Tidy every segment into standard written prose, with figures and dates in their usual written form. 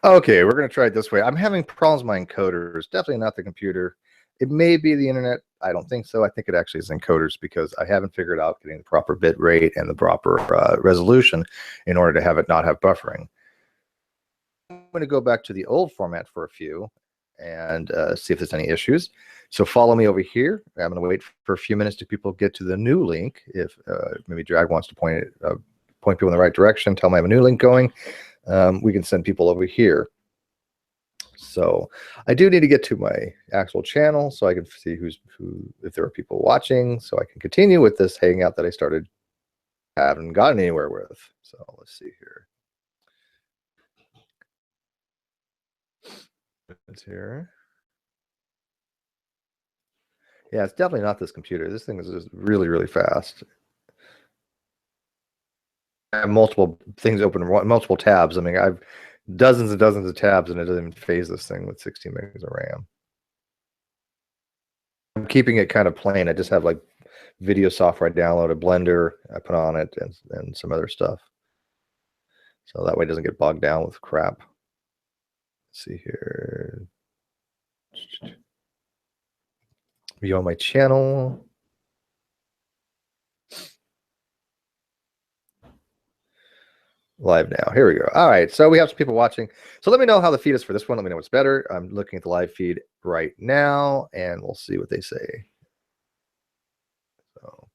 Okay, we're going to try it this way. I'm having problems with my encoders. Definitely not the computer. It may be the internet. I don't think so. I think it actually is encoders because I haven't figured out getting the proper bit rate and the proper resolution in order to have it not have buffering. I'm going to go back to the old format for a few and see if there's any issues. So follow me over here. I'm going to wait for a few minutes till people get to the new link. If maybe Drag wants to point people in the right direction, tell them I have a new link going. We can send people over here. So I do need to get to my actual channel so I can see if there are people watching, so I can continue with this hangout that I started, haven't gotten anywhere with. So let's see here. It's here. Yeah, it's definitely not this computer. This thing is just really, really fast. I have multiple things open, multiple tabs. I mean, I've dozens and dozens of tabs, and it doesn't even phase this thing with 16 megs of RAM. I'm keeping it kind of plain. I just have like video software I downloaded, Blender I put on it, and some other stuff. So that way it doesn't get bogged down with crap. Let's see here. View on my channel. Live now. Here we go. All right. So we have some people watching. So let me know how the feed is for this one. Let me know what's better. I'm looking at the live feed right now, and we'll see what they say. So,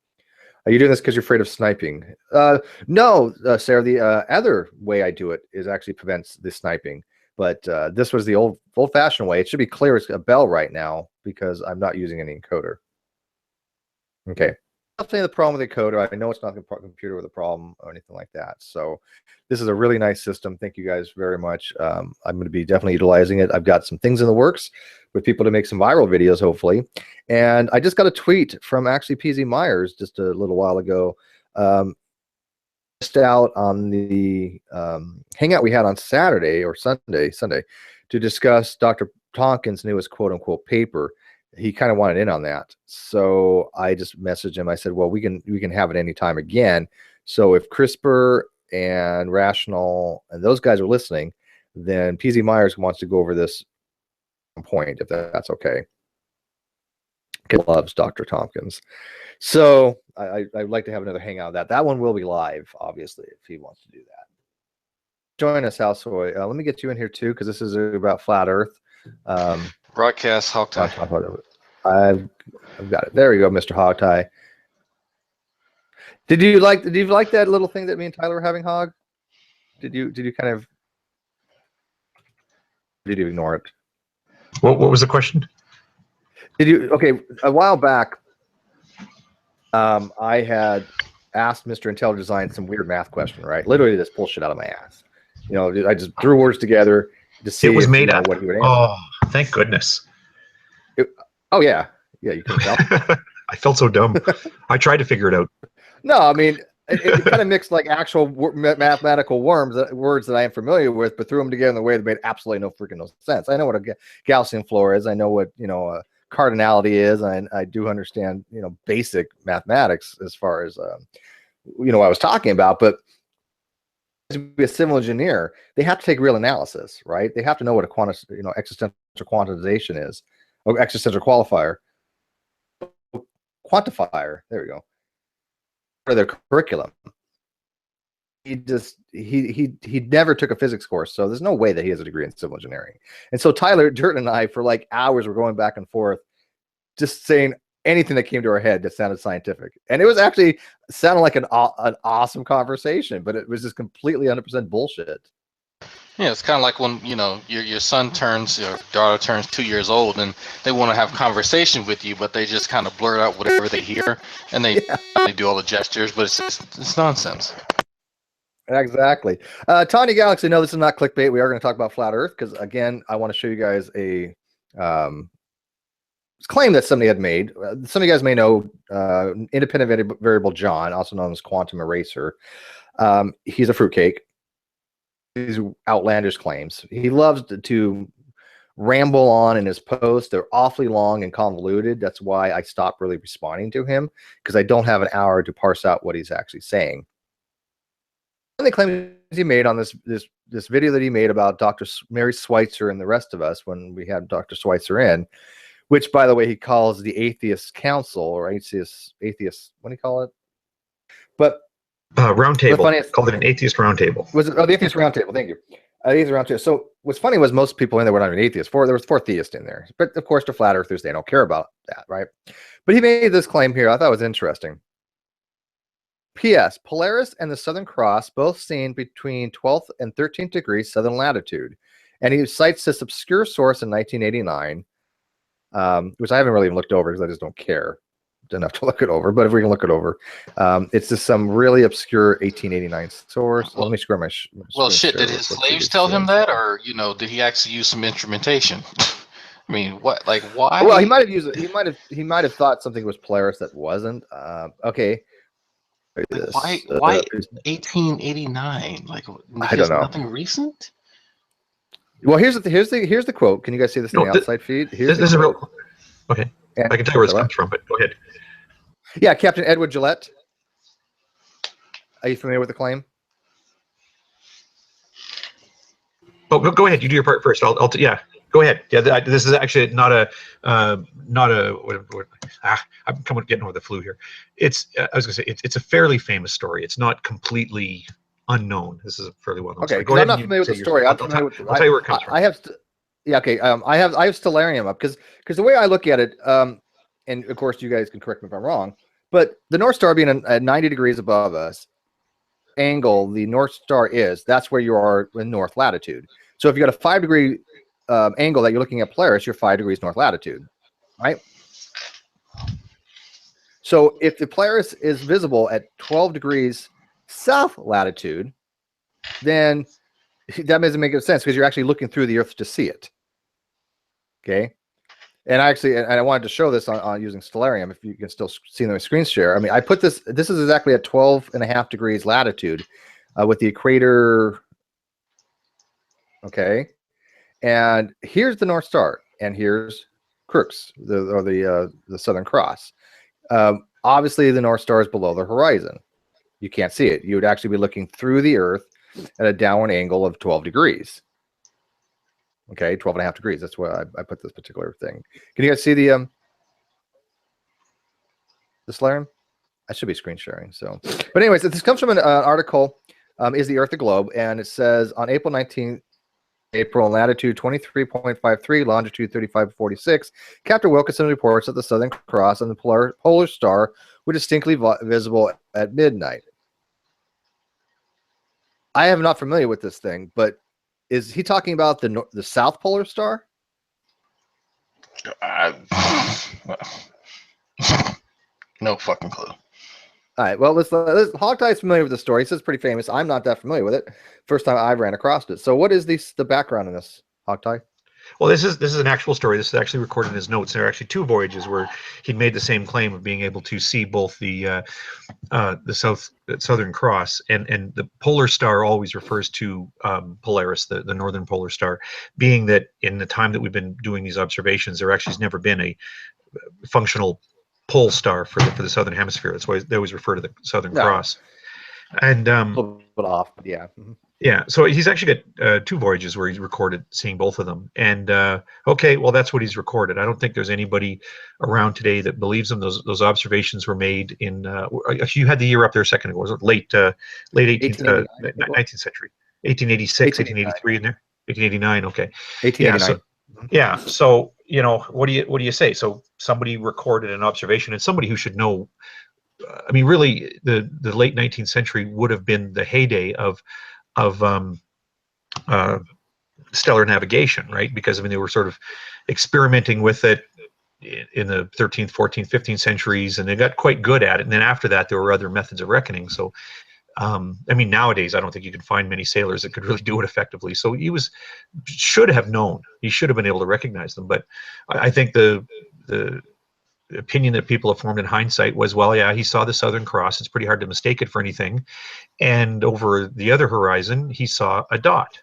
are you doing this because you're afraid of sniping? No, Sarah. The other way I do it is actually prevents the sniping. But this was the old-fashioned way. It should be clear as a bell right now because I'm not using any encoder. Okay. Definitely the problem with the encoder. I know it's not the computer with a problem or anything like that. So this is a really nice system. Thank you guys very much. I'm going to be definitely utilizing it. I've got some things in the works with people to make some viral videos, hopefully. And I just got a tweet from actually PZ Myers just a little while ago. Just out on the hangout we had on Saturday or Sunday to discuss Dr. Tonkin's newest quote-unquote paper. He kind of wanted in on that, so I just messaged him. I said, well, we can have it anytime again. So if CRISPR and Rational and those guys are listening, then PZ Myers wants to go over this point, if that's okay. He loves Dr. Tompkins. So I'd like to have another hangout of that. That one will be live, obviously, if he wants to do that. Join us, Househoy. Let me get you in here too, because this is about flat Earth. Broadcast Hogtie. I've got it. There we go, Mr. Hogtie. Did you like that little thing that me and Tyler were having, Hog? Did you kind of ignore it? What was the question? Did you a while back I had asked Mr. Intelligent Design some weird math question, right? Literally just pull shit out of my ass. You know, I just threw words together to see it was made up. What he would answer. Oh, thank goodness. Oh yeah, you can tell. I felt so dumb. I tried to figure it out. No, I mean it kind of mixed like actual mathematical words that I am familiar with, but threw them together in a way that made absolutely no sense. I know what a Gaussian floor is. I know what cardinality is. I do understand basic mathematics as far as what I was talking about, but to be a civil engineer, they have to take real analysis, right? They have to know what a existential quantization is, or existential quantifier. There we go. Part of their curriculum. He never took a physics course, so there's no way that he has a degree in civil engineering. And so Tyler Durden and I, for like hours, were going back and forth, just saying anything that came to our head that sounded scientific. And it was actually sounded like an awesome conversation, but it was just completely 100% bullshit. Yeah, it's kind of like when your son turns, your daughter turns 2 years old, and they want to have conversation with you, but they just kind of blurt out whatever they hear, and they do all the gestures, but it's nonsense. Exactly. Tanya Galaxy, no, this is not clickbait. We are going to talk about flat Earth because, again, I want to show you guys a claim that somebody had made. Some of you guys may know independent variable John, also known as quantum eraser. He's a fruitcake. These outlandish claims. He loves to ramble on in his posts. They're awfully long and convoluted. That's why I stopped really responding to him, because I don't have an hour to parse out what he's actually saying. And they claim he made on this video that he made about Dr. Mary Schweitzer and the rest of us when we had Dr. Schweitzer in, which, by the way, he calls the Atheist Council or atheist. What do you call it? But roundtable. Called it an atheist roundtable. Was it the Atheist Roundtable? Thank you. Atheist Roundtable. So what's funny was most people in there were not even atheists. There was 4 theists in there, but of course the flat earthers, they don't care about that, right? But he made this claim here. I thought it was interesting. P.S. Polaris and the Southern Cross both seen between 12th and 13th degrees southern latitude, and he cites this obscure source in 1989, which I haven't really even looked over because I just don't care enough to look it over. But if we can look it over, it's just some really obscure 1889 source. Let me scroll my. Well, shit. Did his slaves tell him that, or did he actually use some instrumentation? I mean, what? Like, why? Well, he might have used it. He might have thought something was Polaris that wasn't. Okay. Like, why 1889? Like, I don't know. Nothing recent. Well, here's the quote. Can you guys see this in the outside feed? This is a real. Okay, I can tell you where it comes from, but go ahead. Yeah, Captain Edward Gillett. Are you familiar with the claim? Oh, go ahead. You do your part first. Yeah. Go ahead. Yeah, this is actually not a I'm getting over the flu here. I was gonna say it's a fairly famous story. It's not completely unknown. This is a fairly well known story. Go ahead. I'm not familiar with the story. I'll tell you where it comes from. I have Stellarium up because the way I look at it, and of course you guys can correct me if I'm wrong, but the North Star being at 90 degrees above us, angle the North Star that's where you are in north latitude. So if you got a 5-degree angle that you're looking at Polaris, you're 5 degrees north latitude, right? So if the Polaris is visible at 12 degrees south latitude, then that doesn't make sense because you're actually looking through the Earth to see it. Okay. And I wanted to show this on using Stellarium, if you can still see the screen share. I mean, I put this is exactly at 12.5 degrees latitude with the equator. Okay. And here's the North Star, and here's Crux, the Southern Cross. Obviously, the North Star is below the horizon. You can't see it. You would actually be looking through the Earth at a downward angle of 12 degrees. Okay, 12.5 degrees. That's where I put this particular thing. Can you guys see the Stellarium? I should be screen sharing. So, but anyways, this comes from an article. Is the Earth a globe? And it says on April 19th. April, latitude 23.53, longitude 35.46. Captain Wilkinson reports that the Southern Cross and the Polar Star were distinctly visible at midnight. I am not familiar with this thing, but is he talking about the South Polar Star? No fucking clue. All right, well, Hogtie is familiar with the story. He says it's pretty famous. I'm not that familiar with it. First time I ran across it. So what is the background in this, Hogtie? Well, this is an actual story. This is actually recorded in his notes. There are actually 2 voyages where he made the same claim of being able to see both the Southern Cross and the Polar Star. Always refers to Polaris, the northern Polar Star, being that in the time that we've been doing these observations, there actually has never been a functional pole star for the southern hemisphere. That's why they always refer to the Southern Cross. And a little bit off, but yeah. Yeah, so he's actually got 2 voyages where he's recorded seeing both of them. And okay, well, that's what he's recorded. I don't think there's anybody around today that believes him. Those observations were made in. You had the year up there a second ago. Was it late 18th, 19th century, 1886, 1883 in there, 1889. Okay, 1889. Yeah. So what do you say? So somebody recorded an observation, and somebody who should know. I mean, really, the late 19th century would have been the heyday of stellar navigation, right? Because I mean, they were sort of experimenting with it in the 13th, 14th, 15th centuries, and they got quite good at it. And then after that, there were other methods of reckoning. So, I mean, nowadays, I don't think you can find many sailors that could really do it effectively. So he should have known. He should have been able to recognize them. But I think the opinion that people have formed in hindsight was, well, yeah, he saw the Southern Cross. It's pretty hard to mistake it for anything. And over the other horizon, he saw a dot.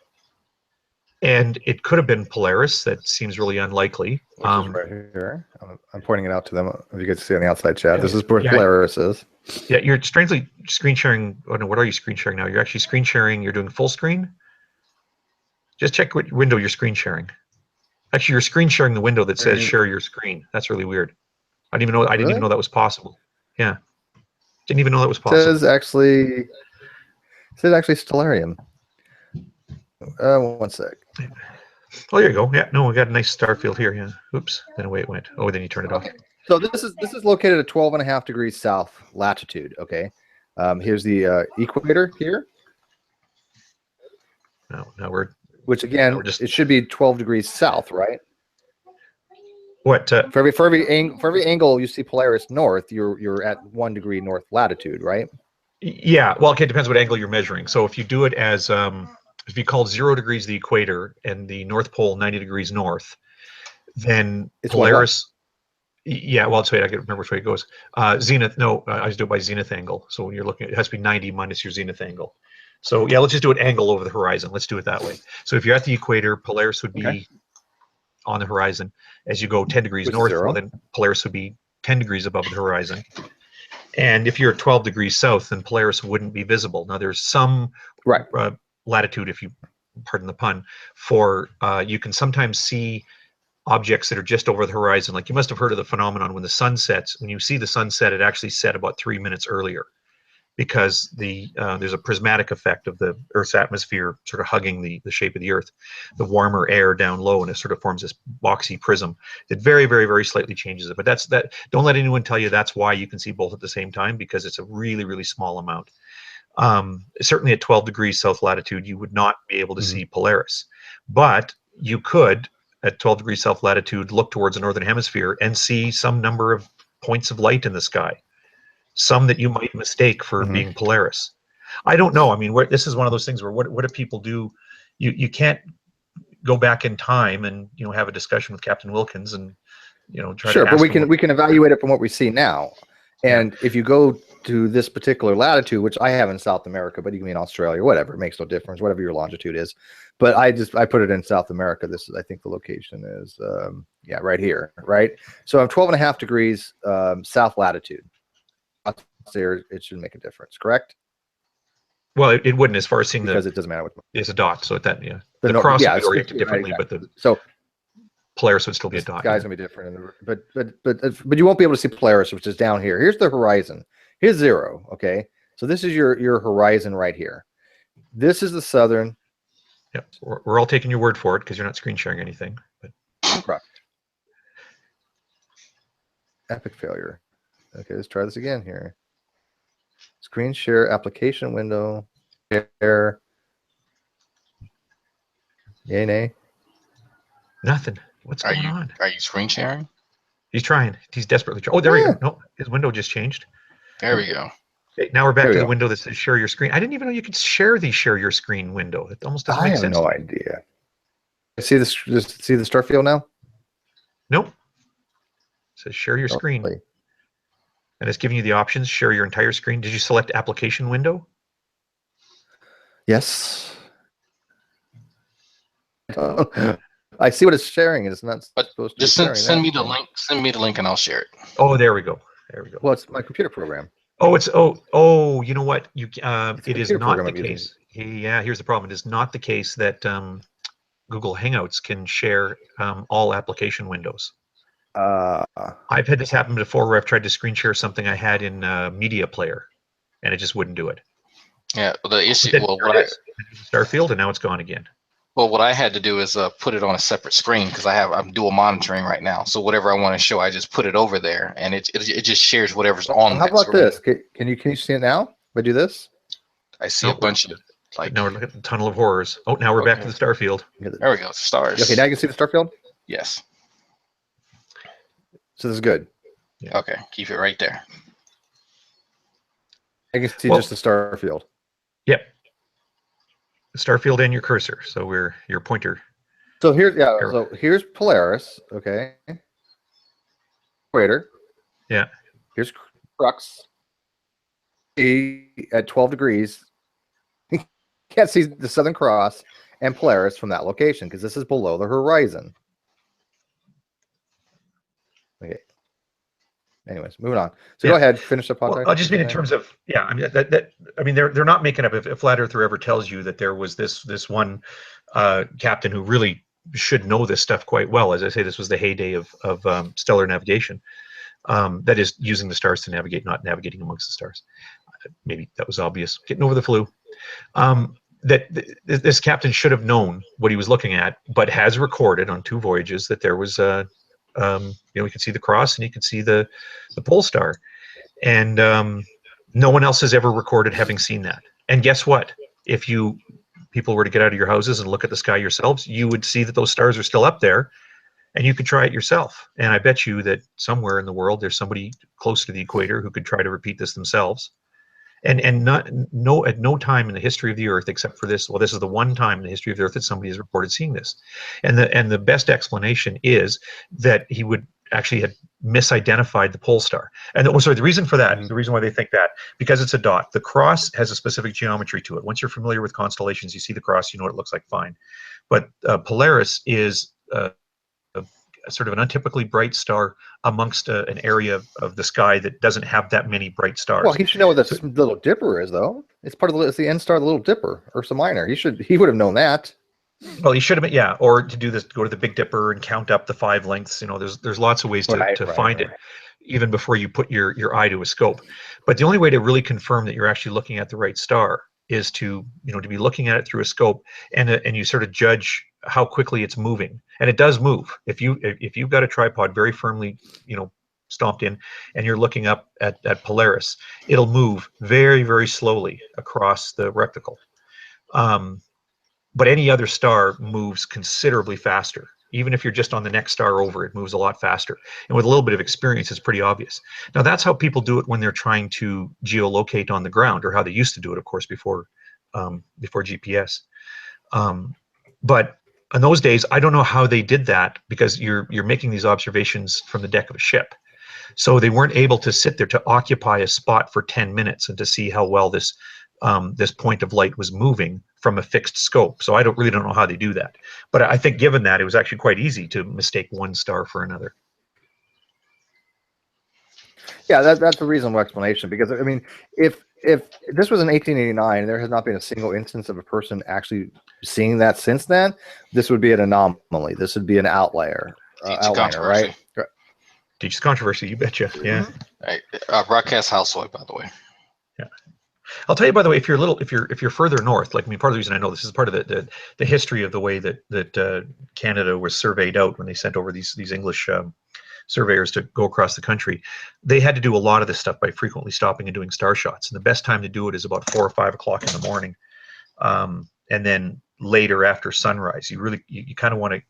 And it could have been Polaris. That seems really unlikely. Which is right here. I'm pointing it out to them. If you can see on the outside chat, this is where yeah. Polaris is. Yeah, you're strangely screen sharing. Oh no, what are you screen sharing now? You're actually screen sharing. You're doing full screen. Just check what window you're screen sharing. Actually, you're screen sharing the window that says share your screen. That's really weird. I didn't even know that was possible. Yeah, didn't even know that was possible. It says actually Stellarium. One sec. Oh, there you go. Yeah, no, we got a nice star field here. Yeah. Oops. Then away it went. Oh, then you turn it off. So this is located at 12.5 degrees south latitude. Okay. Here's the equator here. Now we're. Which again, it should be 12 degrees south, right? What? For every angle you see Polaris north, you're at 1 degree north latitude, right? Yeah. Well, okay, it depends what angle you're measuring. So if you do it as if you called 0 degrees the equator and the North Pole 90 degrees north, then it's Polaris. Yeah. Well, let's wait. I can remember which way it goes. Zenith. No, I just do it by zenith angle. So when you're looking, it has to be 90 minus your zenith angle. So yeah, let's just do an angle over the horizon. Let's do it that way. So if you're at the equator, Polaris would be on the horizon. As you go 10 degrees north, well, then Polaris would be 10 degrees above the horizon. And if you're at 12 degrees south, then Polaris wouldn't be visible. Now there's some latitude, if you pardon the pun, for you can sometimes see objects that are just over the horizon. Like you must have heard of the phenomenon when the sun sets. When you see the sun set, it actually set about 3 minutes earlier, because there's a prismatic effect of the Earth's atmosphere sort of hugging the shape of the Earth, the warmer air down low, and it sort of forms this boxy prism that very, very, very slightly changes it. But that's that. Don't let anyone tell you that's why you can see both at the same time, because it's a really, really small amount. Certainly at 12 degrees south latitude, you would not be able to see Polaris, but you could at 12 degrees south latitude look towards the northern hemisphere and see some number of points of light in the sky. Some that you might mistake for being Polaris. I don't know. I mean, this is one of those things where what do people do? You can't go back in time and have a discussion with Captain Wilkins and try to ask but we can evaluate it from what we see now. And if you go to this particular latitude, which I have in South America, but you can be in Australia, whatever, it makes no difference, whatever your longitude is. But I put it in South America. This is, I think the location is right here, right? So I'm 12.5 degrees south latitude. There, it should make a difference, correct? Well, it wouldn't, as far as seeing because it doesn't matter what it's a dot. So that the cross would be oriented differently, but the Polaris would still be a dot. Guy's gonna be different, but you won't be able to see Polaris, which is down here. Here's the horizon. Here's 0. Okay, so this is your horizon right here. This is the southern. Yep, we're all taking your word for it because you're not screen sharing anything. But correct. Epic failure. Okay, let's try this again here. Screen share application window. Share. Yay, nay. Nothing. What's going on? Are you screen sharing? He's trying. He's desperately trying. Oh, there we go. No, his window just changed. There we go. Okay, now we're back to the window that says share your screen. I didn't even know you could share the share your screen window. It almost doesn't make sense. I have no idea. See this? Just see the star field now? Nope. It says share your screen. And it's giving you the options, share your entire screen. Did you select application window? Yes. I see what it's sharing. It's not supposed to. Just send me the link. Send me the link, and I'll share it. Oh, there we go. There we go. Well, it's my computer program. Oh, it's you know what? It is not the case. Yeah, here's the problem. It is not the case that Google Hangouts can share all application windows. I've had this happen before where I've tried to screen share something I had in Media Player, and it just wouldn't do it. Yeah, the issue. Starfield, and now it's gone again. Well, what I had to do is put it on a separate screen because I'm dual monitoring right now. So whatever I want to show, I just put it over there, and it just shares whatever's on. How about this? Can you see it now? If I do this, I see a bunch of Now we're looking at the tunnel of horrors. Oh, now we're back to the Starfield. There we go. Stars. Okay, now you can see the Starfield. Yes. So this is good. Yeah. Okay, keep it right there. I can see just the star field. Yep. The star field and your cursor. So we're your pointer. So here's so here's Polaris. Okay. Equator. Yeah. Here's Crux. At 12 degrees. You can't see the Southern Cross. and Polaris from that location, because this is below the horizon. Okay. Anyways, moving on. So go ahead, finish the pod. Well, I just mean in terms of, yeah, I mean I mean they're not making up. If a flat earther ever tells you that there was this one captain who really should know this stuff quite well, as I say, this was the heyday of stellar navigation. That is using the stars to navigate, not navigating amongst the stars. Maybe that was obvious. Getting over the flu. This captain should have known what he was looking at, but has recorded on 2 voyages that there was you know, we can see the cross and you can see the pole star, and no one else has ever recorded having seen that. And guess what? If people were to get out of your houses and look at the sky yourselves, you would see that those stars are still up there, and you could try it yourself. And I bet you that somewhere in the world there's somebody close to the equator who could try to repeat this themselves. And at no time in the history of the Earth, except for this, well, this is the one time in the history of the Earth that somebody has reported seeing this. And the best explanation is that he would actually had misidentified the pole star. And the reason for that, the reason why they think that, because it's a dot. The cross has a specific geometry to it. Once you're familiar with constellations, you see the cross, you know what it looks like, fine. But Polaris is sort of an untypically bright star amongst an area of the sky that doesn't have that many bright stars. Well, he should know what the Little Dipper is, though. It's part of it's the end star of the Little Dipper, Ursa Minor. He would have known that. Well, he should have been, yeah. Or to do this, go to the Big Dipper and count up the 5 lengths. You know, there's lots of ways to find it, even before you put your eye to a scope. But the only way to really confirm that you're actually looking at the right star is to be looking at it through a scope, and you sort of judge how quickly it's moving. And it does move. If you've got a tripod very firmly, stomped in, and you're looking up at Polaris, it'll move very, very slowly across the reticle. But any other star moves considerably faster. Even if you're just on the next star over, it moves a lot faster. And with a little bit of experience, it's pretty obvious. Now, that's how people do it when they're trying to geolocate on the ground, or how they used to do it, of course, before GPS. But in those days, I don't know how they did that, because you're making these observations from the deck of a ship. So they weren't able to sit there to occupy a spot for 10 minutes and to see how well this point of light was moving from a fixed scope. So I really don't know how they do that. But I think given that, it was actually quite easy to mistake one star for another. Yeah, that's a reasonable explanation, because I mean, if this was in 1889 and there has not been a single instance of a person actually seeing that since then, this would be an anomaly. This would be an outlier. Outlier, right? Teaches controversy, you betcha. Yeah. Right. Broadcast housewife, by the way. Yeah. I'll tell you, by the way, if you're further north, like, I mean, part of the reason I know this is part of the history of the way that Canada was surveyed out when they sent over these English surveyors to go across the country. They had to do a lot of this stuff by frequently stopping and doing star shots. And the best time to do it is about 4 or 5 o'clock in the morning, and then later after sunrise. You kind of want to,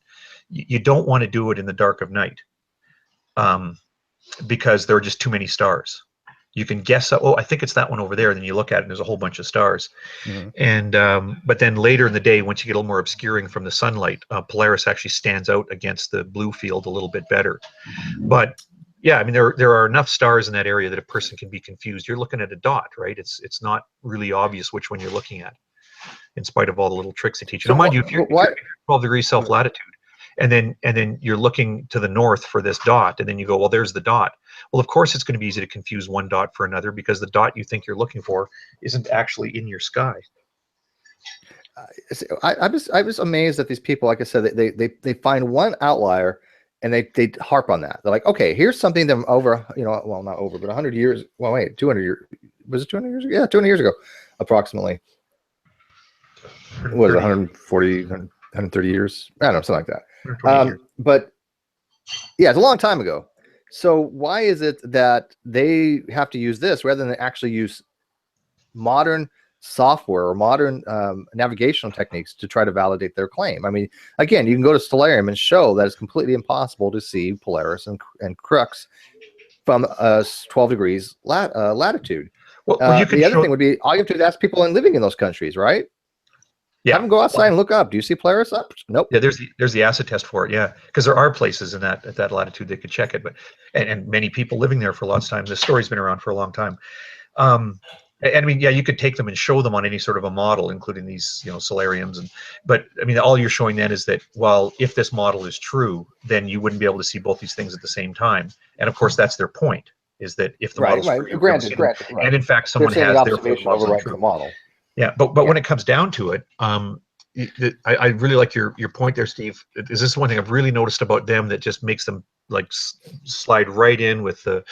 you don't want to do it in the dark of night, because there are just too many stars. You can guess, oh, I think it's that one over there. And then you look at it and there's a whole bunch of stars. Mm-hmm. And but then later in the day, once you get a little more obscuring from the sunlight, Polaris actually stands out against the blue field a little bit better. Mm-hmm. But yeah, I mean, there are enough stars in that area that a person can be confused. You're looking at a dot, right? It's not really obvious which one you're looking at, in spite of all the little tricks they teach you. So now, mind you, if you're 12 degrees South Latitude, and then you're looking to the north for this dot, and then you go, well, there's the dot. Well, of course, it's going to be easy to confuse one dot for another, because the dot you think you're looking for isn't actually in your sky. I was amazed at these people. Like I said, they find one outlier and they harp on that. They're like, okay, here's something that over, well, not over, but 100 years. Well, wait, 200 years. Was it 200 years ago? Yeah, 200 years ago, approximately. What is it, 140, 130 years? I don't know, something like that. But yeah, it's a long time ago. So why is it that they have to use this rather than actually use modern software or modern navigational techniques to try to validate their claim? I mean, again, you can go to Stellarium and show that it's completely impossible to see Polaris and Crux from 12 degrees latitude. Well, the other thing would be, all you have to do is ask people living in those countries, right? Yeah. Have them go outside and look up. Do you see Polaris up? Nope. Yeah, there's the acid test for it. Yeah, because there are places in at that latitude they could check it, but and many people living there for lots of time. The story's been around for a long time. And I mean, yeah, you could take them and show them on any sort of a model, including these, solariums. But I mean, all you're showing then is that, well, if this model is true, then you wouldn't be able to see both these things at the same time. And of course, that's their point, is that if the model's true, you'll be able to see them. Right. And in fact, They're someone saying has the therefore the observation model's overrides the untrue. model. Yeah, but when it comes down to it, I really like your point there, Steve. Is this one thing I've really noticed about them that just makes them like slide right in with the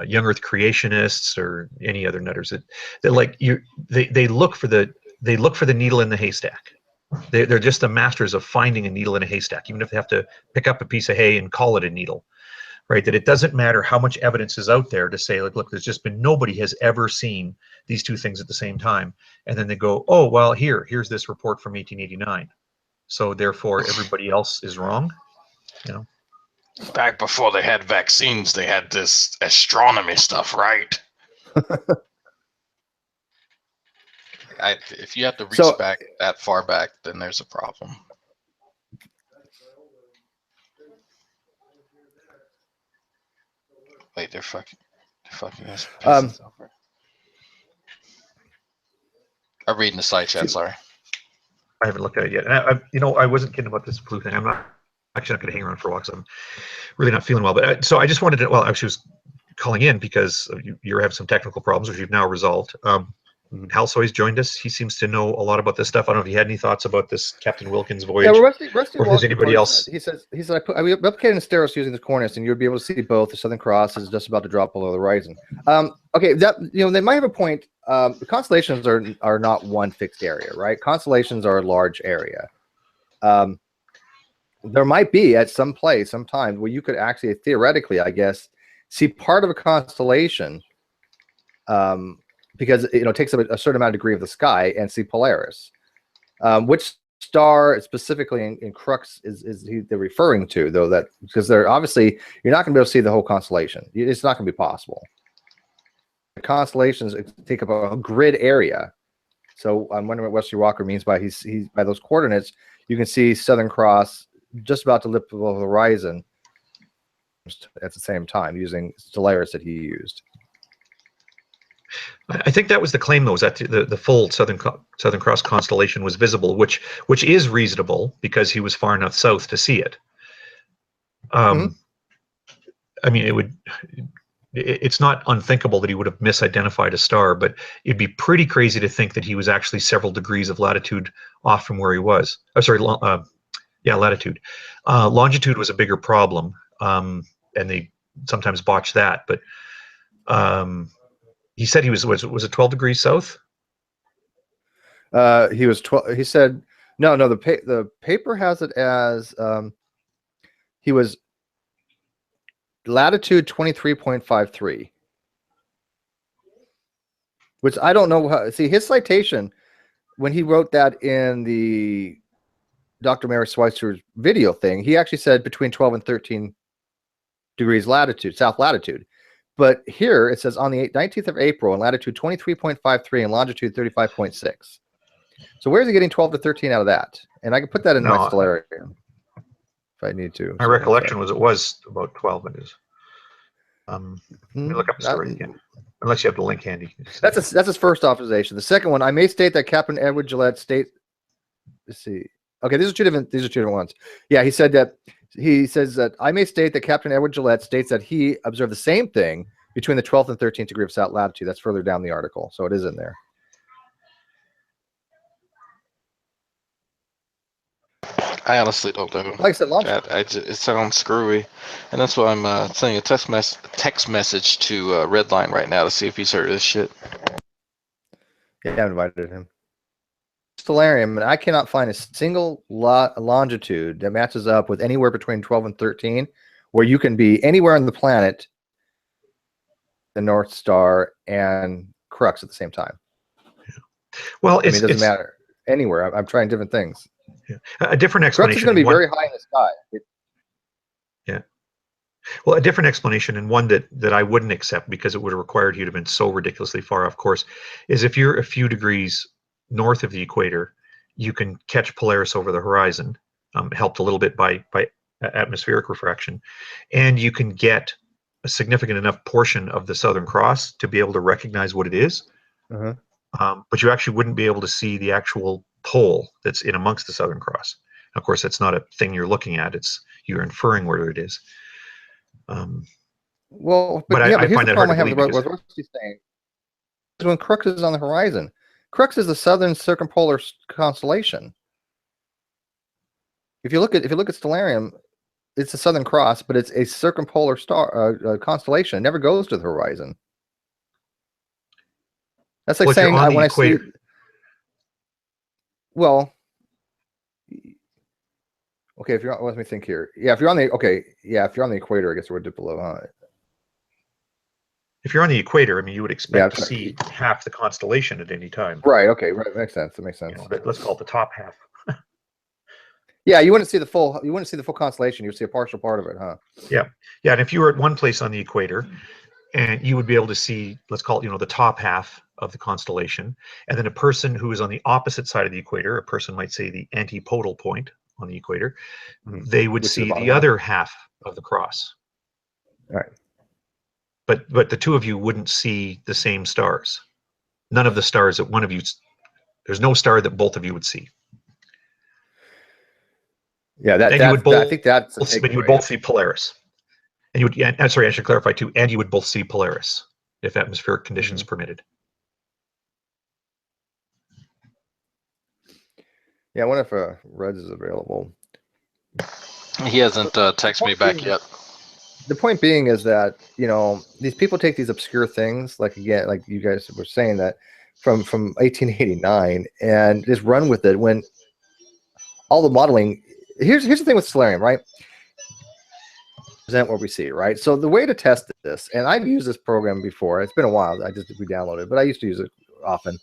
young Earth creationists or any other nutters that like they look for the needle in the haystack. They're just the masters of finding a needle in a haystack, even if they have to pick up a piece of hay and call it a needle, right? That it doesn't matter how much evidence is out there to say, like, look, there's just been nobody has ever seen these two things at the same time, and then they go, oh well, here's this report from 1889, so therefore everybody else is wrong, Back before they had vaccines, they had this astronomy stuff, right? If you have to reach back that far back, then there's a problem. Wait, they're fucking us. I'm reading the side chat. Sorry, I haven't looked at it yet. And I wasn't kidding about this flu thing. I'm not actually not going to hang around for a while because I'm really not feeling well. But so I just wanted to. Well, actually, was calling in because you're having some technical problems, which you've now resolved. Halsoy's joined us. He seems to know a lot about this stuff. I don't know if you had any thoughts about this Captain Wilkins voyage. Yeah, well, Rusty or has anybody else? He said I replicated in Steros using the coordinates, and you would be able to see both. The Southern Cross is just about to drop below the horizon. Okay, that they might have a point. The constellations are not one fixed area, right? Constellations are a large area. There might be at some place, sometime where you could actually theoretically, I guess, see part of a constellation. Because it takes up a certain amount of degree of the sky and see Polaris. Which star specifically in Crux is they're referring to, though, that because they're obviously you're not going to be able to see the whole constellation. It's not going to be possible. The constellations take up a grid area. So I'm wondering what Wesley Walker means by he's by those coordinates. You can see Southern Cross just about to lift below the horizon at the same time using Polaris that he used. I think that was the claim, though, was that the full Southern Cross constellation was visible, which is reasonable because he was far enough south to see it. I mean, it's not unthinkable that he would have misidentified a star, but it'd be pretty crazy to think that he was actually several degrees of latitude off from where he was. Oh, sorry, latitude. Longitude was a bigger problem, and they sometimes botch that, but. He said he was it 12 degrees south? He was 12. He said no. The paper has it as he was latitude 23.53, which I don't know how. See, his citation when he wrote that in the Dr. Mary Schweitzer's video thing, he actually said between 12 and 13 degrees latitude, south latitude. But here it says on the 19th of April in latitude 23.53 and longitude 35.6. So where's he getting 12 to 13 out of that? And I can put that in my stellarium if I need to. My recollection was it was about 12 inches. Let me look up the story again. Unless you have the link handy. That's his first observation. The second one, I may state that Captain Edward Gillett let's see. Okay, these are two different ones. Yeah, he said that. He says that I may state that Captain Edward Gillett states that he observed the same thing between the 12th and 13th degree of south latitude. That's further down the article, so it is in there. I honestly don't know. Like I said, it sounds screwy, and that's why I'm sending a text message to Redline right now to see if he's heard of this shit. Yeah, I invited him. Stellarium, and I cannot find a single longitude that matches up with anywhere between 12 and 13 where you can be anywhere on the planet, the North Star and Crux at the same time. Well, it doesn't matter anywhere. I'm trying different things. Yeah. A different explanation. Crux is going to be very high in the sky. Yeah. Well, a different explanation, and one that I wouldn't accept because it would have required you to have been so ridiculously far off course, is if you're a few degrees north of the equator, you can catch Polaris over the horizon, helped a little bit by atmospheric refraction, and you can get a significant enough portion of the Southern Cross to be able to recognize what it is. Uh-huh. But you actually wouldn't be able to see the actual pole that's in amongst the Southern Cross. Of course, that's not a thing you're looking at. You're inferring where it is. Well, but yeah, I but here's find the that hard problem to I have believe with what Rusty's saying. Is when Crux is on the horizon. Crux is the southern circumpolar constellation. If you look at Stellarium, it's the Southern Cross, but it's a circumpolar star constellation. It never goes to the horizon. That's like saying when I see. Well, okay. If you're let me think here. Yeah, if you're on the if you're on the equator, I guess it would dip below. Huh? If you're on the equator, I mean, you would expect to see half the constellation at any time. Right. Okay. Right. Makes sense. That makes sense. Let's call it the top half. Yeah, you wouldn't see the full. You wouldn't see the full constellation. You'd see a partial part of it, huh? Yeah. And if you were at one place on the equator, and you would be able to see, let's call it, the top half of the constellation, and then a person who is on the opposite side of the equator, a person might say the antipodal point on the equator, they would see the other half of the cross. All right. But the two of you wouldn't see the same stars. None of the stars that one of you, there's no star that both of you would see. Yeah, I think that's but you would both see Polaris. And you would, I'm sorry, I should clarify too, and you would both see Polaris if atmospheric conditions permitted. Yeah, I wonder if Reds is available. He hasn't texted me back yet. The point being is that, these people take these obscure things, like you guys were saying, that from 1889 and just run with it when all the modeling. Here's the thing with Stellarium, right? Present what we see, right? So the way to test this, and I've used this program before. It's been a while. We downloaded it, but I used to use it often.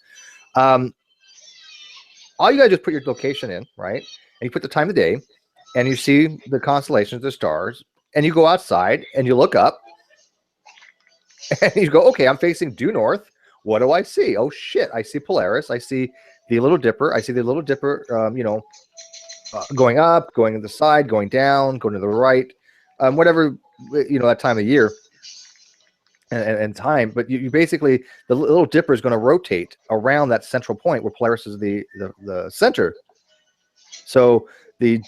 All you gotta do is put your location in, right? And you put the time of day, and you see the constellations, the stars, and you go outside and you look up, and you go, okay, I'm facing due north. What do I see? Oh shit! I see Polaris. I see the Little Dipper. I see the Little Dipper. Going up, going to the side, going down, going to the right, whatever that time of year and time. But you basically, the Little Dipper is going to rotate around that central point where Polaris is the center. So the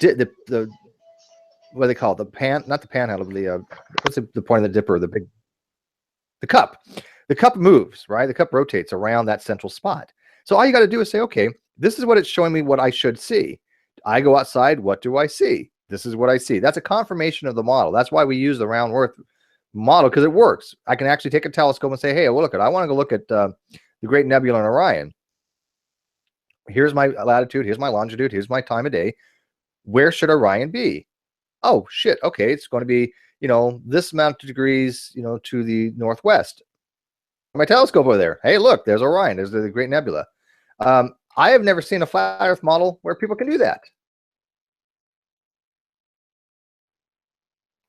what do they call it? Not the panhandle, but what's the point of the dipper? The cup. The cup moves, right? The cup rotates around that central spot. So all you got to do is say, okay, this is what it's showing me what I should see. I go outside. What do I see? This is what I see. That's a confirmation of the model. That's why we use the round Earth model, because it works. I can actually take a telescope and say, hey, well, I want to go look at the Great Nebula in Orion. Here's my latitude. Here's my longitude. Here's my time of day. Where should Orion be? Oh, shit. Okay, it's going to be, this amount of degrees, to the northwest. My telescope over there. Hey, look, there's Orion. There's the Great Nebula. I have never seen a flat Earth model where people can do that.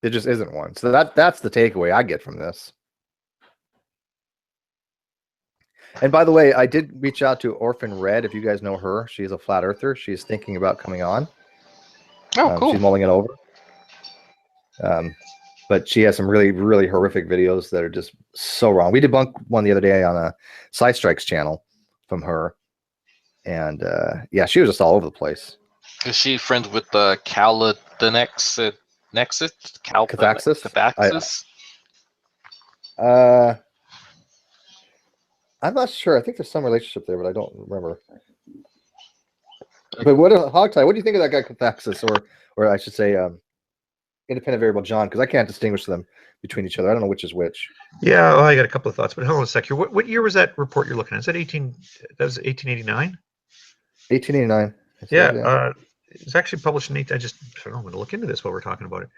There just isn't one. So that's the takeaway I get from this. And by the way, I did reach out to Orphan Red. If you guys know her, she's a flat earther. She's thinking about coming on. Oh, cool. She's mulling it over. But she has some really, really horrific videos that are just so wrong. We debunked one the other day on a Sci Strikes channel from her. And she was just all over the place. Is she friends with the Cathaxis? I'm not sure. I think there's some relationship there, but I don't remember. But Hogtie, what do you think of that guy Cathaxis, or I should say, Independent Variable John? Because I can't distinguish them between each other. I don't know which is which. Yeah, well, I got a couple of thoughts, but hold on a sec here. What year was that report you're looking at? Is that 1889? 1889. Yeah, it's actually published in I'm going to look into this while we're talking about it.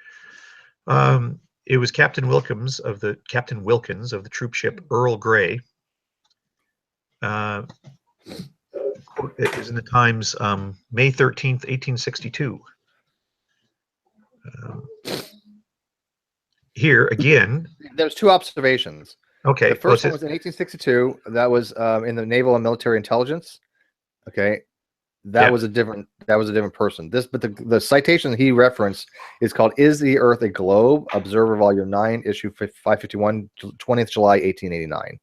It was Captain Wilkins of the troop ship Earl Grey. It is in the Times, May 13th, 1862. Here again, there's two observations. Okay, the first one was in 1862. That was in the Naval and Military Intelligence. Okay, That was a different person. But the citation he referenced is called "Is the Earth a Globe?" Observer Volume 9, Issue 551, 20th July 1889.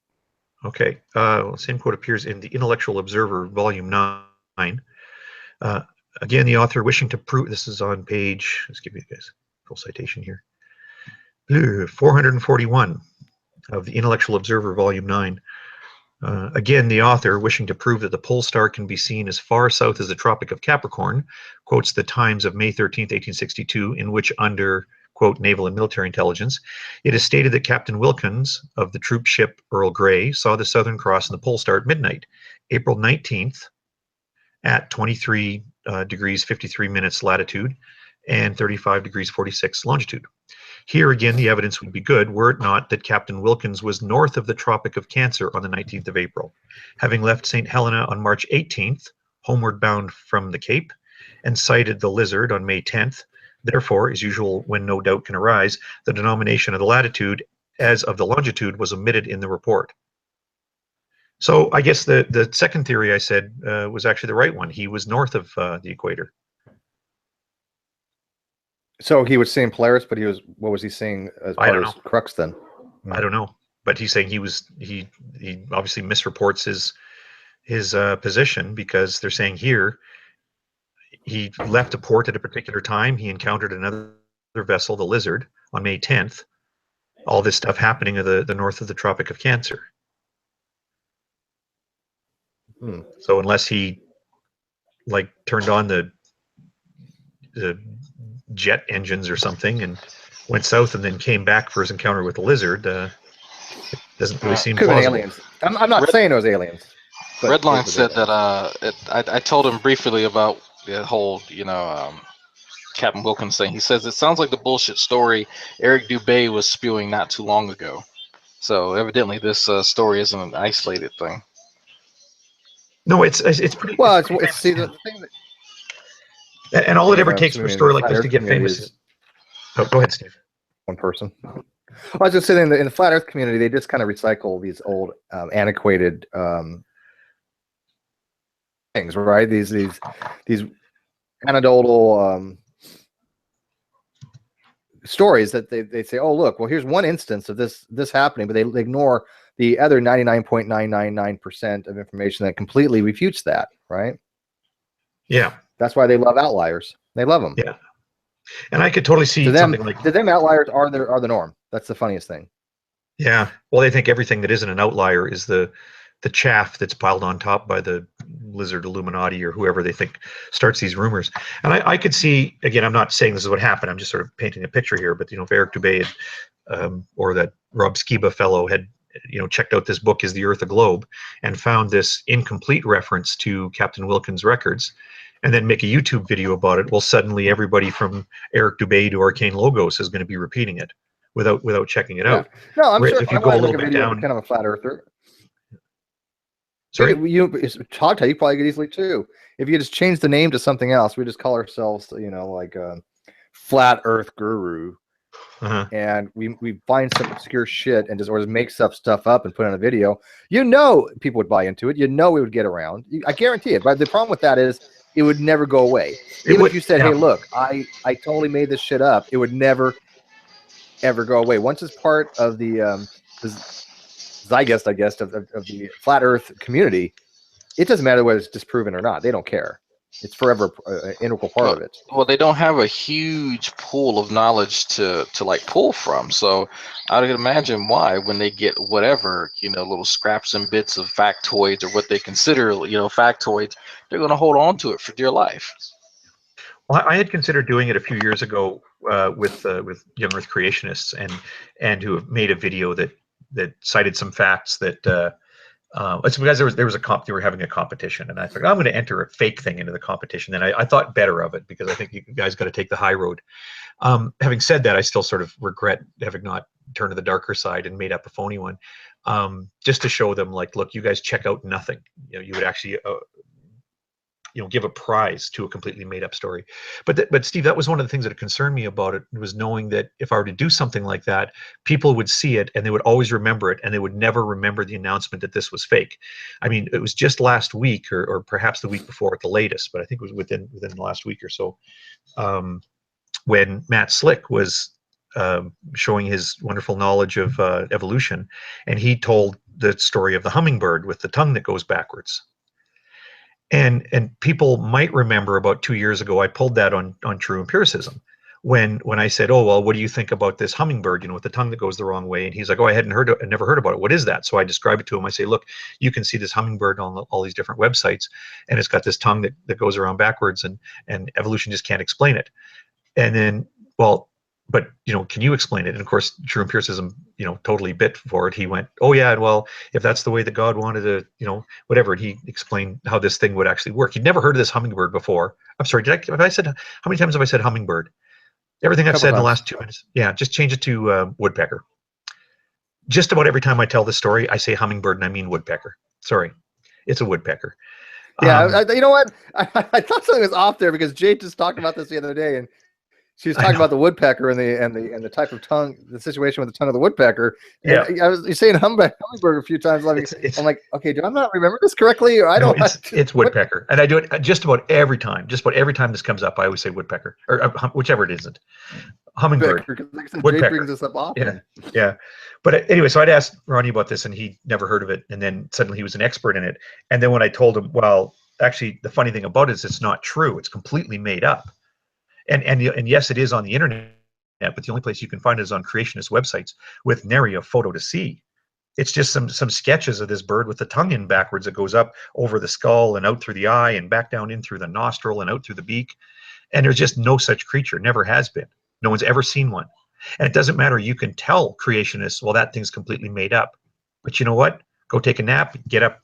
Okay. Same quote appears in the Intellectual Observer, Volume 9. Again, the author wishing to prove, this is on page, let's give you guys full citation here, 441 of the Intellectual Observer, Volume 9. Again, the author, wishing to prove that the pole star can be seen as far south as the Tropic of Capricorn, quotes the Times of May 13th, 1862, in which, under, quote, naval and military intelligence, it is stated that Captain Wilkins of the troop ship Earl Grey saw the Southern Cross and the pole star at midnight, April 19th, at 23 degrees 53 minutes latitude and 35 degrees 46 longitude. Here again, the evidence would be good were it not that Captain Wilkins was north of the Tropic of Cancer on the 19th of April, having left St. Helena on March 18th, homeward bound from the Cape, and sighted the Lizard on May 10th. Therefore, as usual, when no doubt can arise, the denomination of the latitude as of the longitude was omitted in the report. So I guess the second theory I said was actually the right one. He was north of the equator. So he was seeing Polaris, but what was he seeing as part of his crux then? I don't know, but he's saying he obviously misreports his position, because they're saying here he left a port at a particular time. He encountered another vessel, the Lizard, on May 10th. All this stuff happening in the north of the Tropic of Cancer. So unless he turned on the jet engines or something and went south and then came back for his encounter with the Lizard, it doesn't really seem plausible. Aliens. I'm not saying it was aliens. Redline said that I told him briefly about the whole, Captain Wilkins thing. He says it sounds like the bullshit story Eric Dubé was spewing not too long ago. So evidently this story isn't an isolated thing. No, it's pretty well. It's See the thing that, and all it ever takes for a story like this to get famous. Oh, go ahead, Steve. One person. I was just saying in the flat Earth community, they just kind of recycle these old, antiquated things, right? These anecdotal stories that they say, oh look, well here's one instance of this happening, but they ignore the other 99.999% of information that completely refutes that, right? Yeah, that's why they love outliers. They love them. Yeah, and I could totally see something like to them outliers are the norm. That's the funniest thing. Yeah, well, they think everything that isn't an outlier is the chaff that's piled on top by the Lizard Illuminati or whoever they think starts these rumors. And I could see, again, I'm not saying this is what happened, I'm just sort of painting a picture here, but if Eric Dubé or that Rob Skiba fellow had checked out this book, Is the Earth a Globe, and found this incomplete reference to Captain Wilkins' records, and then make a YouTube video about it, well, suddenly everybody from Eric Dubé to Arcane Logos is going to be repeating it without checking it out. No, I'm sure if you go a little bit down, kind of a flat earther. Sorry, Todd, you probably could easily too. If you just change the name to something else, we just call ourselves, like a flat Earth guru, and we find some obscure shit and just make stuff up and put on a video. People would buy into it. It would get around. I guarantee it. But the problem with that is it would never go away. Even if you said, "Hey, look, I totally made this shit up," it would never ever go away. Once it's part of the zeitgeist, I guess, of the flat Earth community, it doesn't matter whether it's disproven or not. They don't care. It's forever an integral part of it. Well, they don't have a huge pool of knowledge to pull from. So I would imagine why, when they get whatever, little scraps and bits of factoids or what they consider, factoids, they're going to hold on to it for dear life. Well, I had considered doing it a few years ago with Young Earth creationists and who have made a video that cited some facts that it's because there was they were having a competition, and I thought, I'm going to enter a fake thing into the competition. And I thought better of it, because I think you guys got to take the high road. Having said that, I still sort of regret having not turned to the darker side and made up a phony one, just to show them, look, you guys check out nothing. You would actually give a prize to a completely made up story. But Steve, that was one of the things that concerned me about it, was knowing that if I were to do something like that, people would see it and they would always remember it, and they would never remember the announcement that this was fake. I mean, it was just last week, or perhaps the week before at the latest, but I think it was within the last week or so, when Matt Slick was showing his wonderful knowledge of evolution, and he told the story of the hummingbird with the tongue that goes backwards. And people might remember about 2 years ago, I pulled that on True Empiricism, when I said, oh, well, what do you think about this hummingbird, with the tongue that goes the wrong way? And he's like, oh, I never heard about it. What is that? So I describe it to him. I say, look, you can see this hummingbird on all these different websites, and it's got this tongue that goes around backwards, and evolution just can't explain it. And then, well, but can you explain it? And of course, True Empiricism, totally bit for it. He went, oh yeah, well, if that's the way that God wanted to, whatever. And he explained how this thing would actually work. He'd never heard of this hummingbird before. I'm sorry, how many times have I said hummingbird? Everything I've said in the last 2 minutes. Yeah, just change it to woodpecker. Just about every time I tell this story, I say hummingbird and I mean woodpecker. Sorry, it's a woodpecker. Yeah, you know what? I thought something was off there, because Jade just talked about this the other day, and she was talking about the woodpecker and the type of tongue, the situation with the tongue of the woodpecker. And yeah, you're saying hummingbird a few times. I'm like, okay, do I not remember this correctly? Or I don't. It's woodpecker, and I do it just about every time. Just about every time this comes up, I always say woodpecker, or whichever it isn't. Hummingbird. Like I said, woodpecker. Jade brings this up often. Yeah. But anyway, so I'd asked Ronnie about this, and he'd never heard of it, and then suddenly he was an expert in it. And then when I told him, well, actually, the funny thing about it is it's not true. It's completely made up. And yes, it is on the internet, but the only place you can find it is on creationist websites with nary a photo to see. It's just some sketches of this bird with the tongue in backwards that goes up over the skull and out through the eye and back down in through the nostril and out through the beak. And there's just no such creature, never has been. No one's ever seen one. And it doesn't matter. You can tell creationists, well, that thing's completely made up. But you know what? Go take a nap, get up,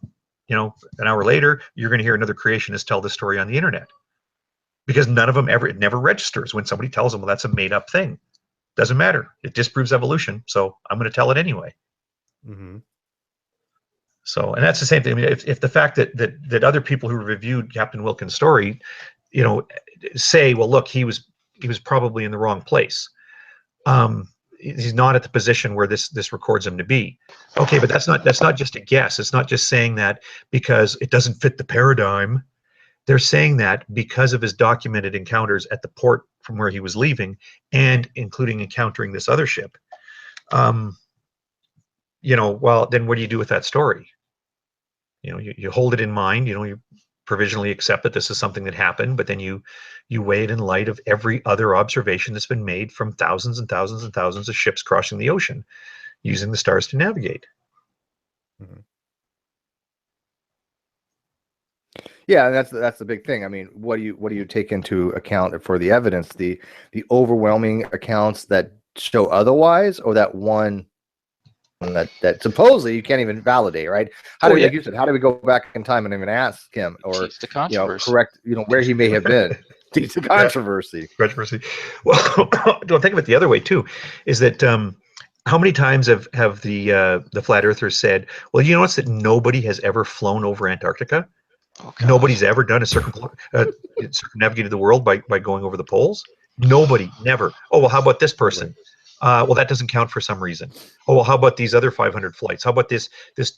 an hour later, you're going to hear another creationist tell this story on the internet. Because none of them it never registers when somebody tells them, well, that's a made up thing. Doesn't matter. It disproves evolution. So I'm going to tell it anyway. Mm-hmm. So, and that's the same thing. I mean, if the fact that other people who reviewed Captain Wilkins' story, say, well, look, he was probably in the wrong place. He's not at the position where this records him to be. Okay, but that's not just a guess. It's not just saying that because it doesn't fit the paradigm. They're saying that because of his documented encounters at the port from where he was leaving, and including encountering this other ship. Well, then what do you do with that story? You hold it in mind. You provisionally accept that this is something that happened, but then you weigh it in light of every other observation that's been made from thousands and thousands and thousands of ships crossing the ocean using the stars to navigate. Mm-hmm. Yeah, and that's the big thing. I mean, what do you take into account for the evidence? The overwhelming accounts that show otherwise, or that one that supposedly you can't even validate, right? Like you said, how do we go back in time and even ask him, or correct where he may have been? Teach the controversy. Controversy. Well, don't think of it the other way too. Is that how many times have the flat earthers said, well, you notice that nobody has ever flown over Antarctica? Okay. Nobody's ever done a circumnavigated the world by going over the poles. Nobody, never. Oh, well, how about this person? Well, that doesn't count for some reason. Oh, well, how about these other 500 flights? How about this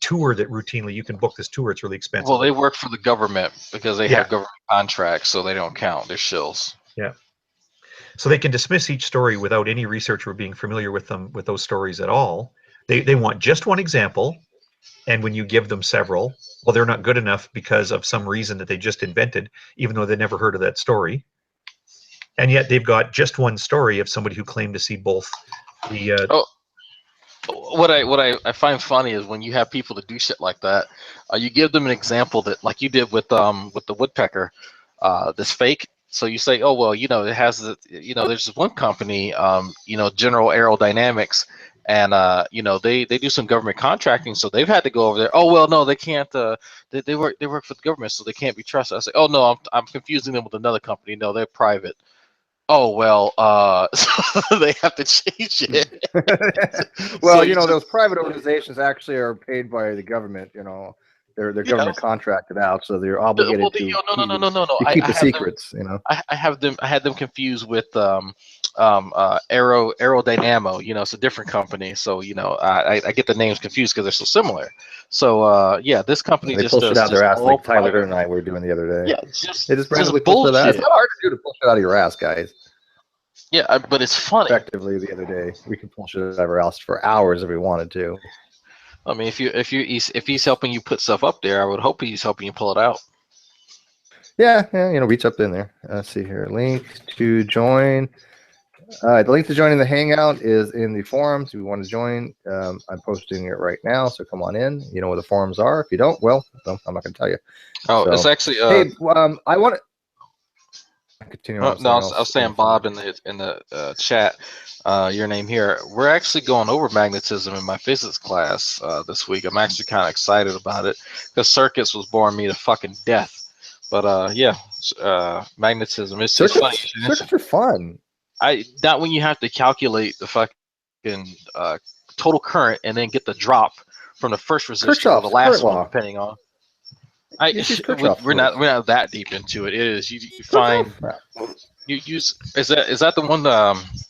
tour that routinely you can book this tour? It's really expensive. Well, they work for the government because they have government contracts, so they don't count. They're shills. Yeah. So they can dismiss each story without any researcher being familiar with those stories at all. They want just one example. And when you give them several, well, they're not good enough because of some reason that they just invented, even though they never heard of that story. And yet they've got just one story of somebody who claimed to see both the... What I find funny is when you have people that do shit like that, you give them an example that, like you did with the woodpecker, this fake. So you say, oh, well, it has there's this one company, General Aerodynamics, and they do some government contracting, so they've had to go over there. Oh, well, no, they can't. They work for the government, so they can't be trusted. I say, oh no, I'm confusing them with another company. No, they're private. Oh, well, so they have to change it. Well, those private organizations actually are paid by the government. They're government contracted out, so they're obligated Well, to no. keep the I have them. secrets. You know. I had them confused with Aerodynamo. You know, it's a different company. So you know, I get the names confused because they're so similar. So yeah, this company They just pull shit does out their just ass all like Tyler private. and I were doing the other day. Yeah, They just randomly just pull shit out. It's bullshit. not hard to do to pull shit out of your ass, guys. Yeah, but it's funny. Effectively, the other day we could pull shit out of our ass for hours if we wanted to. I mean, if he's helping you put stuff up there, I would hope he's helping you pull it out. Yeah, you know, reach up in there. Let's see here. Link to join. The link to joining the Hangout is in the forums. If you want to join, I'm posting it right now, so come on in. You know where the forums are. If you don't, well, I'm not going to tell you. Oh, So, it's actually. Hey, I want to continue on. No, I was saying, Bob, in the chat, your name here. We're actually going over magnetism in my physics class this week. I'm actually kind of excited about it because circuits was boring me to fucking death. But yeah, magnetism. It's funny. Circuits are fun. Not when you have to calculate the fucking total current and then get the drop from the first resistor or the last one, depending on. We're not that deep into it. It is you find you use is that the one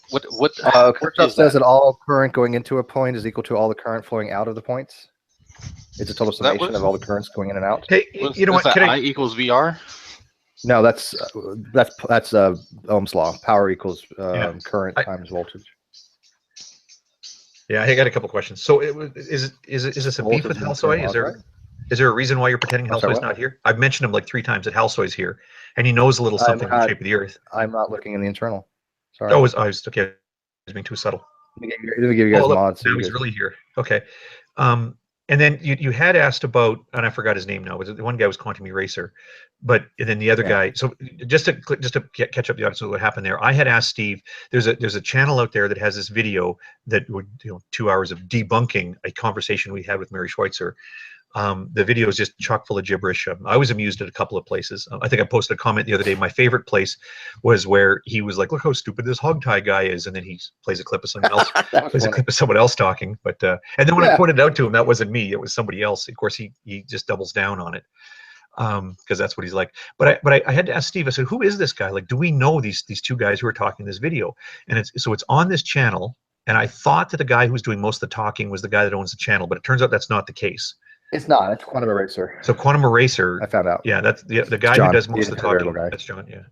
what Kirchhoff says that all current going into a point is equal to all the current flowing out of the points. It's a total summation of all the currents going in and out. Hey, you know what? I equals VR? No, that's Ohm's law. Power equals current times voltage. Yeah, I got a couple questions. So, is this a beef with Halsoy? Is there a reason why you're pretending Halsoy's not here? I've mentioned him like 3 times that Halsoy's here, and he knows a little something in the shape of the Earth. I'm not looking in the internal. Sorry. Oh, I was okay. I was being too subtle. Let me give you guys mods. Now he's really here. Okay. And then you had asked about, and I forgot his name now. The one guy was Quantum Eraser, but and then the other guy. So just to catch up the audience with what happened there, I had asked Steve. There's a channel out there that has this video that would 2 hours of debunking a conversation we had with Mary Schweitzer. The video is just chock full of gibberish. I was amused at a couple of places. I think I posted a comment the other day. My favorite place was where he was like, "Look how stupid this hog tie guy is," and then he plays a clip of someone else. Plays a clip of someone else talking. But and then when I pointed it out to him, that wasn't me. It was somebody else. Of course, he just doubles down on it because that's what he's like. But I had to ask Steve. I said, "Who is this guy? Like, do we know these 2 guys who are talking this video?" And it's on this channel. And I thought that the guy who's doing most of the talking was the guy that owns the channel, but it turns out that's not the case. It's not. It's Quantum Eraser. So Quantum Eraser, I found out. Yeah, that's the guy who does most of the talking. That's John. Yeah,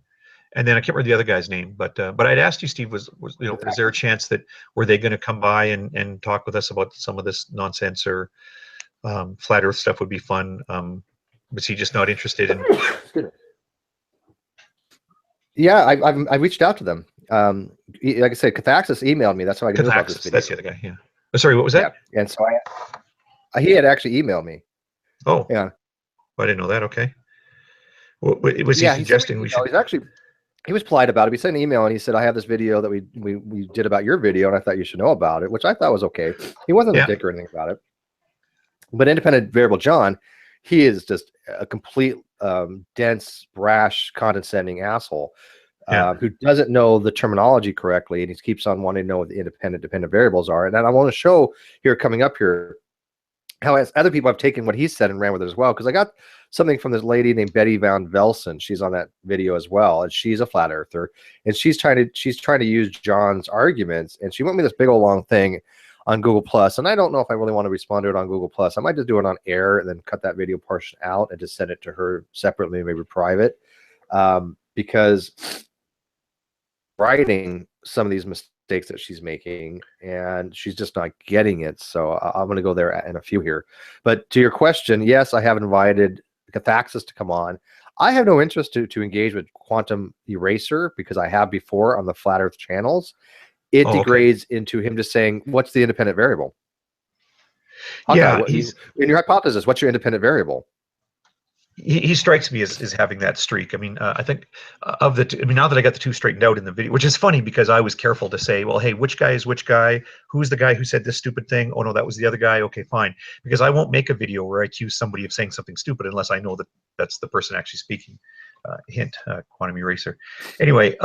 and then I can't remember the other guy's name, but I'd asked you, Steve, was is there a chance that were they going to come by and talk with us about some of this nonsense or flat Earth stuff would be fun? Was he just not interested in? Yeah, I reached out to them. Like I said, Cathaxis emailed me. That's how I knew about this video. That's the other guy. Yeah. Oh, sorry, what was that? Yeah. And so he had actually emailed me. Oh, yeah. I didn't know that. Okay. Well, was he suggesting we should? He was polite about it. He sent an email and he said, "I have this video that we did about your video, and I thought you should know about it," which I thought was okay. He wasn't a dick or anything about it. But Independent Variable John, he is just a complete dense, brash, condescending asshole who doesn't know the terminology correctly, and he keeps on wanting to know what the dependent variables are. And then I want to show here coming up here how other people have taken what he said and ran with it as well, because I got something from this lady named Betty Van Velsen. She's on that video as well, and she's a flat earther, and she's trying to use John's arguments, and she went me this big old long thing on Google Plus, and I don't know if I really want to respond to it on Google Plus. I might just do it on air and then cut that video portion out and just send it to her separately, maybe private, because writing some of these mistakes that she's making, and she's just not getting it. So I'm going to go there in a few here. But to your question, yes, I have invited Cathaxis to come on. I have no interest to engage with Quantum Eraser because I have before on the Flat Earth channels. It degrades into him just saying, "What's the independent variable?" Yeah, in your hypothesis, what's your independent variable? He strikes me as having that streak. I mean, I think of the two, I mean, now that I got the 2 straightened out in the video, which is funny because I was careful to say, well, hey, which guy is which guy? Who's the guy who said this stupid thing? Oh no, that was the other guy. Okay, fine. Because I won't make a video where I accuse somebody of saying something stupid unless I know that that's the person actually speaking. Hint, Quantum Eraser. Anyway,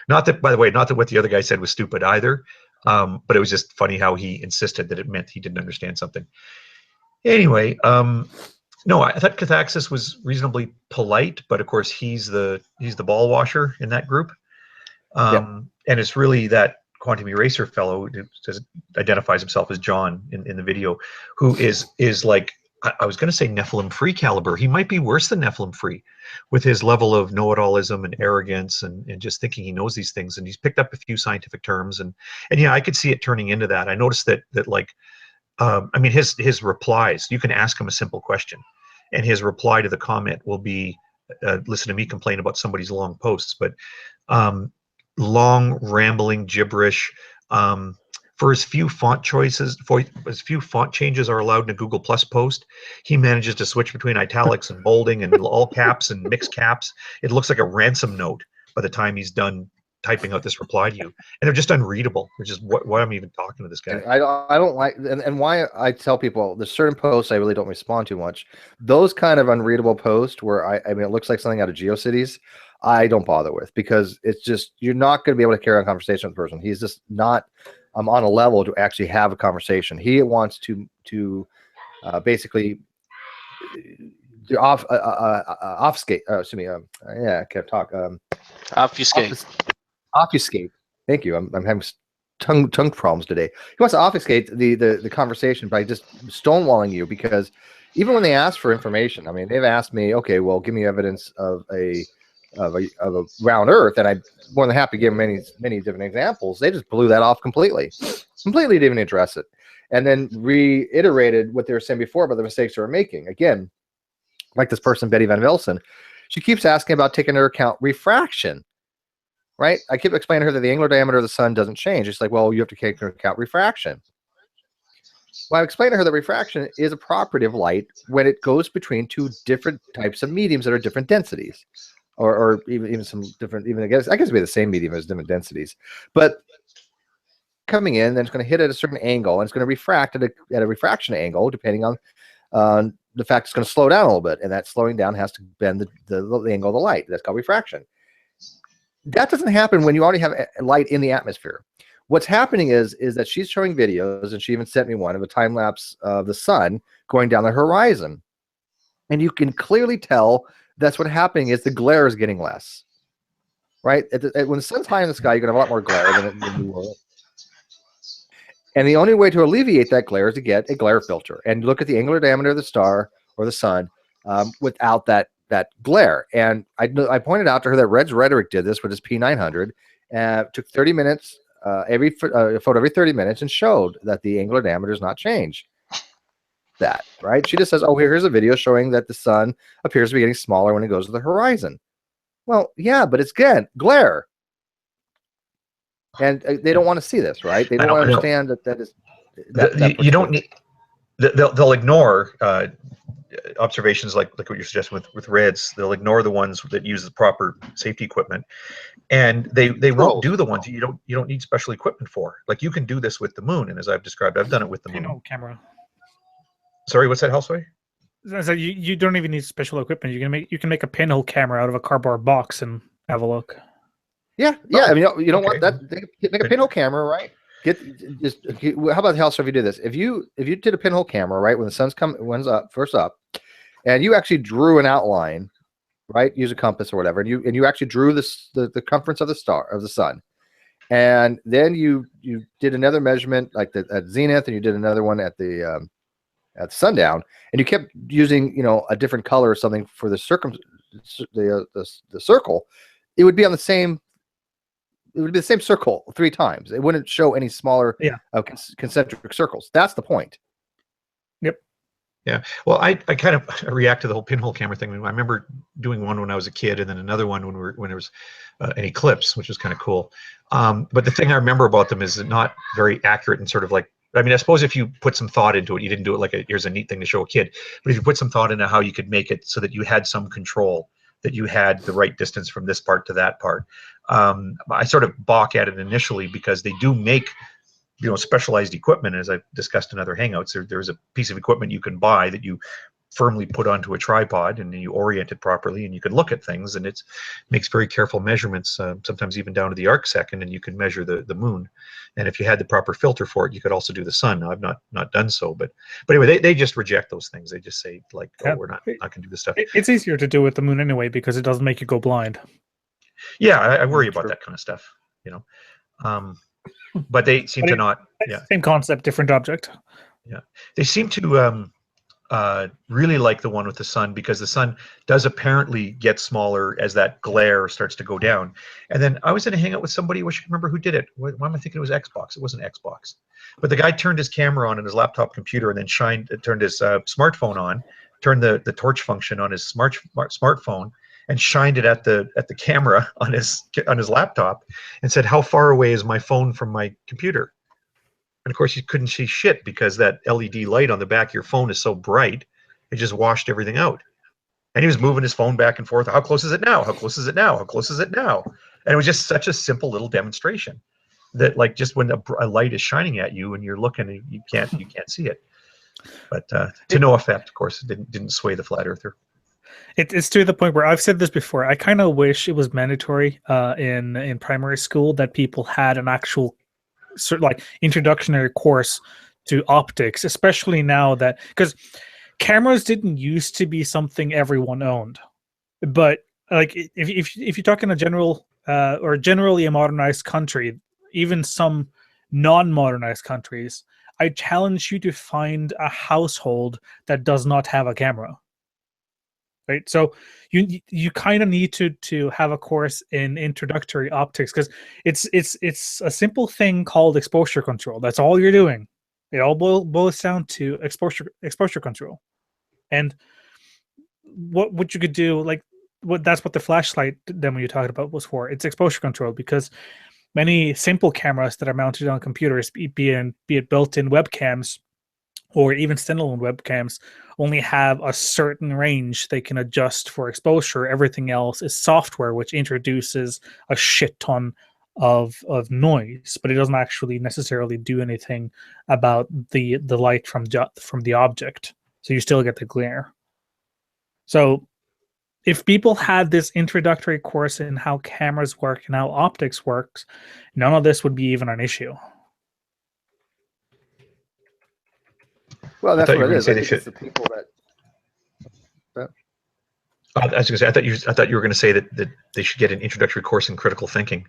not that, by the way, not that what the other guy said was stupid either, but it was just funny how he insisted that it meant he didn't understand something. Anyway, No, I thought Cathaxis was reasonably polite, but of course he's the ball washer in that group. And it's really that quantum eraser fellow who identifies himself as John in the video, who is like, I was going to say Nephilim free caliber. He might be worse than Nephilim free with his level of know-it-allism and arrogance and just thinking he knows these things. And he's picked up a few scientific terms and yeah, I could see it turning into that. I noticed that like, I mean, his replies, you can ask him a simple question and his reply to the comment will be, listen to me complain about somebody's long posts, but long rambling gibberish. For as few font choices, for as few font changes are allowed in a Google Plus post, he manages to switch between italics and bolding and all caps and mixed caps. It looks like a ransom note by the time he's done typing out this reply to you, and they're just unreadable. Which is why I'm even talking to this guy. I don't like, and why I tell people there's certain posts I really don't respond to much. Those kind of unreadable posts where I mean it looks like something out of GeoCities, I don't bother with, because it's just, you're not going to be able to carry on a conversation with the person. He's just not on a level to actually have a conversation. He wants to basically obfuscate. Excuse me. Yeah, I can't talk. Obfuscate. Obfuscate. Thank you. I'm having tongue problems today. He wants to obfuscate the conversation by just stonewalling you, because even when they ask for information, I mean, they've asked me, okay, well, give me evidence of a round Earth, and I'm more than happy to give them many different examples. They just blew that off completely didn't even address it, and then reiterated what they were saying before about the mistakes they were making. Again, like this person, Betty Van Velsen, she keeps asking about taking into account refraction. Right? I keep explaining to her that the angular diameter of the sun doesn't change. It's like, well, you have to take into account refraction. Well, I explained to her that refraction is a property of light when it goes between two different types of mediums that are different densities, or even some different, even I guess it'd be the same medium as different densities. But coming in, then it's going to hit at a certain angle, and it's going to refract at a refraction angle, depending on the fact it's going to slow down a little bit, and that slowing down has to bend the angle of the light. That's called refraction. That doesn't happen when you already have light in the atmosphere. What's happening is that she's showing videos, and she even sent me one of a time lapse of the sun going down the horizon, and you can clearly tell that's what's happening is the glare is getting less. Right? When the sun's high in the sky, you're going to have a lot more glare than you will. And the only way to alleviate that glare is to get a glare filter and look at the angular diameter of the star or the sun without that glare. And I pointed out to her that Red's Rhetoric did this with his P900. Took 30 minutes, every photo every 30 minutes, and showed that the angular diameter does not change. That, right? She just says, oh, here's a video showing that the sun appears to be getting smaller when it goes to the horizon. Well, yeah, but it's again glare. And they don't want to see this, right? They don't understand that is. You don't need. They'll ignore observations like what you're suggesting with Reds. They'll ignore the ones that use the proper safety equipment, and they won't do the ones you don't need special equipment for. Like you can do this with the moon, and as I've described, I've done it with the moon. Pinhole camera. Sorry, what's that, Houseway? So you don't even need special equipment. You can make a pinhole camera out of a cardboard box and have a look. Yeah. I mean, you don't want that. Make a pinhole camera, right? How about how if you do this? If you did a pinhole camera, right, when the sun's first up, and you actually drew an outline, right? Use a compass or whatever, and you actually drew the circumference of the sun, and then you did another measurement like at zenith, and you did another one at the sundown, and you kept using a different color or something for the circle. It would be on the same. It would be the same circle 3 times. It wouldn't show any smaller concentric circles. That's the point. Yep. Yeah. Well, I kind of react to the whole pinhole camera thing. I remember doing one when I was a kid, and then another one when there was an eclipse, which was kind of cool. But the thing I remember about them is not very accurate and sort of like, I mean, I suppose if you put some thought into it, you didn't do it like here's a neat thing to show a kid. But if you put some thought into how you could make it so that you had some control, that you had the right distance from this part to that part. I sort of balk at it initially because they do make, specialized equipment, as I've discussed in other Hangouts. There's a piece of equipment you can buy that you firmly put onto a tripod, and you orient it properly, and you can look at things, and it makes very careful measurements, sometimes even down to the arcsecond, and you can measure the moon. And if you had the proper filter for it, you could also do the sun. Now, I've not done so, but anyway, they just reject those things. They just say, like, oh, we're not going to do this stuff. It's easier to do with the moon anyway because it doesn't make you go blind. Yeah, I worry about that kind of stuff, but they seem to not. Yeah, same concept, different object. Yeah, they seem to really like the one with the sun, because the sun does apparently get smaller as that glare starts to go down. And then I was in a hangout with somebody, I wish I can remember who did it. Why am I thinking it was Xbox? It wasn't Xbox. But the guy turned his camera on in his laptop computer, and then turned his smartphone on, turned the torch function on his smartphone, and shined it at the camera on his laptop, and said, "How far away is my phone from my computer?" And of course, you couldn't see shit, because that LED light on the back of your phone is so bright, it just washed everything out. And he was moving his phone back and forth. How close is it now? How close is it now? How close is it now? And it was just such a simple little demonstration that, like, just when a light is shining at you and you're looking, you can't see it. But to no effect, of course. It didn't sway the flat earther. It's to the point where I've said this before. I kind of wish it was mandatory in primary school that people had an actual sort of like introductory course to optics, especially now that, because cameras didn't used to be something everyone owned, but like if you talk in a general or generally a modernized country, even some non-modernized countries, I challenge you to find a household that does not have a camera. Right, so you kind of need to have a course in introductory optics, because it's a simple thing called exposure control. That's all you're doing. It all boils down to exposure control, and what you could do, like that's what the flashlight demo you talked about was for. It's exposure control, because many simple cameras that are mounted on computers, be it built-in webcams or even standalone webcams, only have a certain range they can adjust for exposure. Everything else is software, which introduces a shit ton of noise, but it doesn't actually necessarily do anything about the light from the object. So you still get the glare. So if people had this introductory course in how cameras work and how optics works, none of this would be even an issue. Well, that's what it is. Say I they think should. it's the people that. I was going to say, I thought you were going to say that they should get an introductory course in critical thinking.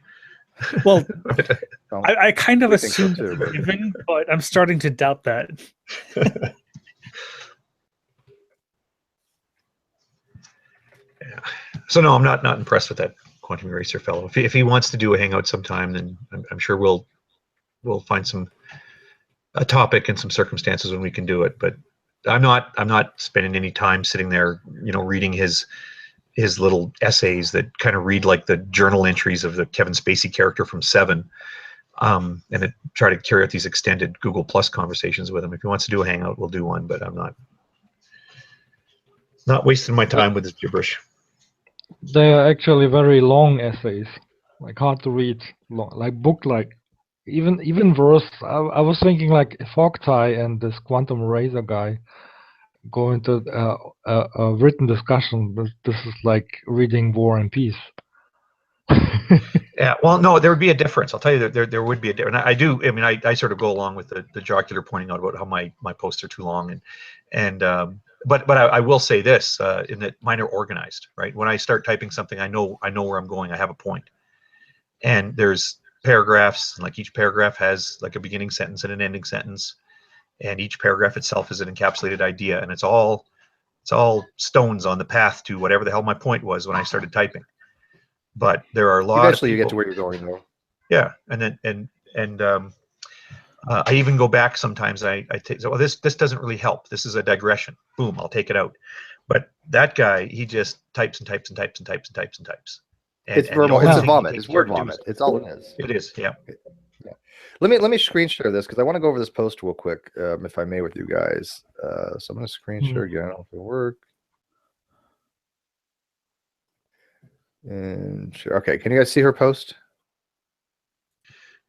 Well, I kind of I think so assumed too, it's given, but I'm starting to doubt that. Yeah. So no, I'm not impressed with that quantum eraser fellow. If he wants to do a hangout sometime, then I'm sure we'll find a topic and some circumstances when we can do it. But I'm not spending any time sitting there, reading his little essays that kind of read like the journal entries of the Kevin Spacey character from Seven, and try to carry out these extended Google Plus conversations with him. If he wants to do a hangout, we'll do one. But I'm not wasting my time with this gibberish. They're actually very long essays, like hard to read, like book-like. Even worse, I was thinking like Fogtie and this quantum eraser guy go into a written discussion. But this is like reading War and Peace. Yeah, well, no, there would be a difference. I'll tell you that there would be a difference. I sort of go along with the jocular pointing out about how my posts are too long, but I will say this, in that mine are organized, right? When I start typing something, I know where I'm going. I have a point, and there's paragraphs, and like each paragraph has like a beginning sentence and an ending sentence, and each paragraph itself is an encapsulated idea, and it's all stones on the path to whatever the hell my point was when I started typing. But there are a lot Eventually, of you people, get to where you're going, though. yeah, and I even go back sometimes. I take, well, this doesn't really help. This is a digression. Boom, I'll take it out. But that guy, he just types and types and types and types and types and types. It's the only it's a thing he vomit. takes It's care word to do vomit. It's all it is. It is, yeah. Yeah. Let me screen share this, because I want to go over this post real quick, if I may, with you guys. So I'm going to screen share again. I don't know if it'll work. And share. Okay, can you guys see her post?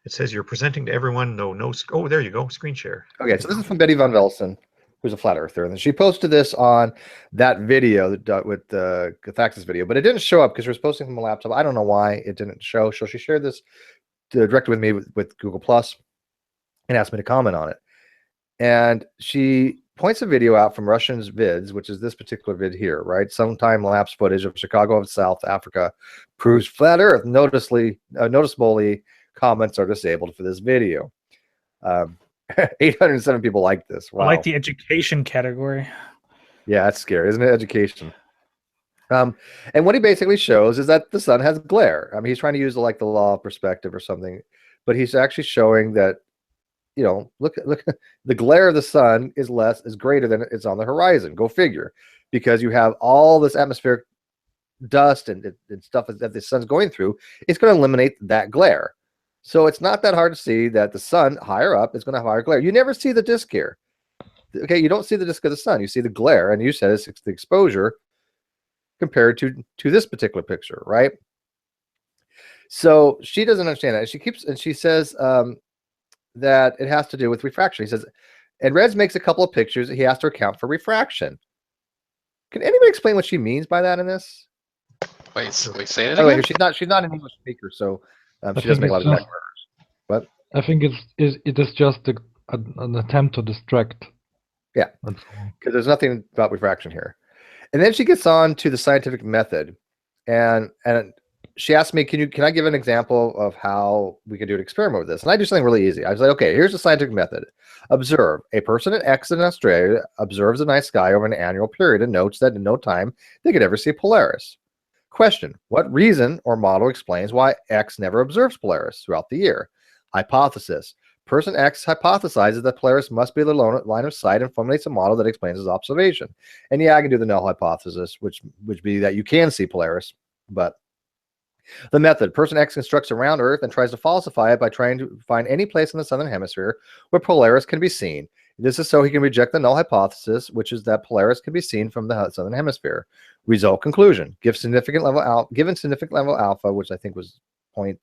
It says you're presenting to everyone. No. Oh, there you go. Screen share. Okay, so this is from Betty Von Velsen. who's a flat earther, and then she posted this on that video with the Cathaxis video, but it didn't show up because she was posting from a laptop. I don't know why it didn't show. So she shared this directly with me with Google Plus and asked me to comment on it. And she points a video out from Russian's vids, which is this particular vid here, right? Some time-lapse footage of Chicago of South Africa proves flat Earth. Noticeably, comments are disabled for this video. 807 people like this. Wow. I like the education category. Yeah, that's scary, isn't it? Education. And what he basically shows is that the sun has glare. I mean, he's trying to use like the law of perspective or something, but he's actually showing that, you know, look, the glare of the sun is greater than it's on the horizon. Go figure, because you have all this atmospheric dust and stuff that the sun's going through. It's going to eliminate that glare. So it's not that hard to see that the sun higher up is going to have higher glare. You never see the disk here. Okay, you don't see the disk of the sun. You see the glare, and you said it's the exposure compared to this particular picture, right? So she doesn't understand that. She says that it has to do with refraction. He says, and Reds makes a couple of pictures. He has to account for refraction. Can anybody explain what she means by that in this? Wait, say it By the way, again. she's not an English speaker, so she doesn't make a lot of grammar errors. But I think it is just an attempt to distract. Yeah, because there's nothing about refraction here. And then she gets on to the scientific method, and she asked me, can I give an example of how we can do an experiment with this? And I do something really easy. I was like, okay, here's the scientific method. Observe. A person at X in Australia observes the night sky over an annual period and notes that in no time they could ever see Polaris. Question: what reason or model explains why X never observes Polaris throughout the year? Hypothesis: person X hypothesizes that Polaris must be the line of sight and formulates a model that explains his observation. And yeah, I can do the null hypothesis, which be that you can see Polaris, but the method: person X constructs around Earth and tries to falsify it by trying to find any place in the southern hemisphere where Polaris can be seen. This is so he can reject the null hypothesis, which is that Polaris can be seen from the southern hemisphere. Result: conclusion. Given significant level alpha, which I think was I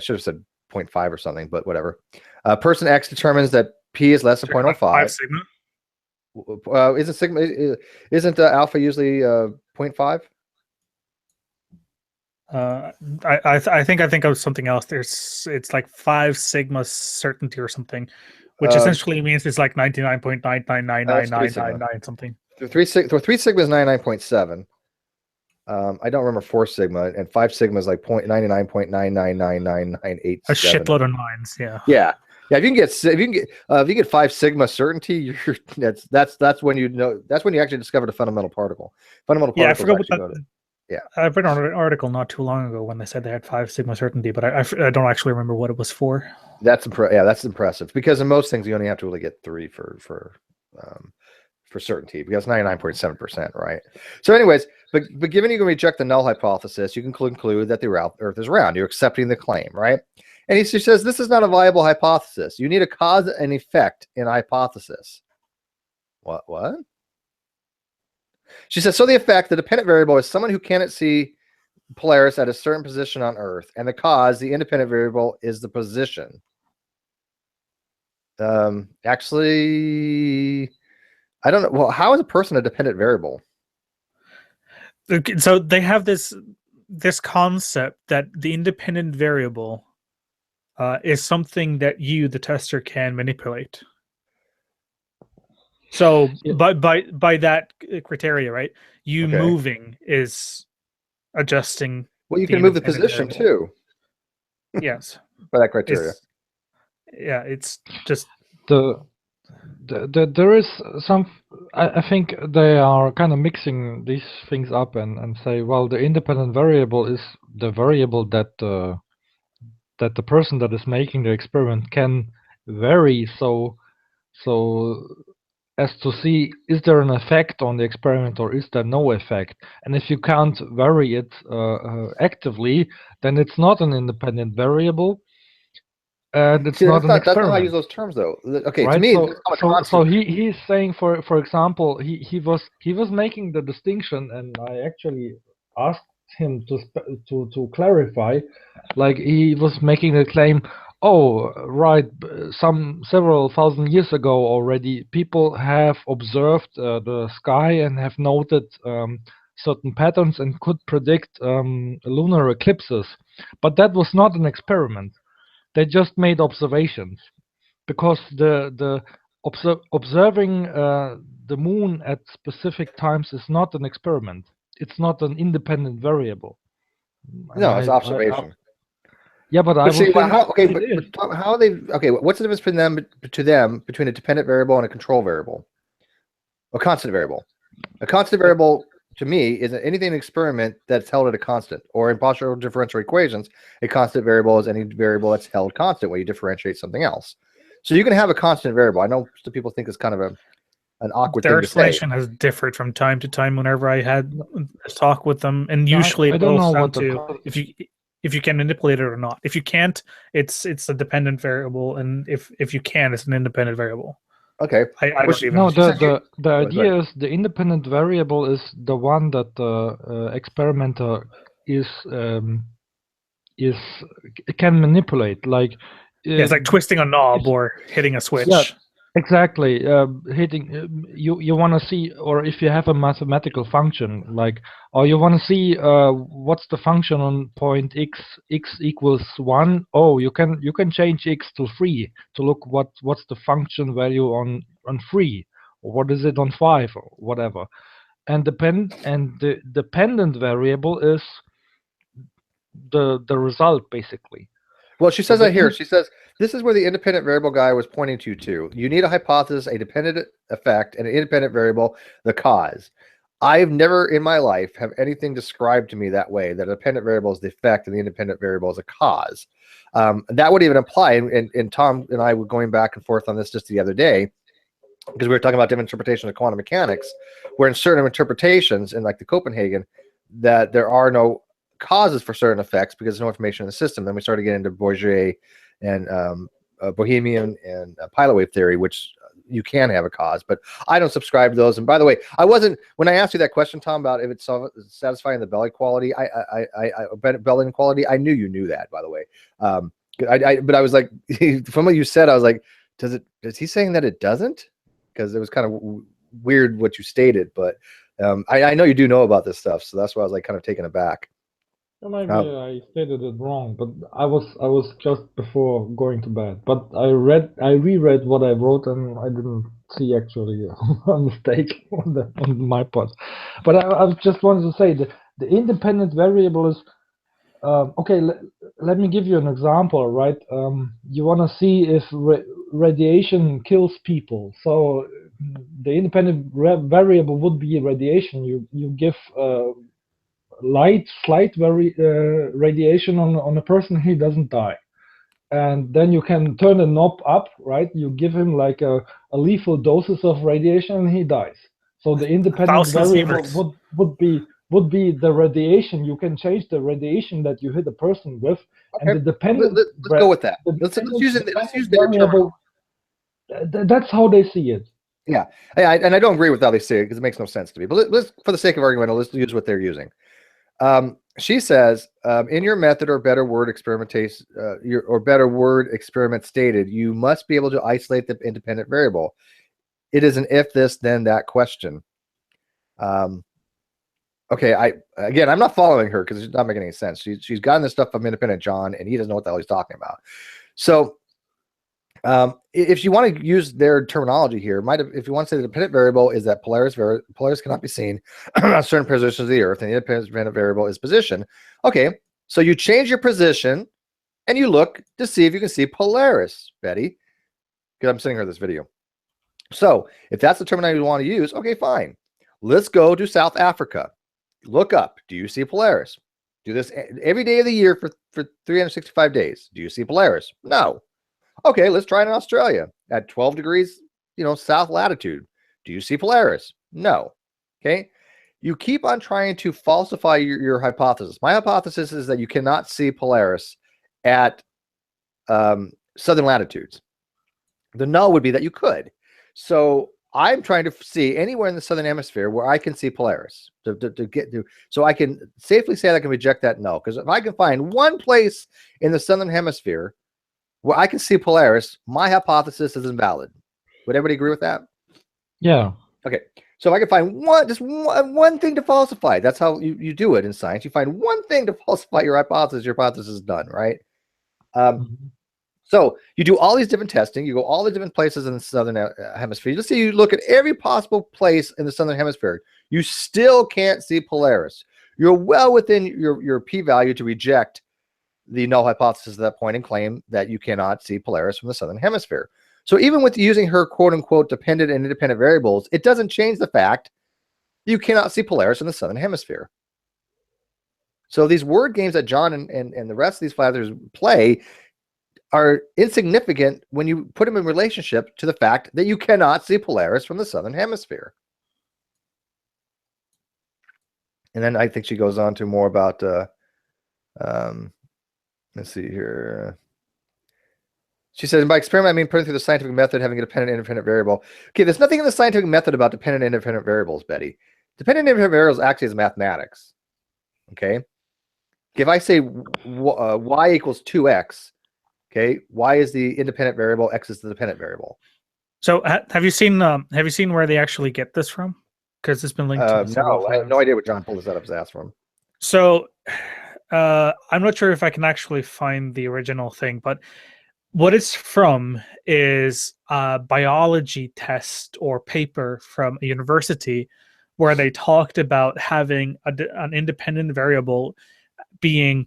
should have said 0.5 or something, but whatever. Person X determines that P is less than 0.05. Sigma. Isn't sigma? Isn't alpha usually 0.5? I think of something else. It's like 5 sigma certainty or something, which essentially means it's like 99.9999999 something. 3 sigma is 99.7. I don't remember 4 sigma, and 5 sigma is like 99.9999987. A shitload of nines, yeah. Yeah. If you get 5 sigma certainty, that's when you know, that's when you actually discovered a fundamental particle. Fundamental particle. Yeah, I forgot what that. Yeah, I read an article not too long ago when they said they had 5 sigma certainty, but I don't actually remember what it was for. That's impressive, because in most things you only have to really get 3 for certainty, because 99.7%, right? So anyways, but given you can reject the null hypothesis, you can conclude that the Earth is round. You're accepting the claim, right? And he says this is not a viable hypothesis. You need a cause and effect in a hypothesis. What? She says, so the effect, the dependent variable, is someone who cannot see Polaris at a certain position on Earth, and the cause, the independent variable, is the position. Actually, I don't know. Well, how is a person a dependent variable? So they have this concept that the independent variable is something that you, the tester, can manipulate. So by that criteria, right? You moving is adjusting. Well, you can move the position too. Yes. By that criteria. It's just there is some. I think they are kind of mixing these things up and say, well, the independent variable is the variable that the person that is making the experiment can vary. So as to see, is there an effect on the experiment or is there no effect? And if you can't vary it actively, then it's not an independent variable. And it's not an experiment. That's not how I use those terms, though. Okay, right? To me, so he's saying, for example, he was making the distinction, and I actually asked him to clarify. Like, he was making the claim, oh, right, some several thousand years ago already, people have observed the sky and have noted certain patterns and could predict lunar eclipses. But that was not an experiment. They just made observations, because observing the moon at specific times is not an experiment. It's not an independent variable. No, it's observation. Yeah, but I But was see, thinking how, okay, it is. but how are they? Okay, what's the difference between them between a dependent variable and a control variable, a constant variable? A constant variable to me is anything in an experiment that's held at a constant, or in partial differential equations, a constant variable is any variable that's held constant when you differentiate something else. So you can have a constant variable. I know some people think it's kind of an awkward Their thing to say. explanation has differed from time to time whenever I had a talk with them, and No, usually I it don't boils know down what the to if you can manipulate it or not. If you can't, it's a dependent variable, and if you can, it's an independent variable. Okay. I don't even. No, She said the go ahead. idea is the independent variable is the one that the experimenter can manipulate. Like Yeah, it's like twisting a knob or hitting a switch. Yeah, exactly. Hitting you want to see, or if you have a mathematical function, like, or you want to see what's the function on point x equals 1. Oh, you can change x to 3 to look what's the function value on 3, or what is it on 5, or whatever. And the dependent variable is the result, basically. Well, she says that here. She says this is where the independent variable guy was pointing to. You need a hypothesis, a dependent effect, and an independent variable, the cause. I've never in my life have anything described to me that way, that a dependent variable is the effect and the independent variable is a cause. That would even apply, and Tom and I were going back and forth on this just the other day, because we were talking about different interpretations of quantum mechanics, where in certain interpretations, in like the Copenhagen, that there are no causes for certain effects because there's no information in the system. Then we started getting into Bourget and Bohemian and pilot wave theory, which you can have a cause, but I don't subscribe to those. And by the way, I wasn't, when I asked you that question, Tom, about if it's satisfying the Bell equality, Bell inequality, I knew you knew that, by the way. But I was like, from what you said, I was like, is he saying that it doesn't? Because it was kind of weird what you stated, but I know you do know about this stuff, so that's why I was like kind of taken aback. Maybe I stated it wrong, but I was just before going to bed. But I reread what I wrote, and I didn't see actually a mistake on my part. But I just wanted to say that the independent variable is okay. Let me give you an example, right? You want to see if radiation kills people, so the independent variable would be radiation. You give slight radiation on a person, he doesn't die, and then you can turn the knob up, right? You give him like a lethal doses of radiation and he dies. So the independent variable would be the radiation. You can change the radiation that you hit a person with. Okay. And the dependent let's go with that. Let's use their variable. That's how they see it. Yeah, and I don't agree with how they see it because it makes no sense to me. But let's, for the sake of argument, let's use what they're using. She says, in your method or better word experimentation, experiment stated, you must be able to isolate the independent variable. It is an if this then that question. Okay, I'm not following her because it's not making any sense. She's gotten this stuff from Independent John, and he doesn't know what the hell he's talking about. So, if you want to use their terminology here, if you want to say the dependent variable is that Polaris cannot be seen on certain positions of the Earth, and the independent variable is position. Okay, so you change your position, and you look to see if you can see Polaris, Betty, because I'm sending her this video. So, if that's the terminology you want to use, okay, fine. Let's go to South Africa. Look up. Do you see Polaris? Do this every day of the year for 365 days. Do you see Polaris? No. Okay, let's try it in Australia at 12 degrees, South Latitude. Do you see Polaris? No. Okay. You keep on trying to falsify your hypothesis. My hypothesis is that you cannot see Polaris at southern latitudes. The no would be that you could. So I'm trying to see anywhere in the southern hemisphere where I can see Polaris to get to, so I can safely say that I can reject that no. Because if I can find one place in the southern hemisphere where I can see Polaris, my hypothesis is invalid. Would everybody agree with that? Yeah. Okay. So if I can find one thing to falsify, that's how you do it in science. You find one thing to falsify your hypothesis is done, right? So you do all these different testing. You go all the different places in the southern hemisphere. Let's say you look at every possible place in the southern hemisphere. You still can't see Polaris. You're well within your p-value to reject the null hypothesis at that point and claim that you cannot see Polaris from the southern hemisphere. So even with using her quote-unquote dependent and independent variables, it doesn't change the fact you cannot see Polaris in the southern hemisphere. So these word games that John and the rest of these flat earthers play are insignificant when you put them in relationship to the fact that you cannot see Polaris from the southern hemisphere. And then I think she goes on to more about, let's see here. She says, by experiment, I mean putting through the scientific method, having a dependent and independent variable. Okay, there's nothing in the scientific method about dependent and independent variables, Betty. Dependent and independent variables actually is mathematics. Okay? If I say y equals 2x, okay, y is the independent variable, x is the dependent variable. So have you seen where they actually get this from? Because it's been linked to no, I have no idea what John pulled this out of his ass from. So I'm not sure if I can actually find the original thing, but what it's from is a biology test or paper from a university where they talked about having an independent variable being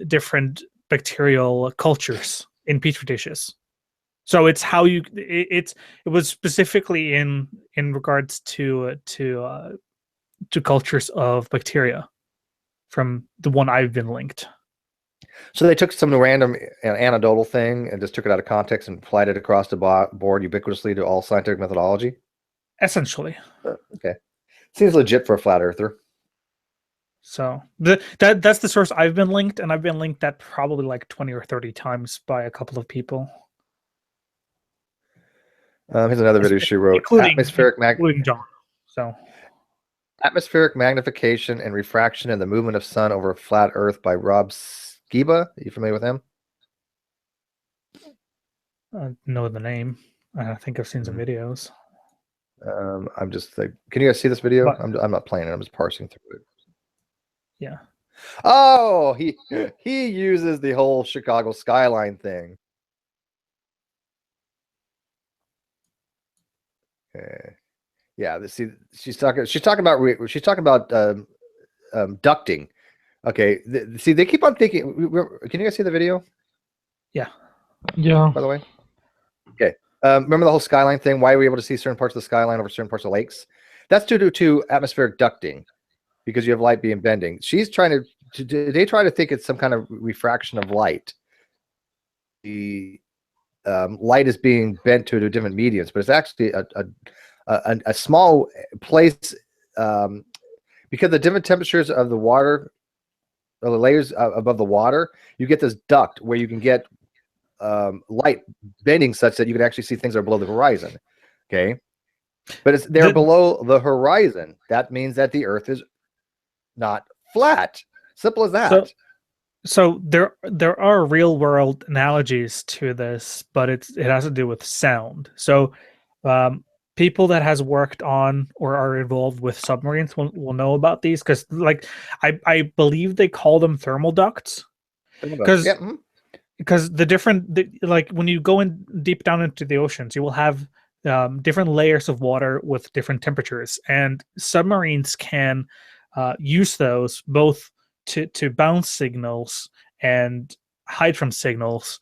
different bacterial cultures in petri dishes. So it's how you it was specifically in regards to cultures of bacteria from the one I've been linked. So they took some random anecdotal thing and just took it out of context and applied it across the board ubiquitously to all scientific methodology? Essentially. Okay. Seems legit for a flat earther. So that's the source I've been linked, and I've been linked that probably like 20 or 30 times by a couple of people. Here's another video she wrote. Including John. So Atmospheric magnification and refraction and the movement of sun over a flat earth by Rob Skiba. Are you familiar with him? I know the name. I think I've seen some videos. I'm just like, can you guys see this video? I'm not playing it. I'm just parsing through it. Yeah. Oh, he uses the whole Chicago skyline thing. Okay. Yeah. See, she's talking about ducting. Okay. See, they keep on thinking. Can you guys see the video? Yeah. Yeah. By the way. Okay. Remember the whole skyline thing? Why are we able to see certain parts of the skyline over certain parts of lakes? That's due to atmospheric ducting, because you have light being bending. She's trying they try to think it's some kind of refraction of light. The light is being bent to different mediums, but it's actually a small place because the different temperatures of the water, or the layers above the water, you get this duct where you can get light bending such that you can actually see things that are below the horizon. Okay, but they're below the horizon. That means that the Earth is not flat. Simple as that. So there are real world analogies to this, but it has to do with sound. So people that has worked on or are involved with submarines will know about these, because like I believe they call them thermal ducts, because like when you go in deep down into the oceans, you will have different layers of water with different temperatures, and submarines can use those both to bounce signals and hide from signals.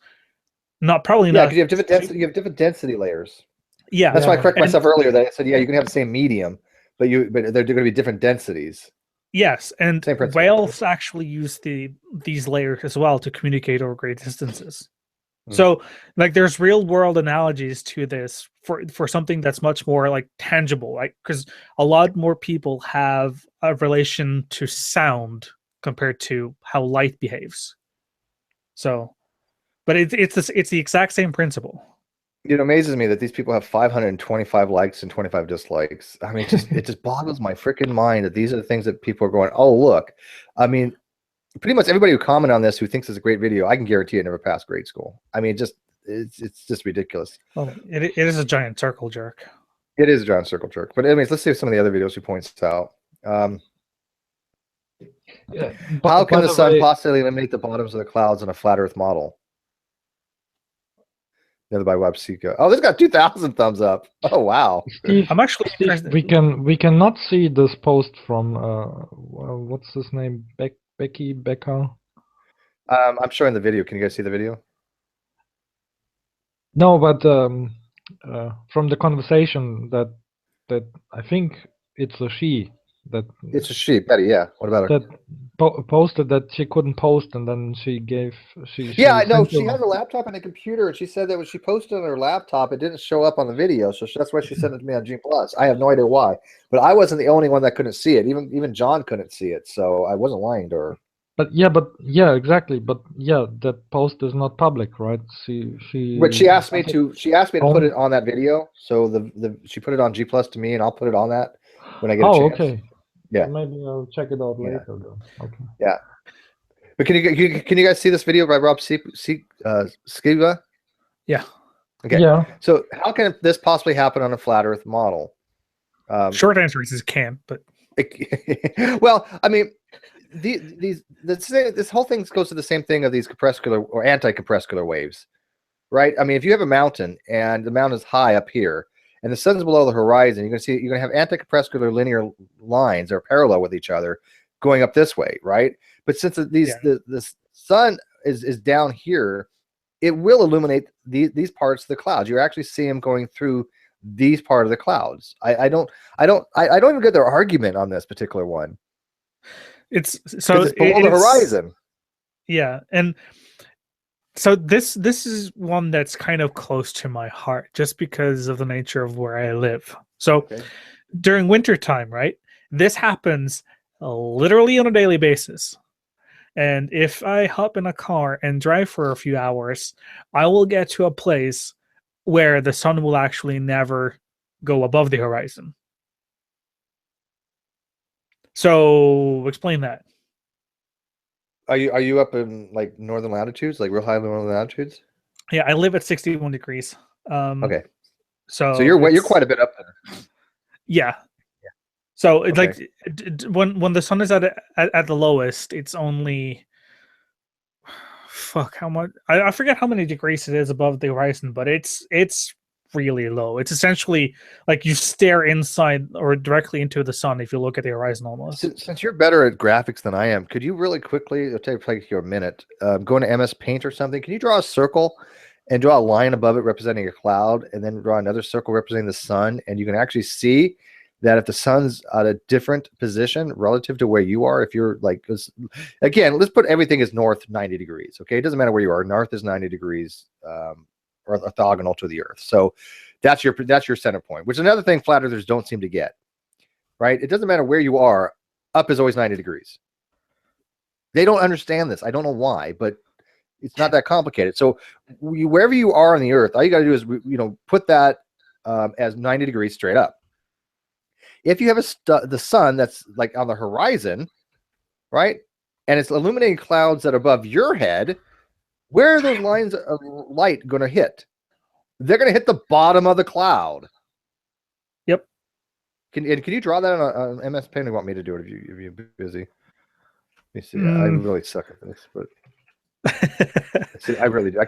Because you have different density. You have different density layers. Yeah, that's why I corrected myself earlier. That I said, yeah, you can have the same medium, but they're going to be different densities. Yes, and whales actually use these layers as well to communicate over great distances. So, like, there's real world analogies to this for something that's much more like tangible, like, because a lot more people have a relation to sound compared to how light behaves. So, but it's the exact same principle. It amazes me that these people have 525 likes and 25 dislikes. I mean, it just boggles my freaking mind that these are the things that people are going, oh, look. I mean, pretty much everybody who commented on this who thinks it's a great video, I can guarantee it never passed grade school. I mean, it's just ridiculous. Well, it is a giant circle jerk. It is a giant circle jerk. But anyways, let's see some of the other videos he points out. Yeah, How can by the sun way, possibly eliminate the bottoms of the clouds in a flat Earth model? The other by Webseeker. Oh, this got 2,000 thumbs up. Oh wow. Steve, I'm actually Steve, interested. we cannot see this post from what's his name? Becky Becker. I'm showing the video. Can you guys see the video? No, but from the conversation that I think it's a she that It's a she, Betty. Yeah. What about her? that posted that she couldn't post, and then she Yeah, I know. sent She him- has a laptop and a computer, and she said that when she posted on her laptop, it didn't show up on the video. So that's why she sent it to me on G+. I have no idea why, but I wasn't the only one that couldn't see it. Even John couldn't see it, so I wasn't lying to her. But yeah, exactly. But yeah, that post is not public, right? But she asked me to. She asked me to put Oh. it on that video. So she put it on G+ to me, and I'll put it on that when I get a Oh, chance. okay. Yeah. Maybe I'll check it out Yeah. later. Then. Okay. Yeah. But can you guys see this video by Rob Skiba? Yeah. Okay. Yeah. So how can this possibly happen on a flat Earth model? Short answer is it can, but Well, I mean, this whole thing goes to the same thing of these compresscular or anti-compresscular waves, right? I mean, if you have a mountain and the mountain is high up here and the sun's below the horizon, you're going to have anti-compresscular linear lines that are parallel with each other going up this way, right? But since the sun is down here, it will illuminate these parts of the clouds. You actually see them going through these part of the clouds. I don't even get their argument on this particular one. it's It's below the horizon. Yeah, and so this is one that's kind of close to my heart just because of the nature of where I live. So Okay. during winter time, right? This happens literally on a daily basis. And if I hop in a car and drive for a few hours, I will get to a place where the sun will actually never go above the horizon. So explain that. Are you up in like northern latitudes, like real high northern latitudes? Yeah, I live at 61 degrees. Okay. So you're quite a bit up there. Yeah. So it's Okay. like when the sun is at the lowest, it's only how much I forget how many degrees it is above the horizon, but it's really low. It's essentially like you stare inside or directly into the sun if you look at the horizon almost. Since you're better at graphics than I am, could you really quickly, it'll take like your minute, go into MS Paint or something? Can you draw a circle and draw a line above it representing a cloud, and then draw another circle representing the sun? And you can actually see that if the sun's at a different position relative to where you are, if you're like, again, let's put everything as north 90 degrees. Okay, it doesn't matter where you are. North is 90 degrees, or orthogonal to the Earth. So that's your center point, which is another thing flat earthers don't seem to get. Right? It doesn't matter where you are. Up is always 90 degrees. They don't understand this. I don't know why, but it's not that complicated. So wherever you are on the Earth, all you got to do is put that as 90 degrees straight up. If you have the sun that's like on the horizon, right, and it's illuminating clouds that are above your head, where are those lines of light going to hit? They're going to hit the bottom of the cloud. Yep. Can you draw that on MS Paint? You want me to do it if you're busy? Let me see. I really suck at this, but see, I really do. I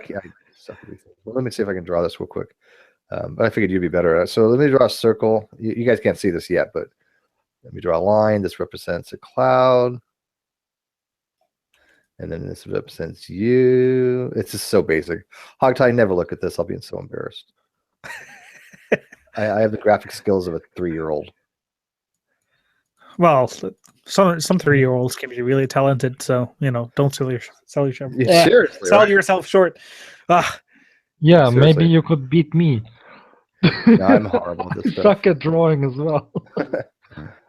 suck at these things. Well, let me see if I can draw this real quick. But I figured you'd be better at it. So let me draw a circle. You guys can't see this yet, but let me draw a line. This represents a cloud. And then this represents you. It's just so basic. Hogtie, never look at this. I'll be so embarrassed. I have the graphic skills of a 3-year-old. Well, some 3-year-olds can be really talented, so don't sell yourself. Yeah, seriously, sell right? yourself short. Yeah, Seriously. maybe you could beat me. No, I'm horrible at this stuff. Suck at drawing as well.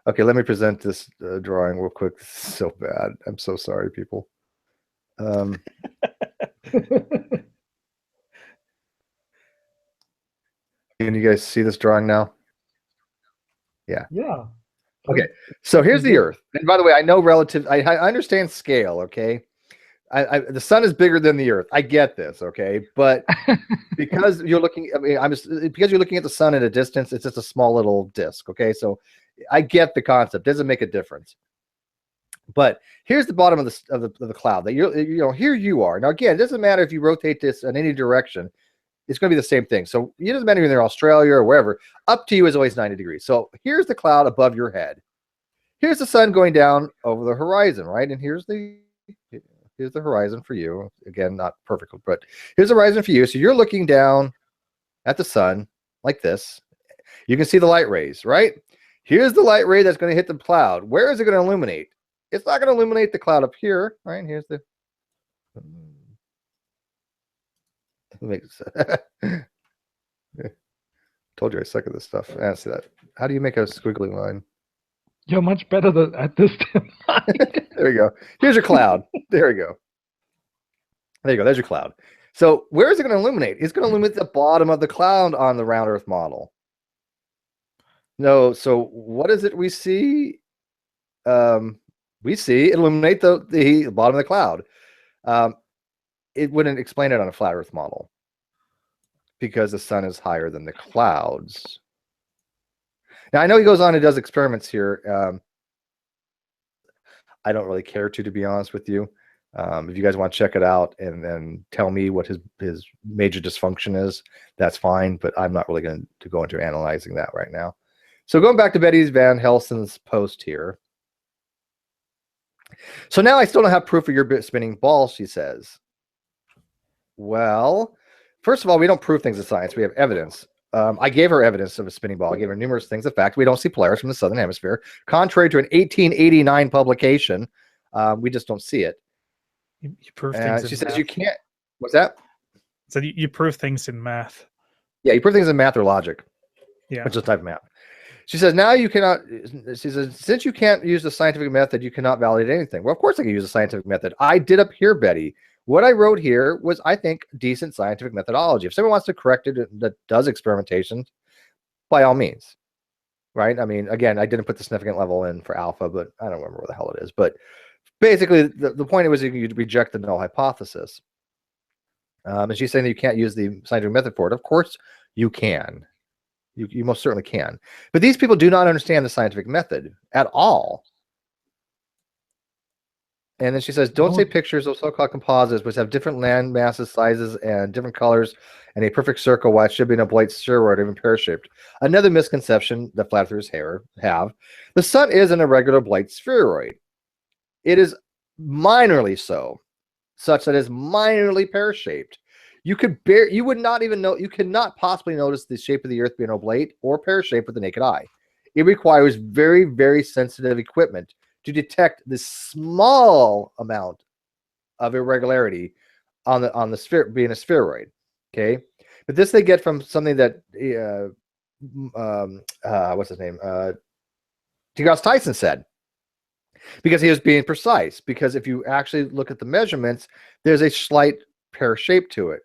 Okay, let me present this drawing real quick. This is so bad. I'm so sorry, people. Can you guys see this drawing now? Yeah. Yeah. Okay, so here's the Earth. And by the way, I know relative. I understand scale. Okay, the sun is bigger than the Earth. I get this. Okay, but because you're looking, because you're looking at the sun at a distance, it's just a small little disk. Okay, so I get the concept. Doesn't make a difference. But here's the bottom of the cloud. That here you are. Now again, it doesn't matter if you rotate this in any direction. It's going to be the same thing. So it doesn't matter if you're in Australia or wherever. Up to you is always 90 degrees. So here's the cloud above your head. Here's the sun going down over the horizon, right? And here's the horizon for you. Again, not perfect, but here's the horizon for you. So you're looking down at the sun like this. You can see the light rays, right? Here's the light ray that's going to hit the cloud. Where is it going to illuminate? It's not going to illuminate the cloud up here, right? Here's the... Told you I suck at this stuff. I see that. How do you make a squiggly line? You're much better at this than I. There we go. Here's your cloud. There we go. There you go. There's your cloud. So where is it going to illuminate? It's going to illuminate the bottom of the cloud on the round Earth model. No. So what is it we see? We see it illuminate the bottom of the cloud. It wouldn't explain it on a flat Earth model because the sun is higher than the clouds. Now, I know he goes on and does experiments here. I don't really care to be honest with you. If you guys want to check it out and then tell me what his major dysfunction is, that's fine, but I'm not really going to go into analyzing that right now. So going back to Betty Van Helsen's post here. So now I still don't have proof of your spinning ball, she says. Well, first of all, we don't prove things in science. We have evidence. I gave her evidence of a spinning ball. I gave her numerous things. In fact, we don't see Polaris from the southern hemisphere. Contrary to an 1889 publication, we just don't see it. You prove things. She says you can't. What's that? So you prove things in math. Yeah, you prove things in math or logic. Yeah. Which is a type of math. She says, now you cannot, she says, since you can't use the scientific method, you cannot validate anything. Well, of course I can use the scientific method. I did up here, Betty. What I wrote here was, I think, decent scientific methodology. If someone wants to correct it that does experimentations, by all means, right? I mean, again, I didn't put the significant level in for alpha, but I don't remember where the hell it is. But basically, the point was you reject the null hypothesis. And she's saying that you can't use the scientific method for it. Of course you can. You most certainly can. But these people do not understand the scientific method at all. And then she says, don't say pictures of so-called composites, which have different land masses, sizes, and different colors, and a perfect circle, while it should be an oblate spheroid or even pear-shaped. Another misconception that flat earthers have. The sun is an irregular oblate spheroid. It is minorly so, such that it is minorly pear-shaped. You would not even know, you cannot possibly notice the shape of the Earth being oblate or pear-shaped with the naked eye. It requires very, very sensitive equipment to detect the small amount of irregularity on the sphere being a spheroid. Okay, but this they get from something that what's his name? deGrasse Tyson said, because he was being precise. Because if you actually look at the measurements, there's a slight pear shape to it.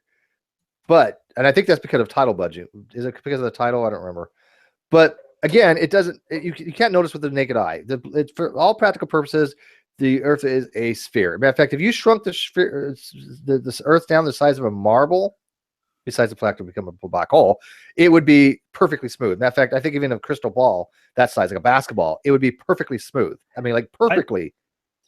But, and I think that's because of tidal budget. Is it because of the tidal? I don't remember. But again, it doesn't. You can't notice with the naked eye. For all practical purposes, the Earth is a sphere. Matter of fact, if you shrunk the sphere, this Earth down the size of a marble, besides the fact it would become a black hole, it would be perfectly smooth. Matter of fact, I think even a crystal ball that size, like a basketball, it would be perfectly smooth. I mean, like perfectly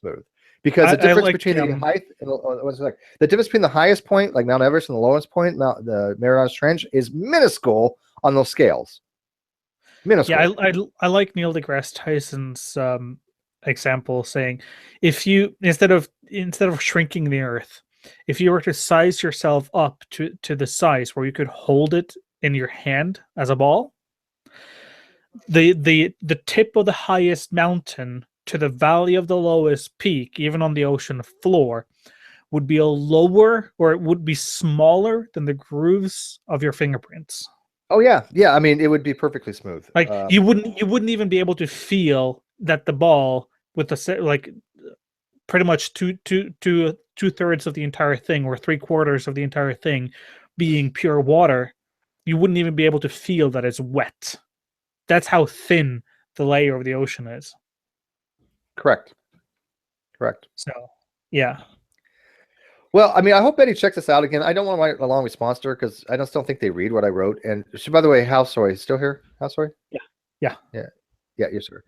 smooth. Because the difference between the height and the difference between the highest point, like Mount Everest, and the lowest point, the Marianas Trench, is minuscule on those scales. Minuscule. Yeah, I like Neil deGrasse Tyson's example, saying if you instead of shrinking the Earth, if you were to size yourself up to the size where you could hold it in your hand as a ball, the tip of the highest mountain to the valley of the lowest peak, even on the ocean floor, would be lower, or it would be smaller than the grooves of your fingerprints. Oh yeah, yeah. I mean, it would be perfectly smooth. Like you wouldn't even be able to feel that the ball with the pretty much two-thirds of the entire thing, or 3/4 of the entire thing being pure water. You wouldn't even be able to feel that it's wet. That's how thin the layer of the ocean is. Correct. So, yeah. Well, I mean, I hope Betty checks this out again. I don't want to write a long response to her because I just don't think they read what I wrote. And she, by the way, Houseroy, still here? Houseroy? Yeah. Yes, sir.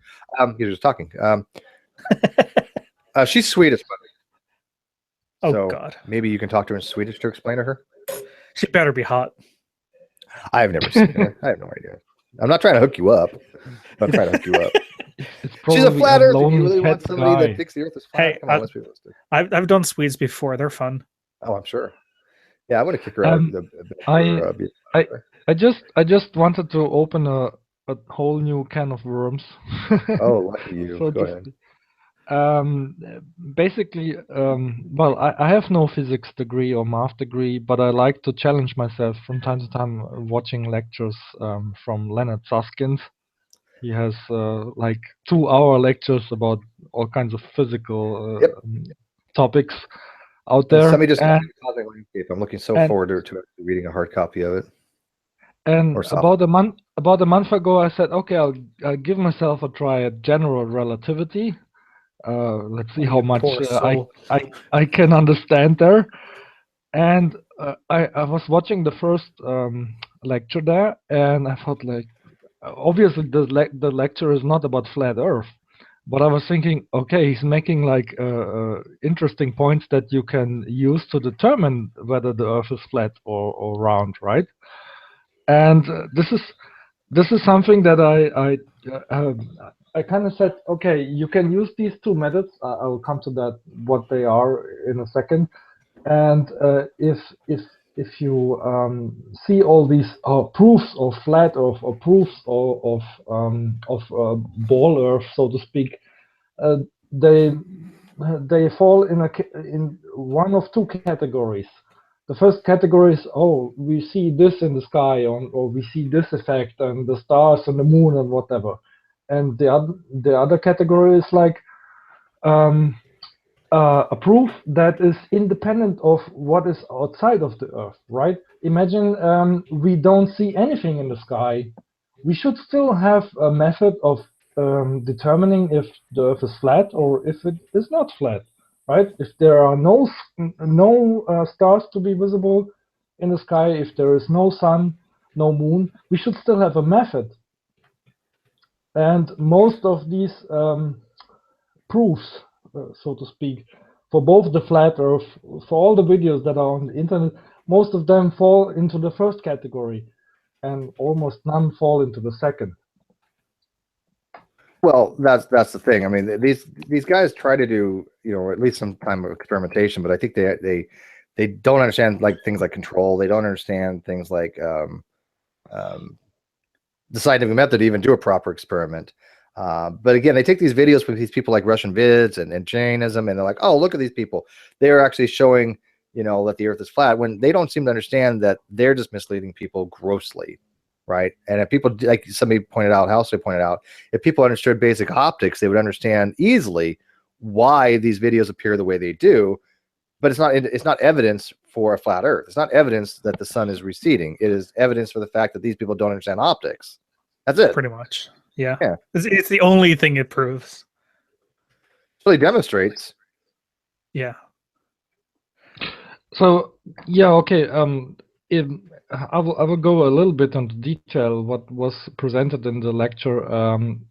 You're just talking. She's Swedish, by the way. Oh, So God. maybe you can talk to her in Swedish to explain to her. She better be hot. I have never seen her. I have no idea. I'm not trying to hook you up. I'm trying to hook you up. She's a flat earther. You really want somebody that thinks the Earth is flat? Hey, Come on, let's be realistic. I've done Swedes before. They're fun. Oh, I'm sure. Yeah, I want to kick her out. I just wanted to open a whole new can of worms. Oh, lucky you. So Go ahead. Basically, well, I have no physics degree or math degree, but I like to challenge myself from time to time watching lectures from Leonard Susskind. He has like 2-hour lectures about all kinds of physical topics out there. Somebody just got me the Cosmic Landscape. I'm looking so forward to reading a hard copy of it. And about a month ago, I said, okay, I'll give myself a try at general relativity. Let's see how much I can understand there. And I was watching the first lecture there, and I thought, like, obviously the lecture is not about flat Earth, but I was thinking, okay, he's making like interesting points that you can use to determine whether the Earth is flat or round, right? And this is something that I kind of said, okay, you can use these two methods. I will come to that, what they are, in a second. And if you see all these proofs of flat Earth or proofs of ball Earth, so to speak, they fall in one of two categories. The first category is, oh, we see this in the sky, or we see this effect, and the stars and the moon and whatever. And the other category is like a proof that is independent of what is outside of the Earth, right? Imagine we don't see anything in the sky. We should still have a method of determining if the Earth is flat or if it is not flat, right? If there are no stars to be visible in the sky, if there is no sun, no moon, we should still have a method. And most of these proofs, so to speak, for both the flat Earth, for all the videos that are on the internet, most of them fall into the first category, and almost none fall into the second. Well, that's the thing. I mean, these guys try to do, you know, at least some kind of experimentation, but I think they don't understand like things like control. They don't understand things like the scientific method to even do a proper experiment. But again, they take these videos with these people like Russian vids and Jainism, and they're like, oh, look at these people. They're actually showing, you know, that the Earth is flat, when they don't seem to understand that they're just misleading people grossly, right? And if people, like somebody pointed out, House pointed out, if people understood basic optics, they would understand easily why these videos appear the way they do. But it's not evidence for a flat Earth. It's not evidence that the sun is receding. It is evidence for the fact that these people don't understand optics. That's it. Pretty much. Yeah. It's the only thing it proves. It really demonstrates. Yeah. So yeah, okay. I will go a little bit into detail what was presented in the lecture.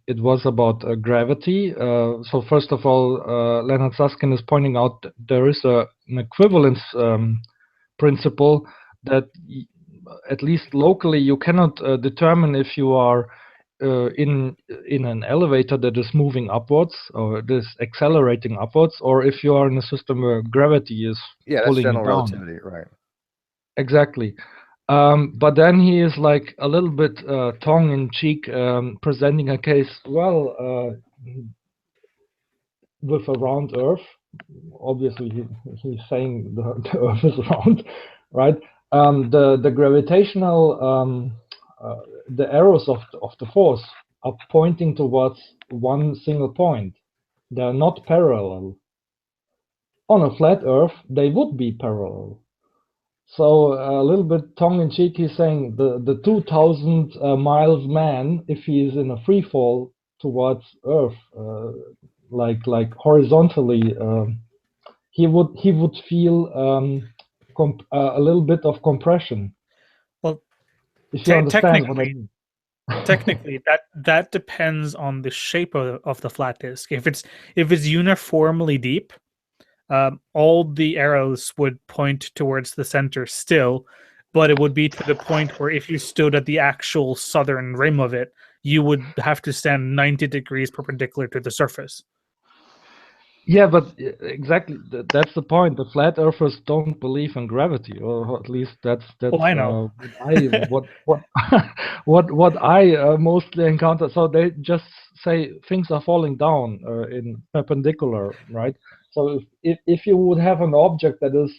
It was about gravity. So first of all, Leonard Susskind is pointing out there is an equivalence principle that at least locally you cannot determine if you are in an elevator that is moving upwards or this accelerating upwards, or if you are in a system where gravity is pulling you down. Relativity, right? Exactly. But then he is like a little bit tongue-in-cheek presenting a case, well, with a round Earth. Obviously, he's saying the Earth is round, right? The gravitational, the arrows of the force are pointing towards one single point. They are not parallel. On a flat Earth, they would be parallel. So a little bit tongue-in-cheek, he's saying the 2,000 miles man, if he is in a free fall towards Earth, like horizontally, he would feel a little bit of compression. Well, if you understand what I mean. Technically, that depends on the shape of the flat disk. If it's uniformly deep, all the arrows would point towards the center still, but it would be to the point where if you stood at the actual southern rim of it, you would have to stand 90 degrees perpendicular to the surface. Yeah, but exactly that's the point. The flat earthers don't believe in gravity, or at least that's I know. what I mostly encounter. So they just say things are falling down in perpendicular, right? So if you would have an object that is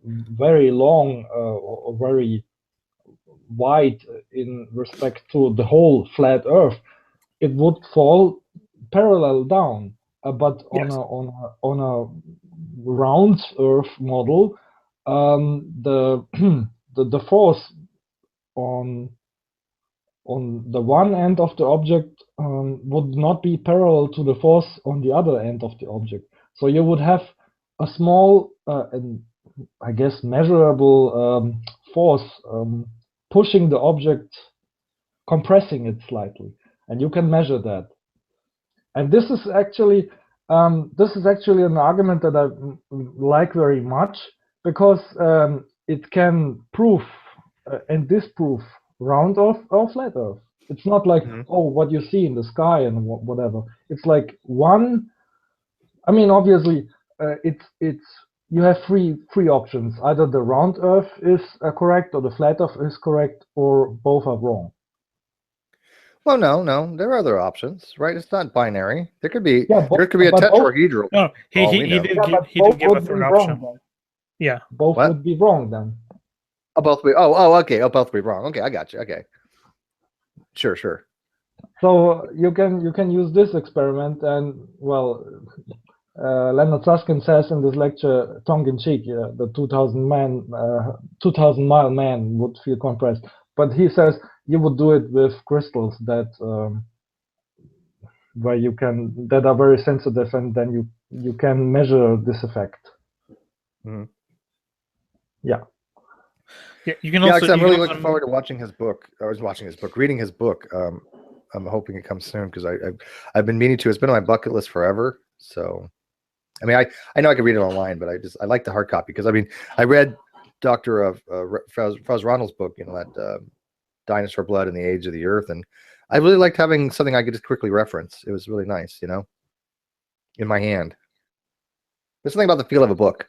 very long or very wide in respect to the whole flat Earth, it would fall parallel down. But Yes. on a round Earth model, the the force on the one end of the object would not be parallel to the force on the other end of the object. So you would have a small and I guess measurable force pushing the object, compressing it slightly, and you can measure that. And this is actually an argument that I like very much, because it can prove and disprove round Earth or flat Earth. It's not like what you see in the sky and whatever. It's like one. I mean, obviously, it's you have three options. Either the round Earth is correct, or the flat Earth is correct, or both are wrong. Well, no, there are other options, right? It's not binary. There could be Yeah, there could be a tetrahedral. No, he did give a third option. Yeah, both would be wrong then. Oh, both be. Oh, okay. Oh, both be wrong. Okay, I got you. Okay, sure. So you can use this experiment, and well, Leonard Susskind says in this lecture, tongue-in-cheek, the 2,000-mile man would feel compressed, but he says you would do it with crystals that that are very sensitive, and then you can measure this effect. Mm-hmm. Yeah. Yeah, you can also. I'm really looking forward to watching his book. I was watching his book, reading his book. I'm hoping it comes soon because I've been meaning to. It's been on my bucket list forever. So, I mean, I know I could read it online, but I like the hard copy because I read Dr. Fraz Ronald's book, that Dinosaur Blood and the Age of the Earth, and I really liked having something I could just quickly reference. It was really nice, in my hand. There's something about the feel of a book,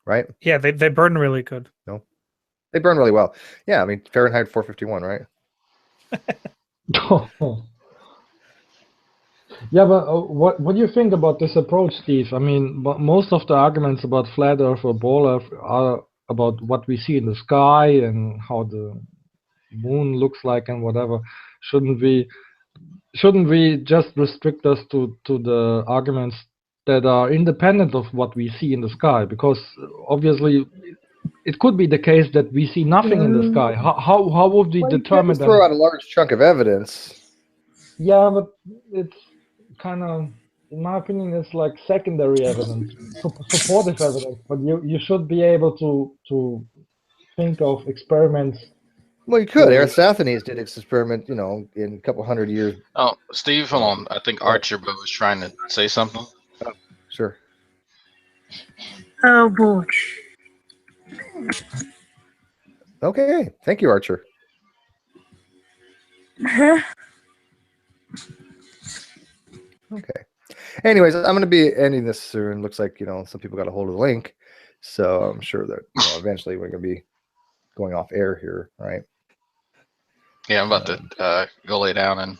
right? Yeah, they burn really good. No, they burn really well. Yeah, I mean Fahrenheit 451, right? Yeah, but what do you think about this approach, Steve? I mean, most of the arguments about flat Earth or ball Earth are about what we see in the sky and how the moon looks like and whatever. Shouldn't we just restrict us to the arguments that are independent of what we see in the sky? Because obviously it could be the case that we see nothing in the sky. How would we determine that? Throw out a large chunk of evidence. Yeah, but it's kind of, in my opinion, it's like secondary evidence, supportive evidence. But you should be able to think of experiments. Well, you could. Eratosthenes did its experiment, in a couple hundred years. Oh, Steve, hold on. I think Archer was trying to say something. Oh, sure. Oh boy. Okay. Thank you, Archer. Okay. Anyways, I'm going to be ending this soon. Looks like, some people got a hold of the link. So I'm sure that eventually we're going to be going off air here, right? Yeah, I'm about to go lay down and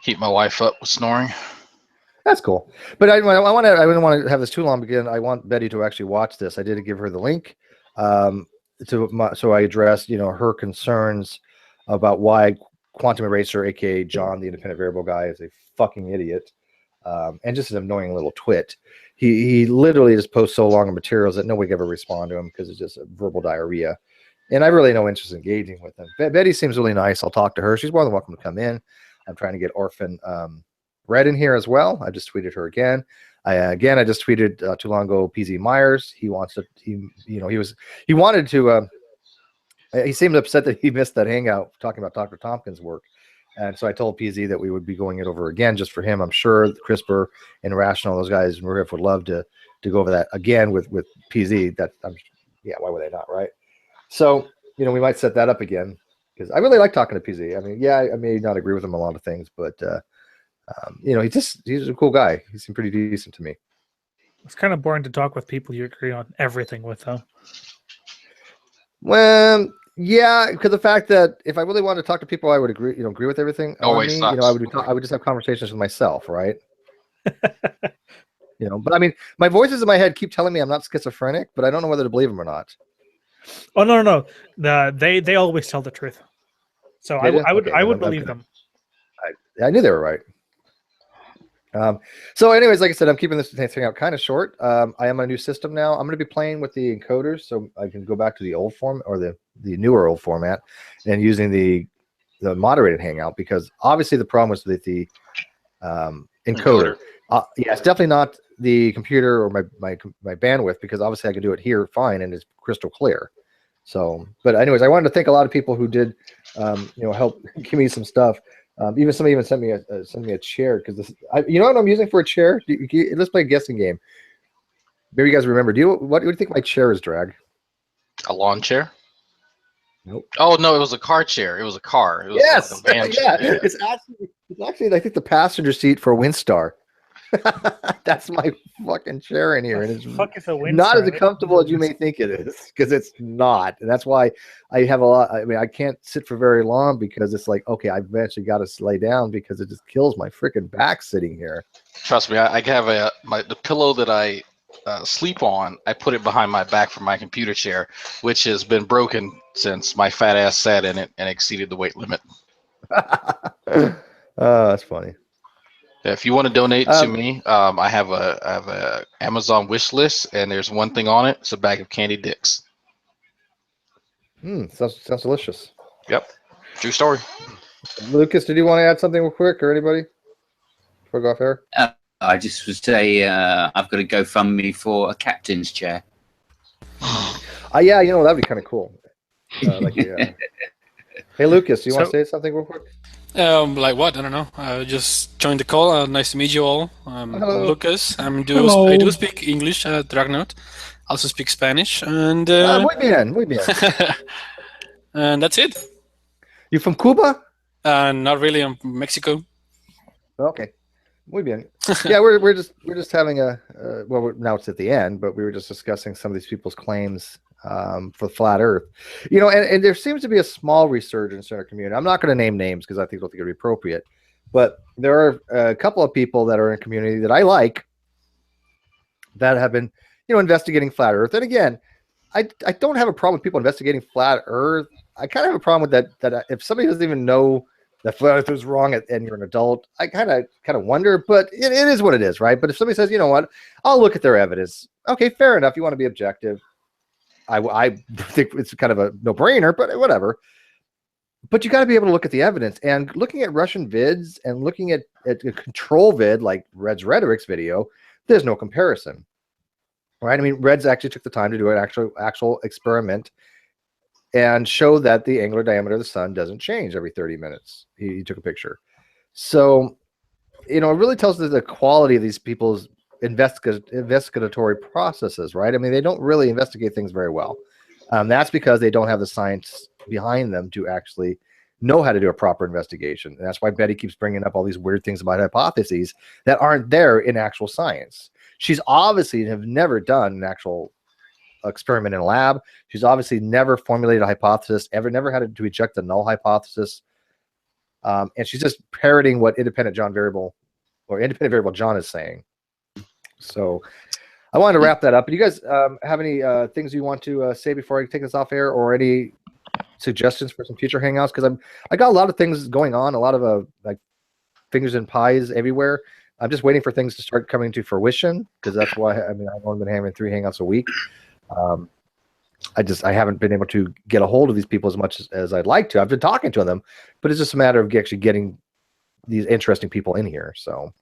keep my wife up with snoring. That's cool. But I don't want to have this too long because I want Betty to actually watch this. I did give her the link so I addressed, her concerns about why Quantum Eraser, aka John, the independent variable guy, is a fucking idiot. And just an annoying little twit. He literally just posts so long of materials that nobody ever respond to him because it's just a verbal diarrhea. And I really no interest in engaging with them. Betty seems really nice. I'll talk to her. She's more than welcome to come in. I'm trying to get Orphan Red in here as well. I just tweeted her again. I just tweeted too long ago PZ Myers. He wants to. He wanted to. He seemed upset that he missed that hangout talking about Dr. Tompkins' work. And so I told PZ that we would be going it over again just for him. I'm sure CRISPR and Rational, those guys in Riff would love to go over that again with PZ. Why would they not, right? So, we might set that up again because I really like talking to PZ. I mean, I may not agree with him on a lot of things, but he's a cool guy. He seemed pretty decent to me. It's kind of boring to talk with people you agree on everything with, though. Well, yeah, because the fact that if I really wanted to talk to people, I would agree with everything. Always sucks. I would just have conversations with myself, right? But I mean, my voices in my head keep telling me I'm not schizophrenic, but I don't know whether to believe them or not. Oh no. They always tell the truth. So I would believe them. I knew they were right. So anyways, like I said, I'm keeping this thing out kind of short. I am on a new system now. I'm going to be playing with the encoders, so I can go back to the old form or the newer old format, and using the moderated hangout, because obviously the problem was with the encoder. It's definitely not the computer or my bandwidth, because obviously I can do it here fine and it's crystal clear. So, but anyways, I wanted to thank a lot of people who did, help give me some stuff. Even somebody sent me a chair, because this, you know what I'm using for a chair? Let's play a guessing game. Maybe you guys remember. What do you think my chair is, Drag? A lawn chair? Nope. Oh no, it was a car chair. It was a car. It was yes. like a van chair. Yeah. It's actually I think the passenger seat for a Windstar. That's my fucking chair in here, and it's not as comfortable as you may think it is, because it's not, and that's why I have a lot. I mean, I can't sit for very long, because it's like, okay, I've eventually got to lay down, because it just kills my freaking back sitting here. Trust me, I have the pillow that I sleep on. I put it behind my back for my computer chair, which has been broken since my fat ass sat in it and exceeded the weight limit. That's funny. If you want to donate to me, I have a Amazon wish list, and there's one thing on it. It's a bag of candy dicks. Sounds delicious. Yep, true story. Lucas, did you want to add something real quick, or anybody before I go off air? I just would say I've got to GoFundMe for a captain's chair. Yeah, that'd be kind of cool. Hey, Lucas, do you want to say something real quick? Like what? I don't know. I just joined the call. Nice to meet you all. Hello. Lucas. I Hello. do speak English, Dragnout. Also speak Spanish, and Muy bien. and that's it. You from Cuba? Not really. I'm from Mexico. Okay. Muy bien. Yeah, we're just having now it's at the end, but we were just discussing some of these people's claims for flat Earth, and there seems to be a small resurgence in our community. I'm not going to name names because I don't think it'd be appropriate, but there are a couple of people that are in a community that I like that have been, investigating flat Earth. And again, I don't have a problem with people investigating flat Earth. I kind of have a problem with that if somebody doesn't even know that flat Earth is wrong and you're an adult, I kind of wonder, but it is what it is, right? But if somebody says, you know what, I'll look at their evidence. Okay, fair enough. You want to be objective. I think it's kind of a no-brainer, but whatever. But you got to be able to look at the evidence, and looking at Russian vids and looking at a control vid like Red's Rhetoric's video, there's no comparison, right? I mean, Red's actually took the time to do an actual experiment and show that the angular diameter of the sun doesn't change every 30 minutes. He took a picture. So, it really tells us the quality of these people's investigatory processes, right? I mean, they don't really investigate things very well. That's because they don't have the science behind them to actually know how to do a proper investigation. And that's why Betty keeps bringing up all these weird things about hypotheses that aren't there in actual science. She's obviously have never done an actual experiment in a lab. She's obviously never formulated a hypothesis, never had to eject a null hypothesis. And she's just parroting what independent variable John is saying. So I wanted to wrap that up. But you guys have any things you want to say before I take this off air, or any suggestions for some future hangouts? Because I got a lot of things going on, a lot of like fingers and pies everywhere. I'm just waiting for things to start coming to fruition, because that's why I've only been having 3 hangouts a week. I haven't been able to get a hold of these people as much as I'd like to. I've been talking to them, but it's just a matter of actually getting these interesting people in here. So,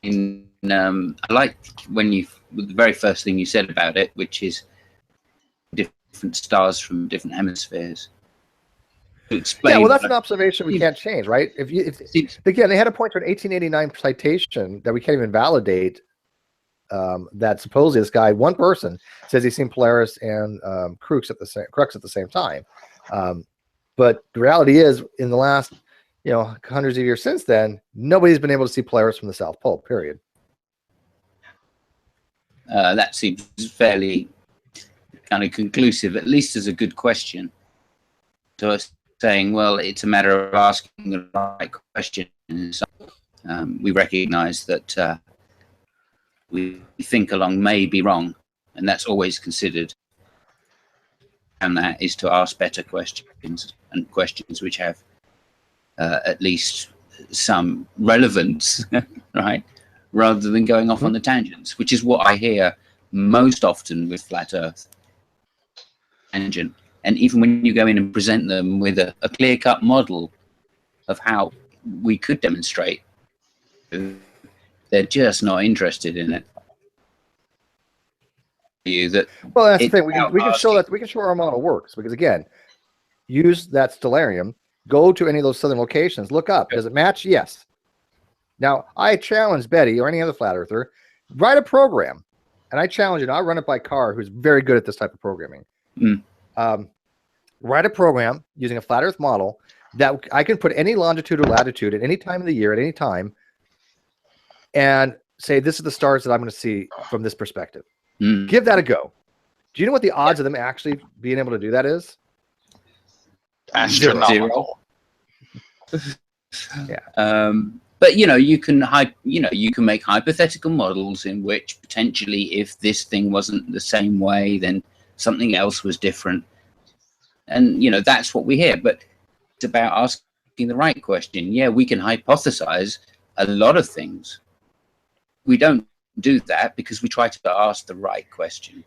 I like when the very first thing you said about it, which is different stars from different hemispheres. To explain, yeah, well, that's an observation we can't change, right? Again, they had to point to an 1889 citation that we can't even validate. That supposedly this guy, one person, says he's seen Polaris and Crux at the same time. But the reality is, in the last, hundreds of years since then, nobody's been able to see Polaris from the South Pole. Period. That seems fairly kind of conclusive, at least as a good question. So us saying, well, it's a matter of asking the right question. We recognise that we think along may be wrong, and that's always considered. And that is to ask better questions, and questions which have at least some relevance, right? Rather than going off on the tangents, which is what I hear most often with Flat Earth tangent. And even when you go in and present them with a clear-cut model of how we could demonstrate, they're just not interested in it. Well, that's the thing. We can show our model works, because again, use that stellarium, go to any of those southern locations, look up. Does it match? Yes. Now, I challenge Betty or any other flat earther, write a program, and I challenge it. I'll run it by Carr, who's very good at this type of programming. Write a program using a flat Earth model that I can put any longitude or latitude at any time of the year, at any time, and say, this is the stars that I'm going to see from this perspective. Give that a go. Do you know what the odds of them actually being able to do that is? Astronomical. Yeah. But you can make hypothetical models in which potentially, if this thing wasn't the same way, then something else was different. And that's what we hear. But it's about asking the right question. Yeah, we can hypothesize a lot of things. We don't do that because we try to ask the right question.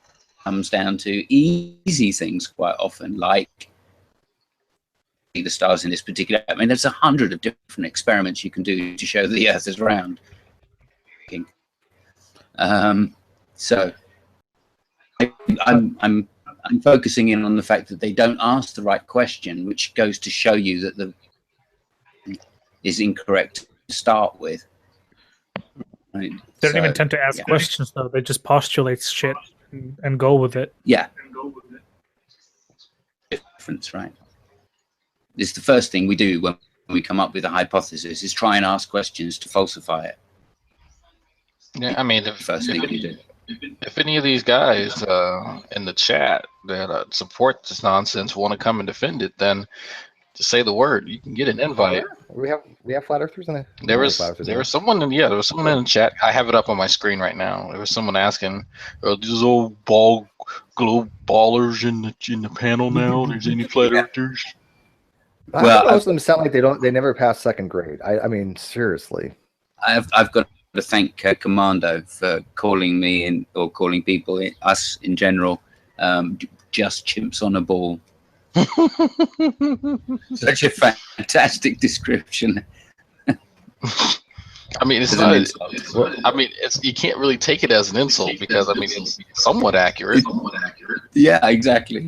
It comes down to easy things quite often, like the stars in this particular. I mean, there's 100 of different experiments you can do to show the Earth is round. So I'm focusing in on the fact that they don't ask the right question, which goes to show you that the is incorrect to start with. Right? They don't even tend to ask questions, though. They just postulate shit and go with it. Yeah. Difference, right? It's the first thing we do when we come up with a hypothesis, is try and ask questions to falsify it. Yeah, I mean, if any of these guys in the chat that support this nonsense want to come and defend it, then just say the word. You can get an invite. We have flat earthers in it. There was someone in the chat. I have it up on my screen right now. There was someone asking, "Are these old globe ballers in the panel now? There's any flat earthers?" Well, most of them sound like they never passed second grade. I mean, seriously. I've got to thank Commando for calling me or calling people, us in general, just chimps on a ball. Such a fantastic description. I mean, it's not. I mean, you can't really take it as an insult, because I mean, it's somewhat accurate. Yeah, exactly.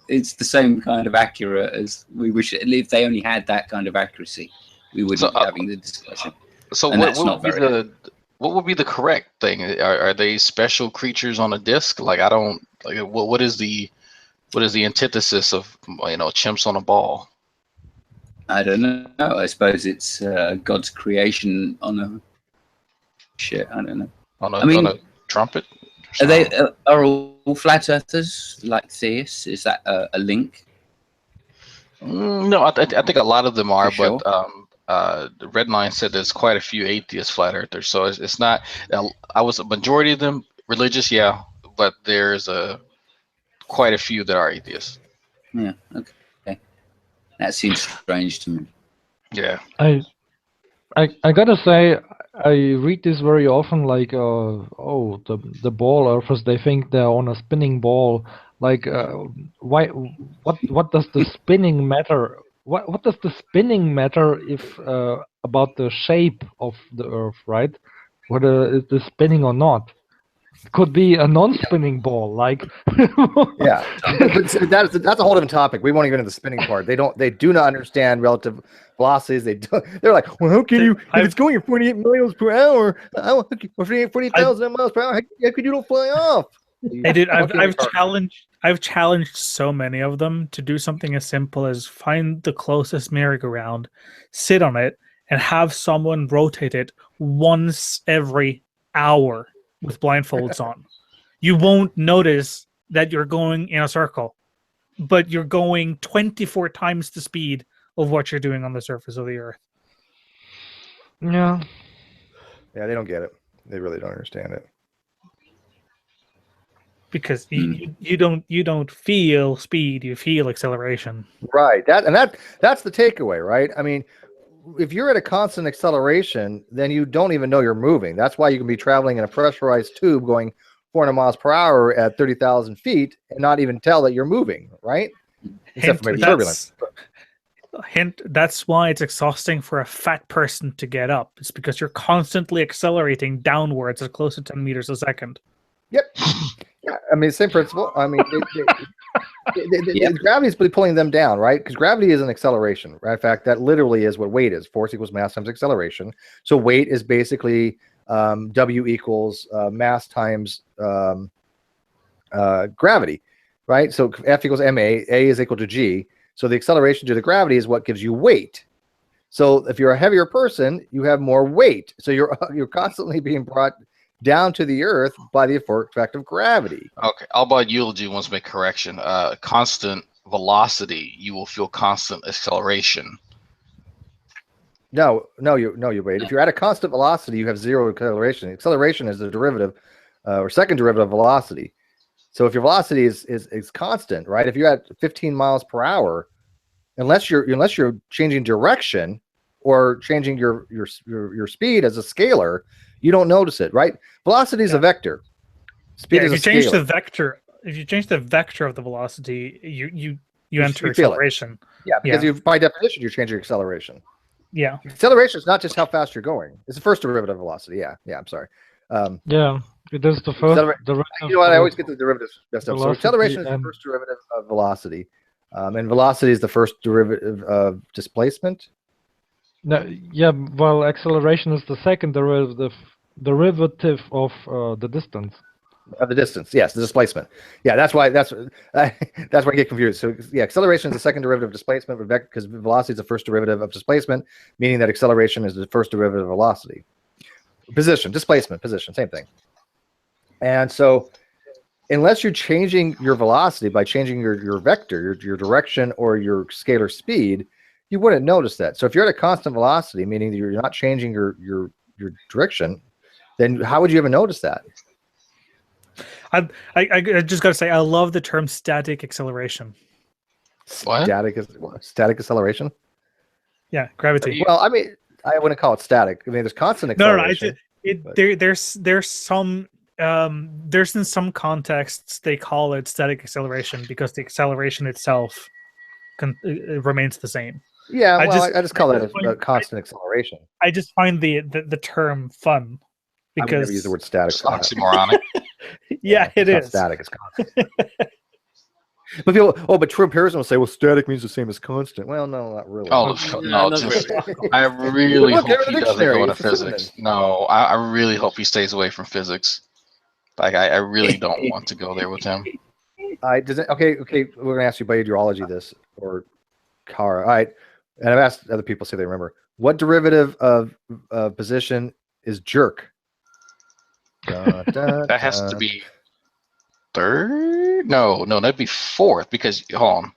It's the same kind of accurate as we wish. If they only had that kind of accuracy, we wouldn't be having the discussion. So what would be the correct thing? Are they special creatures on a disc? Like, I don't like. What is the antithesis of chimps on a ball? I don't know. I suppose it's God's creation on a shit. I don't know. On a trumpet. Are all flat earthers like theists? Is that a link? No, I think a lot of them are, sure. But the Red Line said there's quite a few atheist flat earthers, so it's not. I was a majority of them religious, yeah, but there's quite a few that are atheists. Yeah. Okay. That seems strange to me. Yeah. I gotta say, I read this very often, like, oh, the ball earthers, they think they're on a spinning ball. Like, why? What does the spinning matter? What does the spinning matter if about the shape of the Earth, right? Whether it is spinning or not. It could be a non-spinning ball, like. Yeah, but that's a whole different topic. We won't even into the spinning part. They do not understand relative velocities. They're like, well, how can you, if it's going at 48 miles per hour, or 48,000 miles per hour, how could you don't fly off? Hey, dude, I've challenged so many of them to do something as simple as find the closest merry-go-round, sit on it, and have someone rotate it once every hour with blindfolds on. You won't notice that you're going in a circle, but you're going 24 times the speed of what you're doing on the surface of the Earth. Yeah. Yeah, they don't get it. They really don't understand it. Because you don't feel speed, you feel acceleration. Right. That's the takeaway, right? I mean, if you're at a constant acceleration, then you don't even know you're moving. That's why you can be traveling in a pressurized tube going 400 miles per hour at 30,000 feet and not even tell that you're moving, right? Except for maybe turbulence. Hint, that's why it's exhausting for a fat person to get up. It's because you're constantly accelerating downwards at close to 10 meters a second. Yep. Yeah, I mean, same principle. I mean, gravity is pulling them down, right? Because gravity is an acceleration, right? In fact, that literally is what weight is. Force equals mass times acceleration. So weight is basically W equals mass times gravity, right? So F equals ma, A is equal to G. So the acceleration due to gravity is what gives you weight. So if you're a heavier person, you have more weight. So you're constantly being brought down to the Earth by the effect of gravity. Okay, Albot Eulogy wants to make a correction. Constant velocity, you will feel constant acceleration. No, you wait. If you're at a constant velocity, you have zero acceleration. Acceleration is the derivative or second derivative of velocity. So if your velocity is constant, right? If you're at 15 miles per hour, unless you're changing direction or changing your speed as a scalar, you don't notice it, right? Velocity is a vector. Speed is if you change the vector, if you change the vector of the velocity, you enter acceleration. Yeah, because by definition you're changing acceleration. Yeah, acceleration is not just how fast you're going; it's the first derivative of velocity. Yeah, I'm sorry. Yeah, it is the first derivative. You know what? I always get the derivatives messed up. So acceleration is the first derivative of velocity, and velocity is the first derivative of displacement. No, yeah, well, acceleration is the second derivative of the distance. Of the distance, yes, the displacement. Yeah, that's why I get confused. So yeah, acceleration is the second derivative of displacement, because velocity is the first derivative of displacement, meaning that acceleration is the first derivative of velocity. Position, displacement, position, same thing. And so, unless you're changing your velocity by changing your vector, your direction, or your scalar speed, you wouldn't notice that. So if you're at a constant velocity, meaning that you're not changing your direction, then how would you ever notice that? I just got to say, I love the term static acceleration. What? Static acceleration? Yeah, gravity. Well, I mean, I wouldn't call it static. I mean, there's constant acceleration. There's some there's in some contexts they call it static acceleration because the acceleration itself remains the same. Yeah, I just call that a constant acceleration. I just find the term fun because I would never use the word static. It's oxymoronic. Yeah, it is. Static is constant. But people, but true empiricism will say, well, static means the same as constant. Well, no, not really. Oh, no, just, I really hope he doesn't go into physics. No, I really hope he stays away from physics. Like, I really don't want to go there with him. Okay, we're going to ask you by geology this, or Kara. All right, and I've asked other people, see if they remember. What derivative of position is jerk? That has to be third? No, that'd be fourth, because, hold on.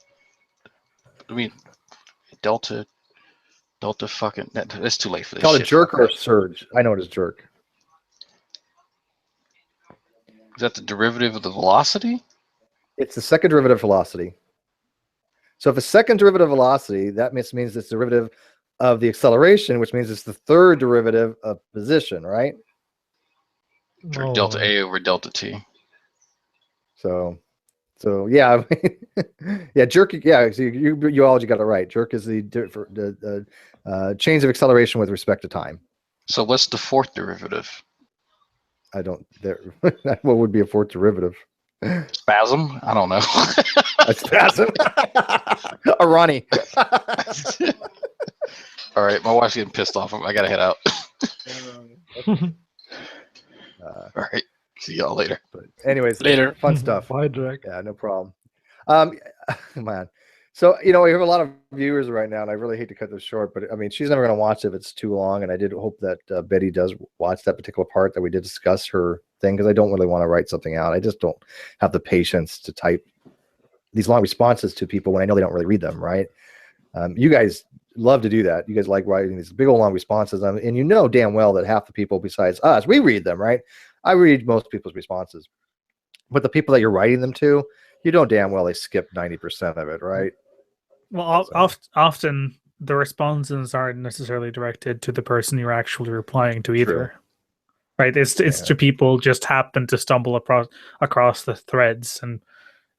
I mean, delta fucking, that's too late for this Call shit. it jerk or surge? I know it is jerk. Is that the derivative of the velocity? It's the second derivative of velocity. So if a second derivative of velocity, that means it's derivative of the acceleration, which means it's the third derivative of position, right? Or delta A over delta T. So yeah, yeah, jerk. Yeah, so you all got it right. Jerk is the chains of acceleration with respect to time. So what's the fourth derivative? I don't. What would be a fourth derivative? Spasm? I don't know. A spasm. A Ronnie. All right, my wife's getting pissed off. I gotta head out. All right, see y'all later. But anyways, Later. fun stuff. Bye, Drake. Yeah, no problem. Man. So, we have a lot of viewers right now, and I really hate to cut this short, but I mean, she's never going to watch it if it's too long. And I did hope that Betty does watch that particular part that we did discuss her thing, because I don't really want to write something out. I just don't have the patience to type these long responses to people when I know they don't really read them, right? You guys love to do that. You guys like writing these big old long responses, and you know damn well that half the people besides us, we read them, right? I read most people's responses, but the people that you're writing them to, you know damn well they skip 90% of it, right? Well, often the responses aren't necessarily directed to the person you're actually replying to either. True. Right? It's to people just happen to stumble across the threads, and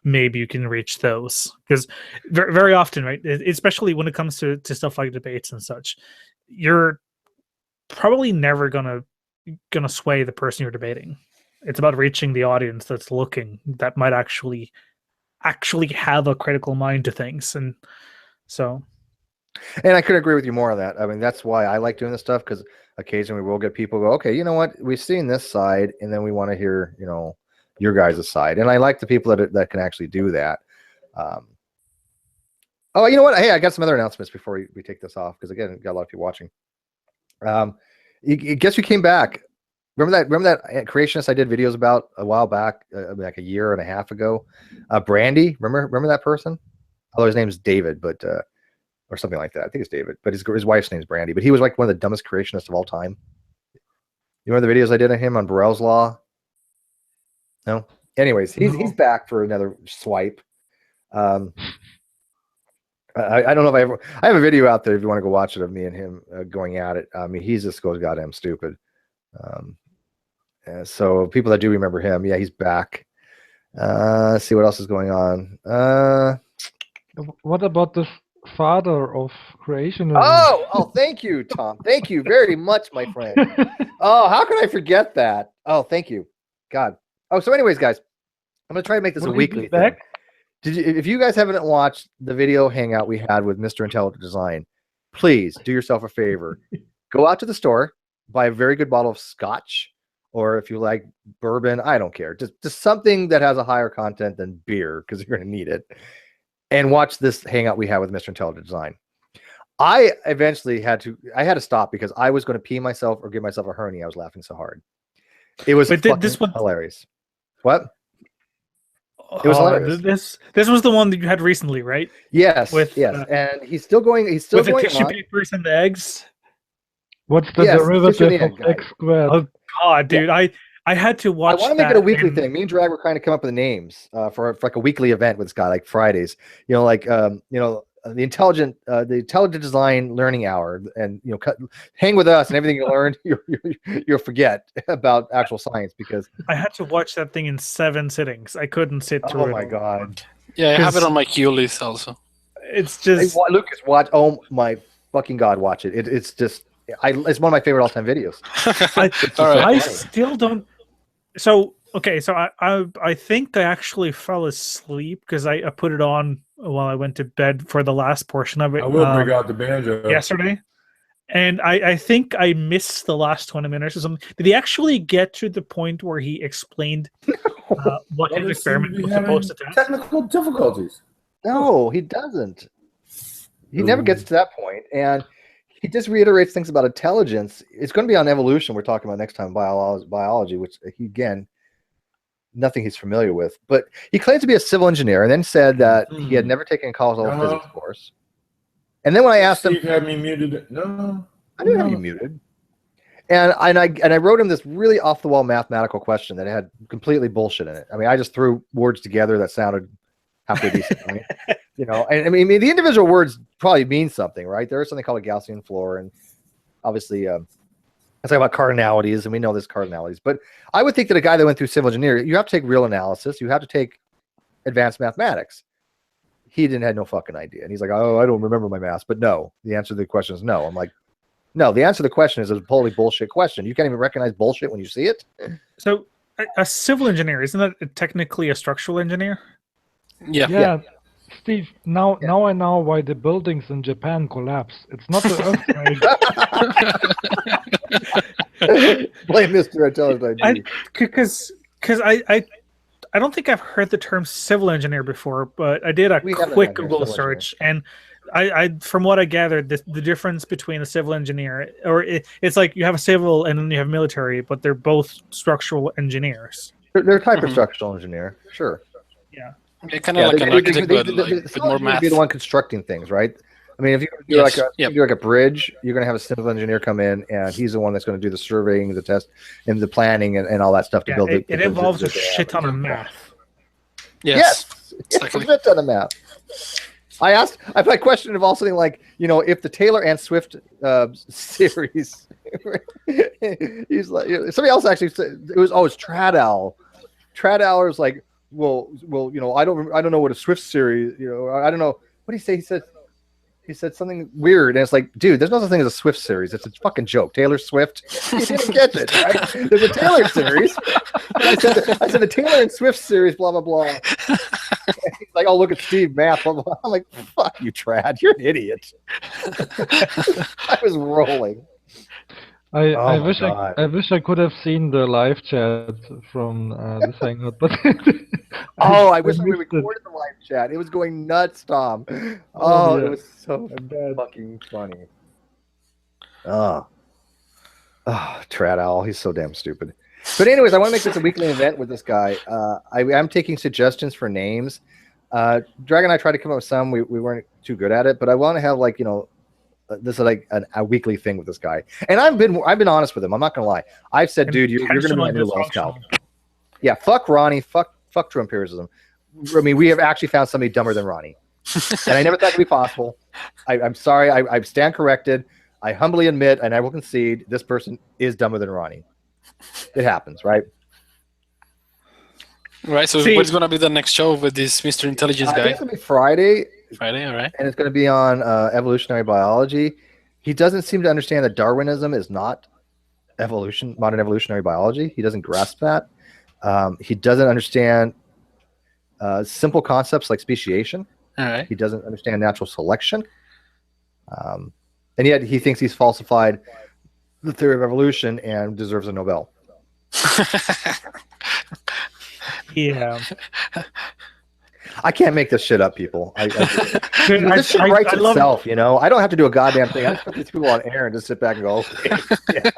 maybe you can reach those, because very, very often, right, especially when it comes to stuff like debates and such, you're probably never gonna sway the person you're debating. It's about reaching the audience that's looking, that might actually have a critical mind to things. And so, and I couldn't agree with you more on that. I mean, that's why I like doing this stuff, because occasionally we'll get people go, okay, you know what, we've seen this side, and then we want to hear, your guys' side. And I like the people that can actually do that. Oh, you know what? Hey, I got some other announcements before we take this off, because again, got a lot of people watching. Guess you came back. Remember that creationist I did videos about a while back, like a year and a half ago? Brandy, remember that person? Although his name's David, but or something like that. I think it's David, but his wife's name's Brandy. But he was like one of the dumbest creationists of all time. You remember the videos I did of him on Burrell's Law? No. Anyways, he's back for another swipe. I don't know if I have a video out there if you want to go watch it of me and him going at it. I mean, he just goes goddamn stupid. So people that do remember him, yeah, he's back. Let's see what else is going on. What about the father of creation? Oh, thank you, Tom. Thank you very much, my friend. Oh, how could I forget that? Oh, thank you. God. Oh, so anyways, guys, I'm going to try to make this a weekly thing. If you guys haven't watched the video hangout we had with Mr. Intelligent Design, please do yourself a favor. Go out to the store, buy a very good bottle of scotch, or if you like bourbon, I don't care. Just something that has a higher content than beer, because you're going to need it. And watch this hangout we had with Mr. Intelligent Design. I eventually had to stop, because I was going to pee myself or give myself a hernia. I was laughing so hard. It was hilarious. What? It was hilarious. This was the one that you had recently, right? Yes. And he's still going. He's still with going the tissue on. papers and the eggs. What's the derivative of x squared? Oh God, dude! Yeah. I had to watch. I want to make it a weekly thing. Me and Drag were trying to come up with the names for like a weekly event with this guy, like Fridays. The intelligent design learning hour, and hang with us, and everything you learned, you'll forget about actual science, because I had to watch that thing in 7 sittings. I couldn't sit through it. Oh my God! Yeah, I have it on my queue list also. It's just Lucas, watch. Oh my fucking God, watch it. It's just it's one of my favorite all-time videos. I still don't. So okay, so I think I actually fell asleep because I put it on while I went to bed for the last portion of it. I will bring out the banjo yesterday, and I think I missed the last 20 minutes or something. Did he actually get to the point where he explained what his experiment was supposed to test? Technical difficulties. No, he doesn't. He never gets to that point, and he just reiterates things about intelligence. It's going to be on evolution. We're talking about next time, biology, which again, nothing he's familiar with. But he claims to be a civil engineer, and then said that he had never taken a college level physics course. And then when I asked him, Steve had me muted. No, I didn't have you muted. And I wrote him this really off the wall mathematical question that had completely bullshit in it. I mean, I just threw words together that sounded halfway decent, right? You know, and I mean, the individual words probably mean something, right? There is something called a Gaussian floor, and obviously, it's like about cardinalities, and we know there's cardinalities. But I would think that a guy that went through civil engineering, you have to take real analysis, you have to take advanced mathematics. He didn't have no fucking idea, and he's like, "Oh, I don't remember my math." But no, the answer to the question is no. I'm like, no, the answer to the question is a totally bullshit question. You can't even recognize bullshit when you see it. So, a civil engineer, isn't that technically a structural engineer? Yeah. Yeah, Steve. Now I know why the buildings in Japan collapse. It's not the earthquake. Blame Mr. Intelligent ID. Because I don't think I've heard the term civil engineer before, but I did a We haven't quick had here, Google civil search, and I from what I gathered, the difference between a civil engineer, or it's like you have a civil and then you have military, but they're both structural engineers. They're a type of structural engineer, sure. Yeah. Yeah, kind of like an architect, but like, with more You'd math. be the one constructing things, right? I mean, if you do Yes, like a bridge, you're going to have a civil engineer come in, and he's the one that's going to do the surveying, the test, and the planning, and all that stuff to Yeah, build it involves a shit ton of math. Yes, it's exactly. a shit ton of math. My question involves something like, you know, if the Taylor and Swift series, he's like, somebody else actually said it's Tradow. Tradow is like, well, you know, I don't know what a Swift series, you know, I don't know what did he say. He said something weird, and it's like, dude, there's no such thing as a Swift series. It's a fucking joke. Taylor Swift. You didn't get it, right? There's a Taylor series. I said the Taylor and Swift series, blah blah blah. And he's like, oh, look at Steve, math, blah blah blah. I'm like, fuck you, Trad. You're an idiot. I was rolling. I wish I could have seen the live chat from this hangout, but I wish we recorded the live chat. It was going nuts, Tom. Oh, yeah. It was so fucking funny. Oh, Trad Owl. He's so damn stupid. But anyways, I want to make this a weekly event with this guy. I'm taking suggestions for names. Dragon and I tried to come up with some. We weren't too good at it, but I want to have, like, you know, this is like a weekly thing with this guy, and I've been honest with him. I'm not gonna lie. I've said, dude, you're gonna be my new lone scout. Yeah, fuck Ronnie. Fuck true empiricism. I mean, we have actually found somebody dumber than Ronnie, and I never thought it could be possible. I'm sorry. I stand corrected. I humbly admit, and I will concede, this person is dumber than Ronnie. It happens, right? Right. So what's gonna be the next show with this Mr. Intelligence guy? It's gonna be Friday. Friday, all right. And it's going to be on evolutionary biology. He doesn't seem to understand that Darwinism is not modern evolutionary biology. He doesn't grasp that. He doesn't understand simple concepts like speciation. All right. He doesn't understand natural selection. And yet he thinks he's falsified the theory of evolution and deserves a Nobel. Yeah. I can't make this shit up, people. This shit I writes love itself, you know? I don't have to do a goddamn thing. I just put these people on air and just sit back and go, okay. Yeah.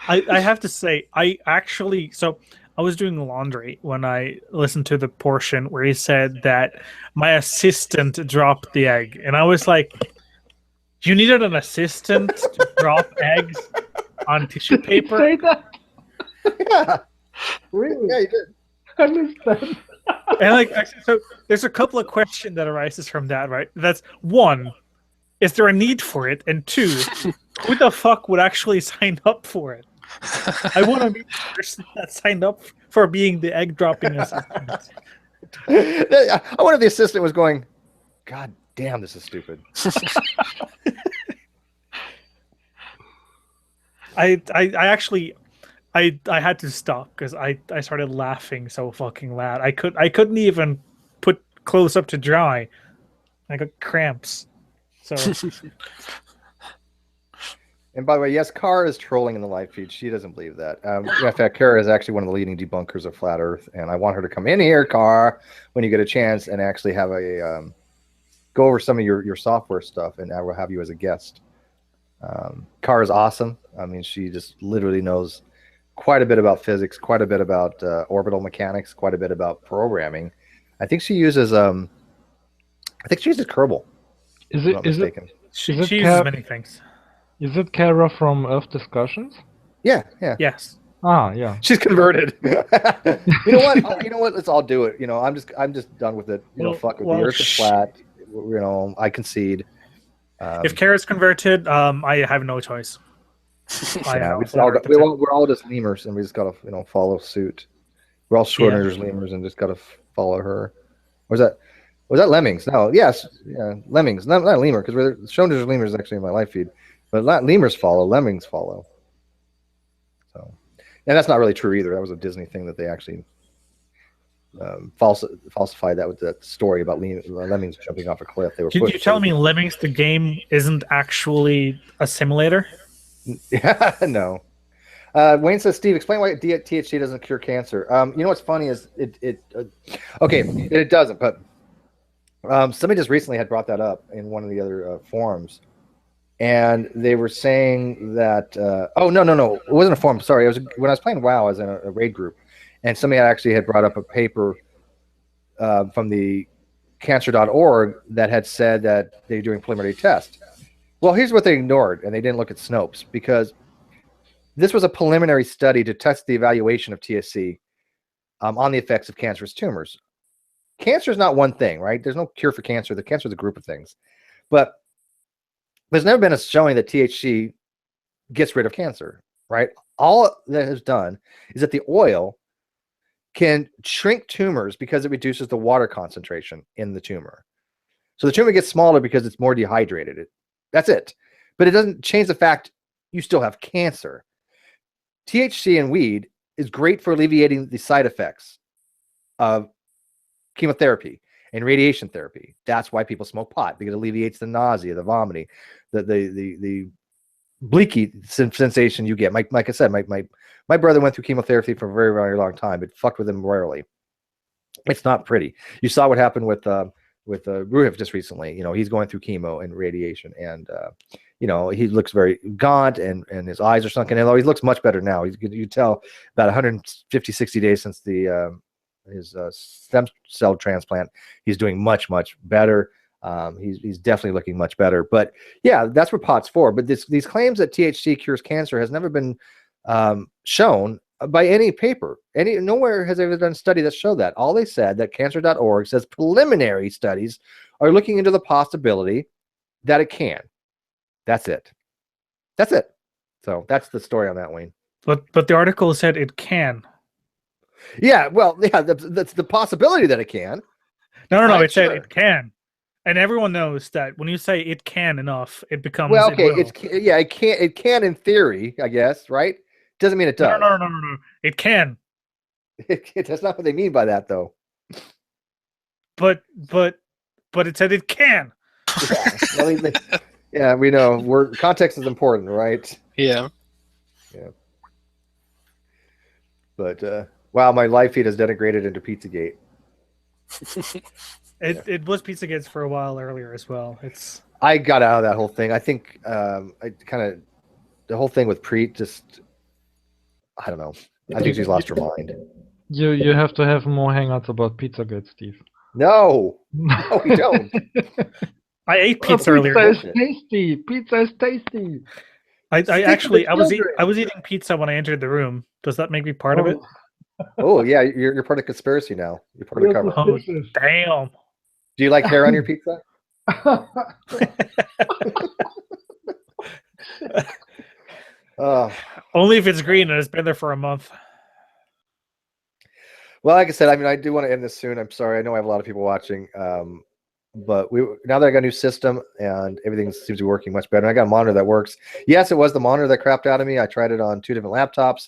I have to say, I was doing laundry when I listened to the portion where he said that my assistant dropped the egg. And I was like, you needed an assistant to drop eggs on tissue paper? Say that. Yeah. Really? Yeah, you did. I missed that. And like, so there's a couple of questions that arises from that, right? That's one, is there a need for it? And two, who the fuck would actually sign up for it? I want to meet the person that signed up for being the egg dropping assistant. I wonder if the assistant was going, God damn, this is stupid. I actually had to stop because I started laughing so fucking loud. I couldn't even put clothes up to dry. I got cramps. So. And by the way, yes, Kara is trolling in the live feed. She doesn't believe that. In fact, Kara is actually one of the leading debunkers of flat Earth, and I want her to come in here, Kara, when you get a chance, and actually have a go over some of your software stuff, and I will have you as a guest. Kara is awesome. I mean, she just literally knows quite a bit about physics, quite a bit about orbital mechanics, quite a bit about programming. I think she uses Kerbal. Is if I'm not mistaken. She uses many things. Is it Kara from Earth Discussions? Yeah. Yes. Ah, yeah. She's converted. You know what? You know what? Let's all do it. You know, I'm just done with it. You know, fuck with the Earth is flat. You know, I concede. If Kara's converted, I have no choice. Yeah, we're all just lemurs, and we just gotta follow suit. We're all Schrodinger's lemurs, and just gotta follow her. Was that lemmings? No, yes, yeah, lemmings. Not lemur, because Schrodinger's lemurs is actually in my live feed, but lemurs follow, lemmings follow. So, and that's not really true either. That was a Disney thing that they actually falsified that with that story about lemmings jumping off a cliff. They were. Did you tell me Lemmings, the game, isn't actually a simulator? Yeah, no. Wayne says, Steve, explain why THC doesn't cure cancer. You know what's funny is it doesn't, but somebody just recently had brought that up in one of the other forums, and they were saying that no, it wasn't a forum. Sorry, it was when I was playing WoW. I was in a raid group, and somebody actually had brought up a paper from the cancer.org that had said that they're doing preliminary tests. Well, here's what they ignored, and they didn't look at Snopes, because this was a preliminary study to test the evaluation of THC on the effects of cancerous tumors. Cancer is not one thing, right? There's no cure for cancer. The cancer is a group of things. But there's never been a showing that THC gets rid of cancer, right? All that is done is that the oil can shrink tumors because it reduces the water concentration in the tumor. So the tumor gets smaller because it's more dehydrated. That's it. But it doesn't change the fact you still have cancer. THC in weed is great for alleviating the side effects of chemotherapy and radiation therapy. That's why people smoke pot, because it alleviates the nausea, the vomiting, the bleaky sensation you get. Like I said, my brother went through chemotherapy for a very, very long time. It fucked with him royally. It's not pretty. You saw what happened with Ruhiv just recently. You know, he's going through chemo and radiation, and you know, he looks very gaunt, and his eyes are sunken. Although he looks much better now. You tell about 150, 60 days since his stem cell transplant, he's doing much, much better. He's definitely looking much better. But yeah, that's what pot's for. But these claims that THC cures cancer has never been shown by any paper. Nowhere has ever done a study that showed that. All they said, that cancer.org says preliminary studies are looking into the possibility that it can. That's it. That's it. So that's the story on that, Wayne. But the article said it can. Yeah, well, yeah, that's the possibility that it can. No, it said it can. And everyone knows that when you say it can enough, it becomes okay. It can in theory, I guess, right? Doesn't mean it does. No. It can. That's not what they mean by that, though. But it said it can. Yeah, yeah, we know. Context is important, right? Yeah. Yeah. But wow, my live feed has denigrated into Pizzagate. It was Pizzagate for a while earlier as well. I got out of that whole thing. I think the whole thing with Preet just, I don't know. I think she's lost her mind. You have to have more hangouts about Pizzagate, Steve. No, we don't. I ate pizza earlier. Pizza is tasty. Pizza is tasty. I was eating pizza when I entered the room. Does that make me part of it? Oh yeah, you're part of conspiracy now. You're part of the cover. Oh damn! Do you like hair on your pizza? Only if it's green and it's been there for a month. Well, like I said, I mean, I do want to end this soon. I'm sorry. I know I have a lot of people watching. But now that I got a new system and everything seems to be working much better, and I got a monitor that works. Yes, it was the monitor that crapped out of me. I tried it on 2 different laptops.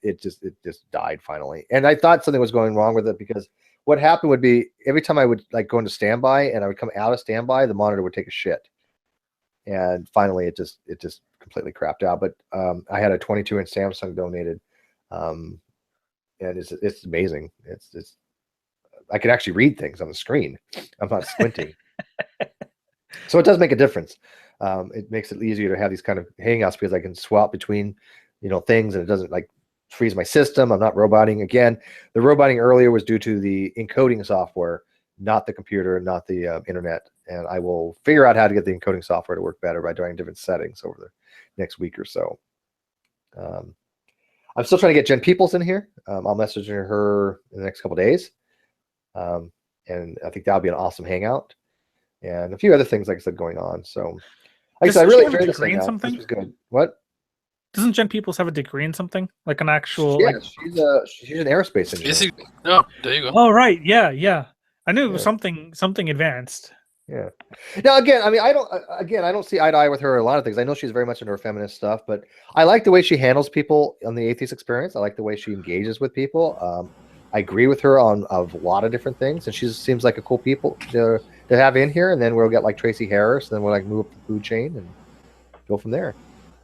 It just died finally. And I thought something was going wrong with it, because what happened would be every time I would go into standby and I would come out of standby, the monitor would take a shit. And finally it just completely crapped out. But I had a 22-inch Samsung donated. And it's amazing. It's I can actually read things on the screen. I'm not squinting. So it does make a difference. It makes it easier to have these kind of hangouts, because I can swap between, things, and it doesn't freeze my system. I'm not roboting. Again, the roboting earlier was due to the encoding software, not the computer, not the internet. And I will figure out how to get the encoding software to work better by doing different settings over the next week or so. I'm still trying to get Jen Peoples in here. I'll message her in the next couple days. And I think that'll be an awesome hangout. And a few other things, like I said, going on. So, like I said, I really enjoyed this hangout. Something? This was good. What? Doesn't Jen Peoples have a degree in something? Like an actual... Yeah, like... she's an aerospace engineer. Is he? Oh, there you go. Oh, right. Yeah. I knew it was something advanced. Yeah. Now, again, I mean, I don't see eye to eye with her on a lot of things. I know she's very much into her feminist stuff, but I like the way she handles people on the atheist experience. I like the way she engages with people. I agree with her on a lot of different things, and she seems like a cool people to have in here. And then we'll get like Tracy Harris, and then we'll like move up the food chain and go from there.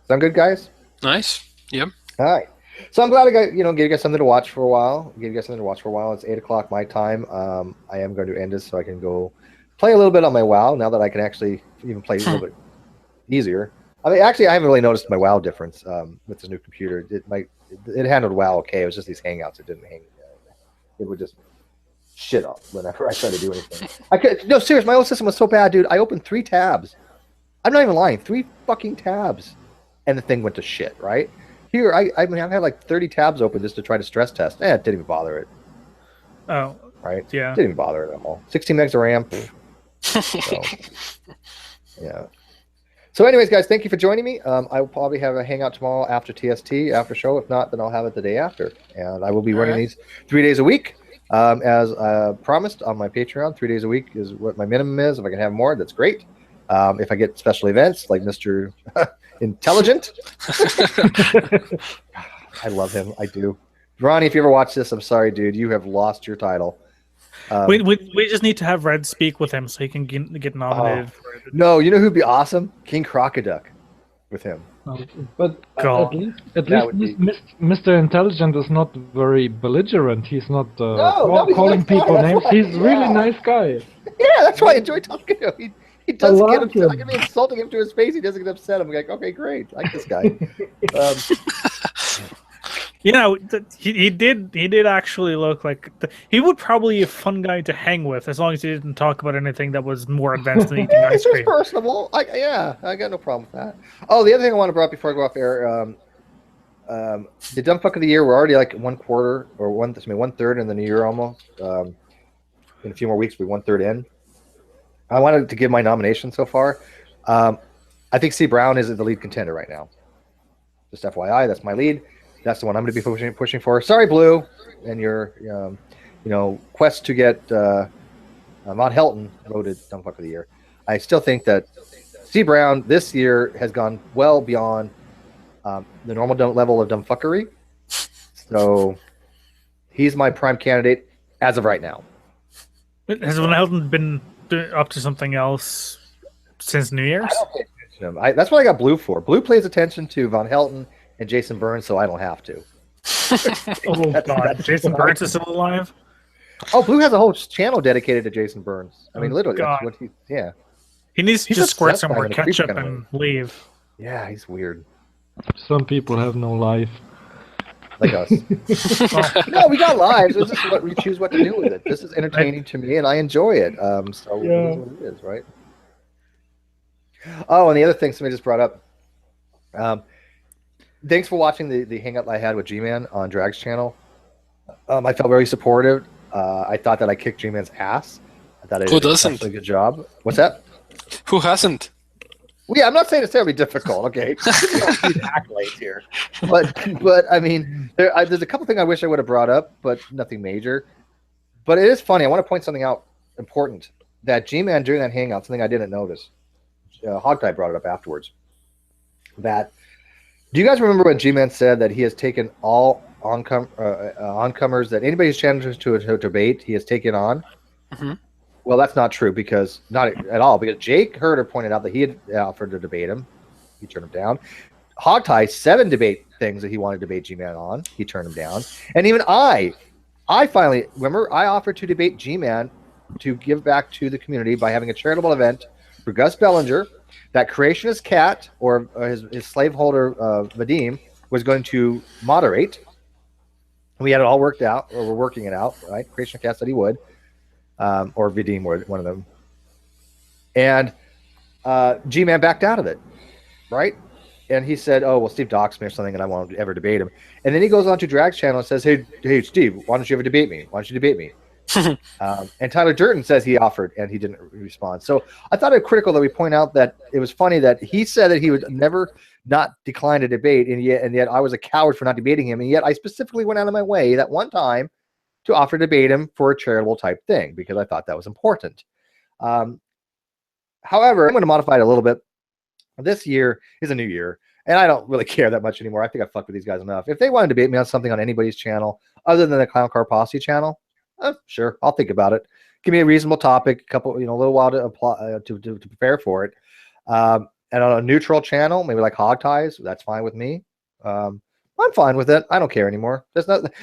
Sound good, guys? Nice. Yep. All right. So I'm glad I got, gave you guys something to watch for a while. It's 8 o'clock my time. I am going to end this so I can go play a little bit on my WoW now that I can actually even play a little bit easier. I mean, actually, I haven't really noticed my WoW difference with this new computer. It handled WoW okay. It was just these hangouts that didn't hang. It would just shit off whenever I tried to do anything. No, serious. My old system was so bad, dude. I opened 3 tabs. I'm not even lying. 3 fucking tabs, and the thing went to shit. Right here, I mean, I've had like 30 tabs open just to try to stress test. It didn't even bother it. Oh, right. Yeah. Didn't even bother it at all. 16 megs of RAM. So, yeah. So, anyways, guys, thank you for joining me. I will probably have a hangout tomorrow after TST, after show. If not, then I'll have it the day after. And I will be running these 3 days a week. As promised on my Patreon, 3 days a week is what my minimum is. If I can have more, that's great. If I get special events like Mr. Intelligent, I love him. I do. Ronnie, if you ever watch this, I'm sorry, dude. You have lost your title. We just need to have Red speak with him so he can get nominated. No, you know who'd be awesome? King Crocoduck with him. But at least Mr. Intelligent is not very belligerent. He's not calling people names. He's a really nice guy. Yeah, that's why I enjoy talking to him. He doesn't get upset. I can be insulting him to his face. He doesn't get upset. I'm like, okay, great. I like this guy. He did actually look like he would probably be a fun guy to hang with as long as he didn't talk about anything that was more advanced than eating ice cream. He's personable. I got no problem with that. Oh, the other thing I want to bring up before I go off air, the dumb fuck of the year. We're already like one third in the new year almost. In a few more weeks, we're 1/3 in. I wanted to give my nomination so far. I think C. Brown is the lead contender right now. Just FYI, that's my lead. That's the one I'm going to be pushing for. Sorry, Blue, and your quest to get Von Helton voted dumb fuck of the year. I still think that C. Brown this year has gone well beyond the normal level of dumb fuckery. So he's my prime candidate as of right now. Has Von Helton been up to something else since New Year's? I don't pay attention to him. That's what I got Blue for. Blue pays attention to Von Helton and Jason Burns, so I don't have to. God, Jason Burns is still alive? Oh, Blue has a whole channel dedicated to Jason Burns. I mean, literally, God. that's what he needs to just squirt some more obsessed by him in a ketchup creepy kind and of leave. Yeah, he's weird. Some people have no life. Like us. No, we got lives. It's just what we choose what to do with it. This is entertaining to me, and I enjoy it. So it is what it is, right? Oh, and the other thing somebody just brought up. Thanks for watching the hangout I had with G-Man on Drag's channel. I felt very supportive. I thought that I kicked G-Man's ass. I thought I did a good job. What's that? Who hasn't? Well, yeah, I'm not saying it's terribly difficult. Okay, accolades here, but I mean, there's a couple things I wish I would have brought up, but nothing major. But it is funny. I want to point something out important that G-Man during that hangout, something I didn't notice. Hogtie brought it up afterwards. Do you guys remember when G-Man said that he has taken all oncomers, that anybody who's challenged to a debate, he has taken on? Mm-hmm. Well, that's not true, because not at all. Because Jake Herder pointed out that he had offered to debate him. He turned him down. Hogtie, 7 debate things that he wanted to debate G-Man on. He turned him down. And even I finally, remember, I offered to debate G-Man to give back to the community by having a charitable event for Gus Bellinger that Creationist Cat, or his slaveholder, Vadim, was going to moderate. We had it all worked out, or we're working it out, right? Creationist Cat said he would. Or Vadim, one of them. And G-Man backed out of it, right? and he said, "Oh, well, Steve doxed me or something, and I won't ever debate him." And then he goes on to Drag's channel and says, "Hey, Steve, why don't you ever debate me? Why don't you debate me?" And Tyler Durden says he offered, and he didn't respond. So I thought it critical that we point out that it was funny that he said that he would never not decline a debate, and yet I was a coward for not debating him, and yet I specifically went out of my way that one time to offer to debate him for a charitable type thing because I thought that was important. However, I'm going to modify it a little bit. This year is a new year, and I don't really care that much anymore. I think I fucked with these guys enough. If they want to debate me on something on anybody's channel other than the Clown Car Posse channel, sure, I'll think about it. Give me a reasonable topic, a little while to apply to prepare for it. And on a neutral channel, maybe like Hog Ties, that's fine with me. I'm fine with it. I don't care anymore.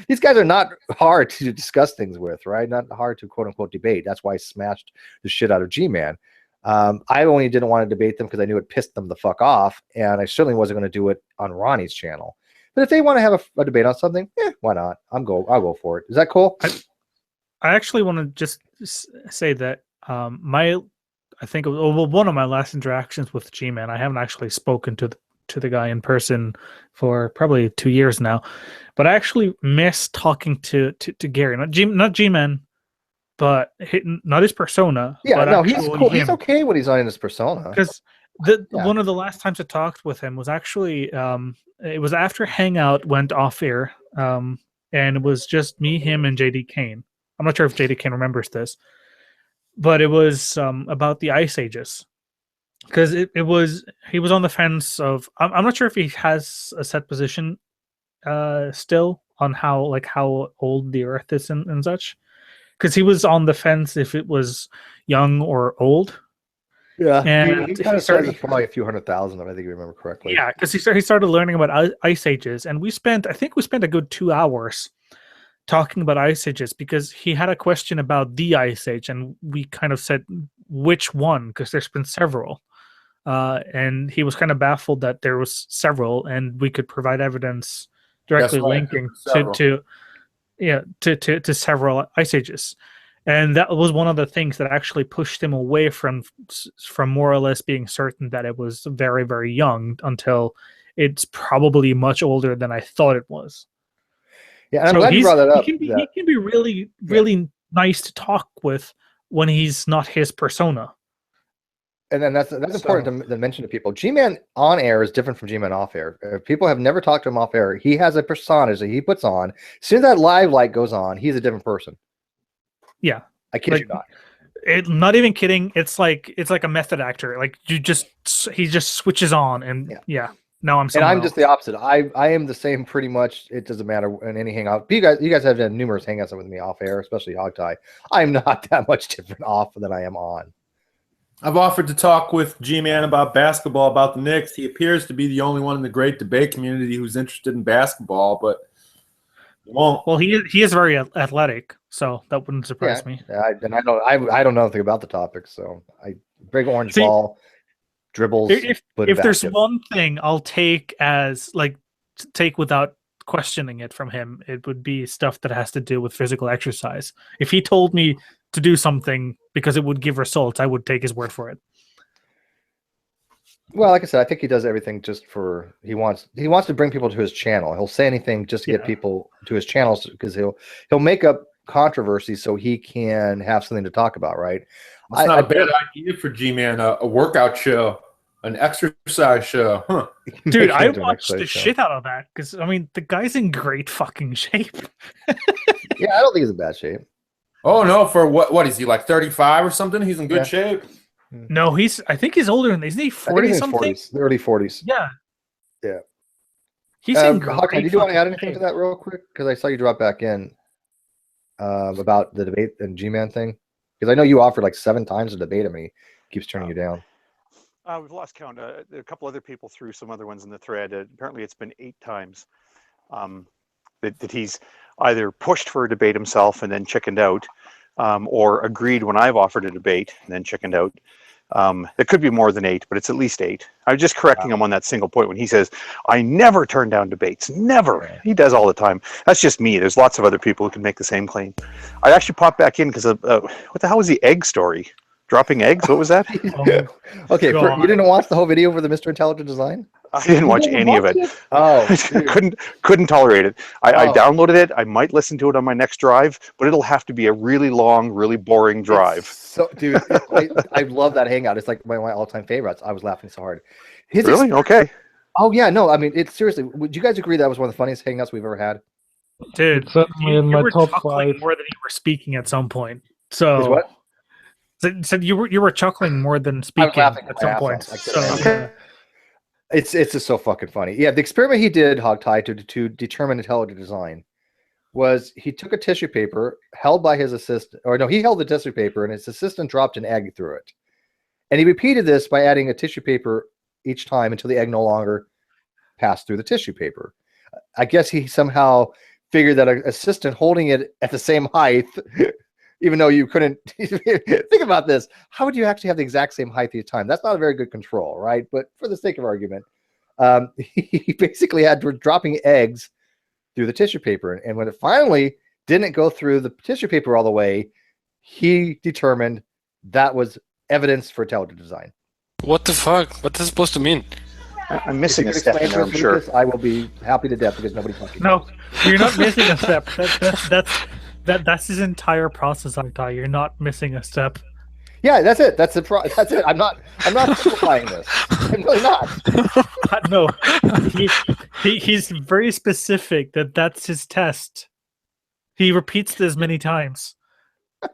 These guys are not hard to discuss things with, right? Not hard to quote unquote debate. That's why I smashed the shit out of G-Man. I only didn't want to debate them because I knew it pissed them the fuck off, and I certainly wasn't going to do it on Ronnie's channel. But if they want to have a debate on something, why not? I'll go for it. Is that cool? I actually want to just say that I think one of my last interactions with G-Man, I haven't actually spoken to the guy in person for probably 2 years now, but I actually miss talking to Gary, not G-Man. But not his persona. Yeah, but no, he's cool. him. He's okay when he's not in his persona. Because one of the last times I talked with him was actually it was after Hangout went off air, and it was just me, him, and JD Kane. I'm not sure if JD Kane remembers this, but it was about the Ice Ages. Because he was on the fence of I'm not sure if he has a set position still on how old the Earth is and such. Because he was on the fence if it was young or old. Yeah, and he kind of started with probably a few 100,000, if I think you remember correctly. Yeah, because he started learning about Ice Ages, and we spent a good 2 hours talking about Ice Ages because he had a question about the Ice Age, and we kind of said which one because there's been several, and he was kind of baffled that there was several, and we could provide evidence directly linking to several Ice Ages. And that was one of the things that actually pushed him away from more or less being certain that it was very, very young until it's probably much older than I thought it was. Yeah, and I'm glad you brought that up. He can be really, really nice to talk with when he's not his persona. And then that's important to mention to people. G-Man on air is different from G-Man off air. If people have never talked to him off air, he has a persona that he puts on. As soon as that live light goes on, he's a different person. Yeah, I kid you not. Not even kidding. It's like a method actor. Like he just switches on, and now I'm. And I'm just the opposite. I am the same pretty much. It doesn't matter in any hangout. You guys have done numerous hangouts with me off air, especially Hog Tie. I'm not that much different off than I am on. I've offered to talk with G-Man about basketball, about the Knicks. He appears to be the only one in the great debate community who's interested in basketball, but he won't. Well, he is very athletic, so that wouldn't surprise me. I don't know anything about the topic, so big orange ball, dribbles. If there's one thing I'll take without questioning it from him, it would be stuff that has to do with physical exercise. If he told me to do something because it would give results, I would take his word for it. Well, like I said, I think he does everything just for he wants to bring people to his channel. He'll say anything just to get people to his channels because he'll make up controversy so he can have something to talk about, right? It's not a bad idea for G-Man, a workout show, an exercise show. Huh. Dude, I watched the shit out of that because I mean the guy's in great fucking shape. Yeah, I don't think he's in bad shape. Oh no, for what is he, like 35 or something? He's in good shape. No, I think he's older than isn't he 40 something? 40s, the early 40s. Yeah. Yeah. He's in great. Hawkeye, did you want to add anything to that real quick? Because I saw you drop back in about the debate and G-Man thing. Because I know you offered like 7 times to debate him and he keeps turning you down. We've lost count. A couple other people threw some other ones in the thread. Apparently it's been 8 times that he's either pushed for a debate himself and then chickened out, or agreed when I've offered a debate and then chickened out. It could be more than 8, but it's at least 8. I was just correcting him on that single point when he says, I never turn down debates. Never. Right. He does all the time. That's just me. There's lots of other people who can make the same claim. I actually popped back in because of what the hell was the egg story? Dropping eggs? What was that? Okay, God. you didn't watch the whole video for the Mr. Intelligent Design? I didn't watch any of it. Oh, dude. couldn't tolerate it. I Oh. downloaded it. I might listen to it on my next drive, but it'll have to be a really long, really boring drive. So, dude, I love that hangout. It's like one of my all-time favorites. I was laughing so hard. Really? Okay. Oh yeah, no, I mean, it's seriously. Would you guys agree that was one of the funniest hangouts we've ever had? Dude, It's certainly in my were top chuckling 5. more than you were speaking at some point. So Is what? So you were chuckling more than speaking laughing at my some ass point. off. So, Okay. It's just so fucking funny. Yeah, the experiment he did, Hogtie, to determine intelligent design was he took a tissue paper held by his assistant, or no, he held the tissue paper and his assistant dropped an egg through it. And he repeated this by adding a tissue paper each time until the egg no longer passed through the tissue paper. I guess he somehow figured that an assistant holding it at the same height, even though you couldn't think about this, how would you actually have the exact same height each time? That's not a very good control, right? But for the sake of argument, he basically had dropping eggs through the tissue paper. And when it finally didn't go through the tissue paper all the way, he determined that was evidence for intelligent design. What the fuck? What is this supposed to mean? I'm missing a If you step could in there, I'm explain sure. this, I will be happy to death because nobody fucking no, knows. you're not missing a step. That's his entire process, Hogtie. You're not missing a step. Yeah, that's it. That's it. I'm not simplifying this. I'm really not. No, he's very specific that that's his test. He repeats this many times.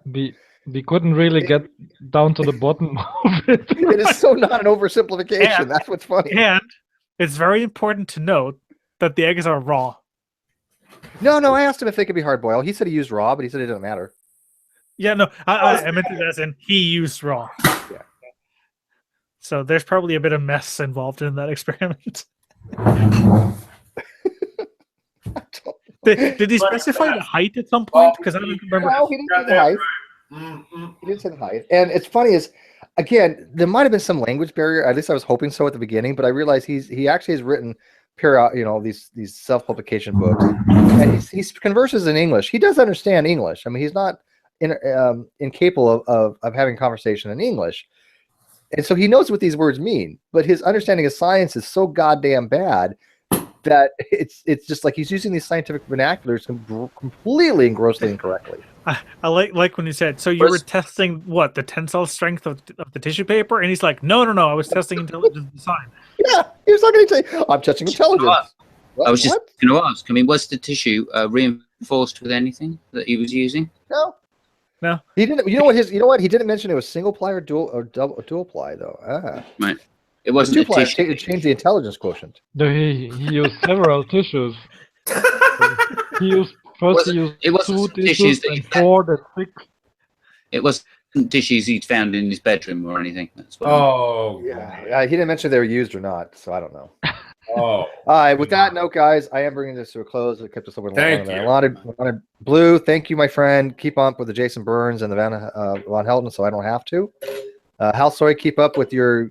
We couldn't really get down to the bottom of it. It is so not an oversimplification. And- That's what's funny. And it's very important to note that the eggs are raw. No, I asked him if they could be hard boiled. He said he used raw, but he said it didn't matter. Yeah, no, I meant it as in he used raw. Yeah. So there's probably a bit of mess involved in that experiment. Did he specify the height at some point? Because I don't remember. No, he didn't say the height. He didn't say the height. And it's funny is, again, there might have been some language barrier. At least I was hoping so at the beginning, but I realized he actually has written these self-publication books, and he converses in English. He does understand English. I mean, he's not incapable of having conversation in English, and so he knows what these words mean. But his understanding of science is so goddamn bad that it's just like he's using these scientific vernaculars completely and grossly incorrectly. I like when you said, so you were testing what, the tensile strength of the tissue paper, and he's like, no, I was testing intelligent design. Yeah, he was not going to say, I'm touching intelligence. I was just going to ask. I mean, was the tissue reinforced with anything that he was using? No. He didn't. You know what? He didn't mention it was single ply or dual ply though. Right. It wasn't two ply. tissue. It changed the intelligence quotient. No, he used several tissues. He used It wasn't two tissues tissues that and 4 that 6. It wasn't tissues he'd found in his bedroom or anything. That's what Yeah. He didn't mention they were used or not, so I don't know. Oh. All right. With that note, guys, I am bringing this to a close. I kept this over Thank longer than you. I wanted. Blue, thank you, my friend. Keep up with the Jason Burns and the Von Helden, so I don't have to. Hal Soy, keep up with your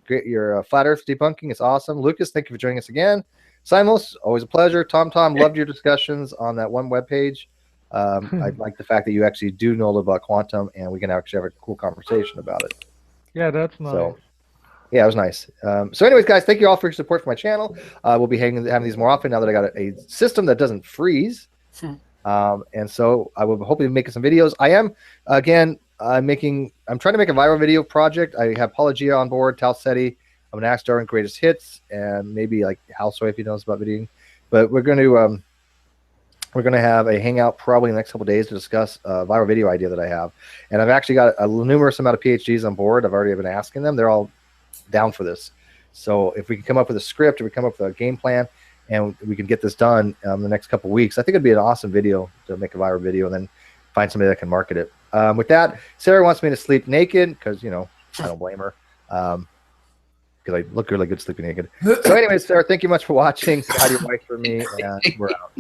flat Earth debunking. It's awesome. Lucas, thank you for joining us again. Simos, always a pleasure. Tom, loved your discussions on that one webpage. I like the fact that you actually do know a little about quantum, and we can actually have a cool conversation about it. Yeah, that's nice. So, yeah, it was nice. So anyways, guys, thank you all for your support for my channel. We'll be having these more often now that I got a system that doesn't freeze. And so I will hopefully be making some videos. I am, again, I'm trying to make a viral video project. I have Paula Gia on board, Tal Seti. I'm going to ask Darwin Greatest Hits, and maybe like Hal Soy if he knows about videoing. But we're going to have a hangout probably in the next couple of days to discuss a viral video idea that I have. And I've actually got a numerous amount of PhDs on board. I've already been asking them. They're all down for this. So if we can come up with a script, or we come up with a game plan, and we can get this done the next couple of weeks, I think it'd be an awesome video to make a viral video and then find somebody that can market it. With that, Sarah wants me to sleep naked because, I don't blame her. Because I look really good sleeping naked. So anyways, Sarah, thank you much for watching. Say hi to your wife for me, and we're out.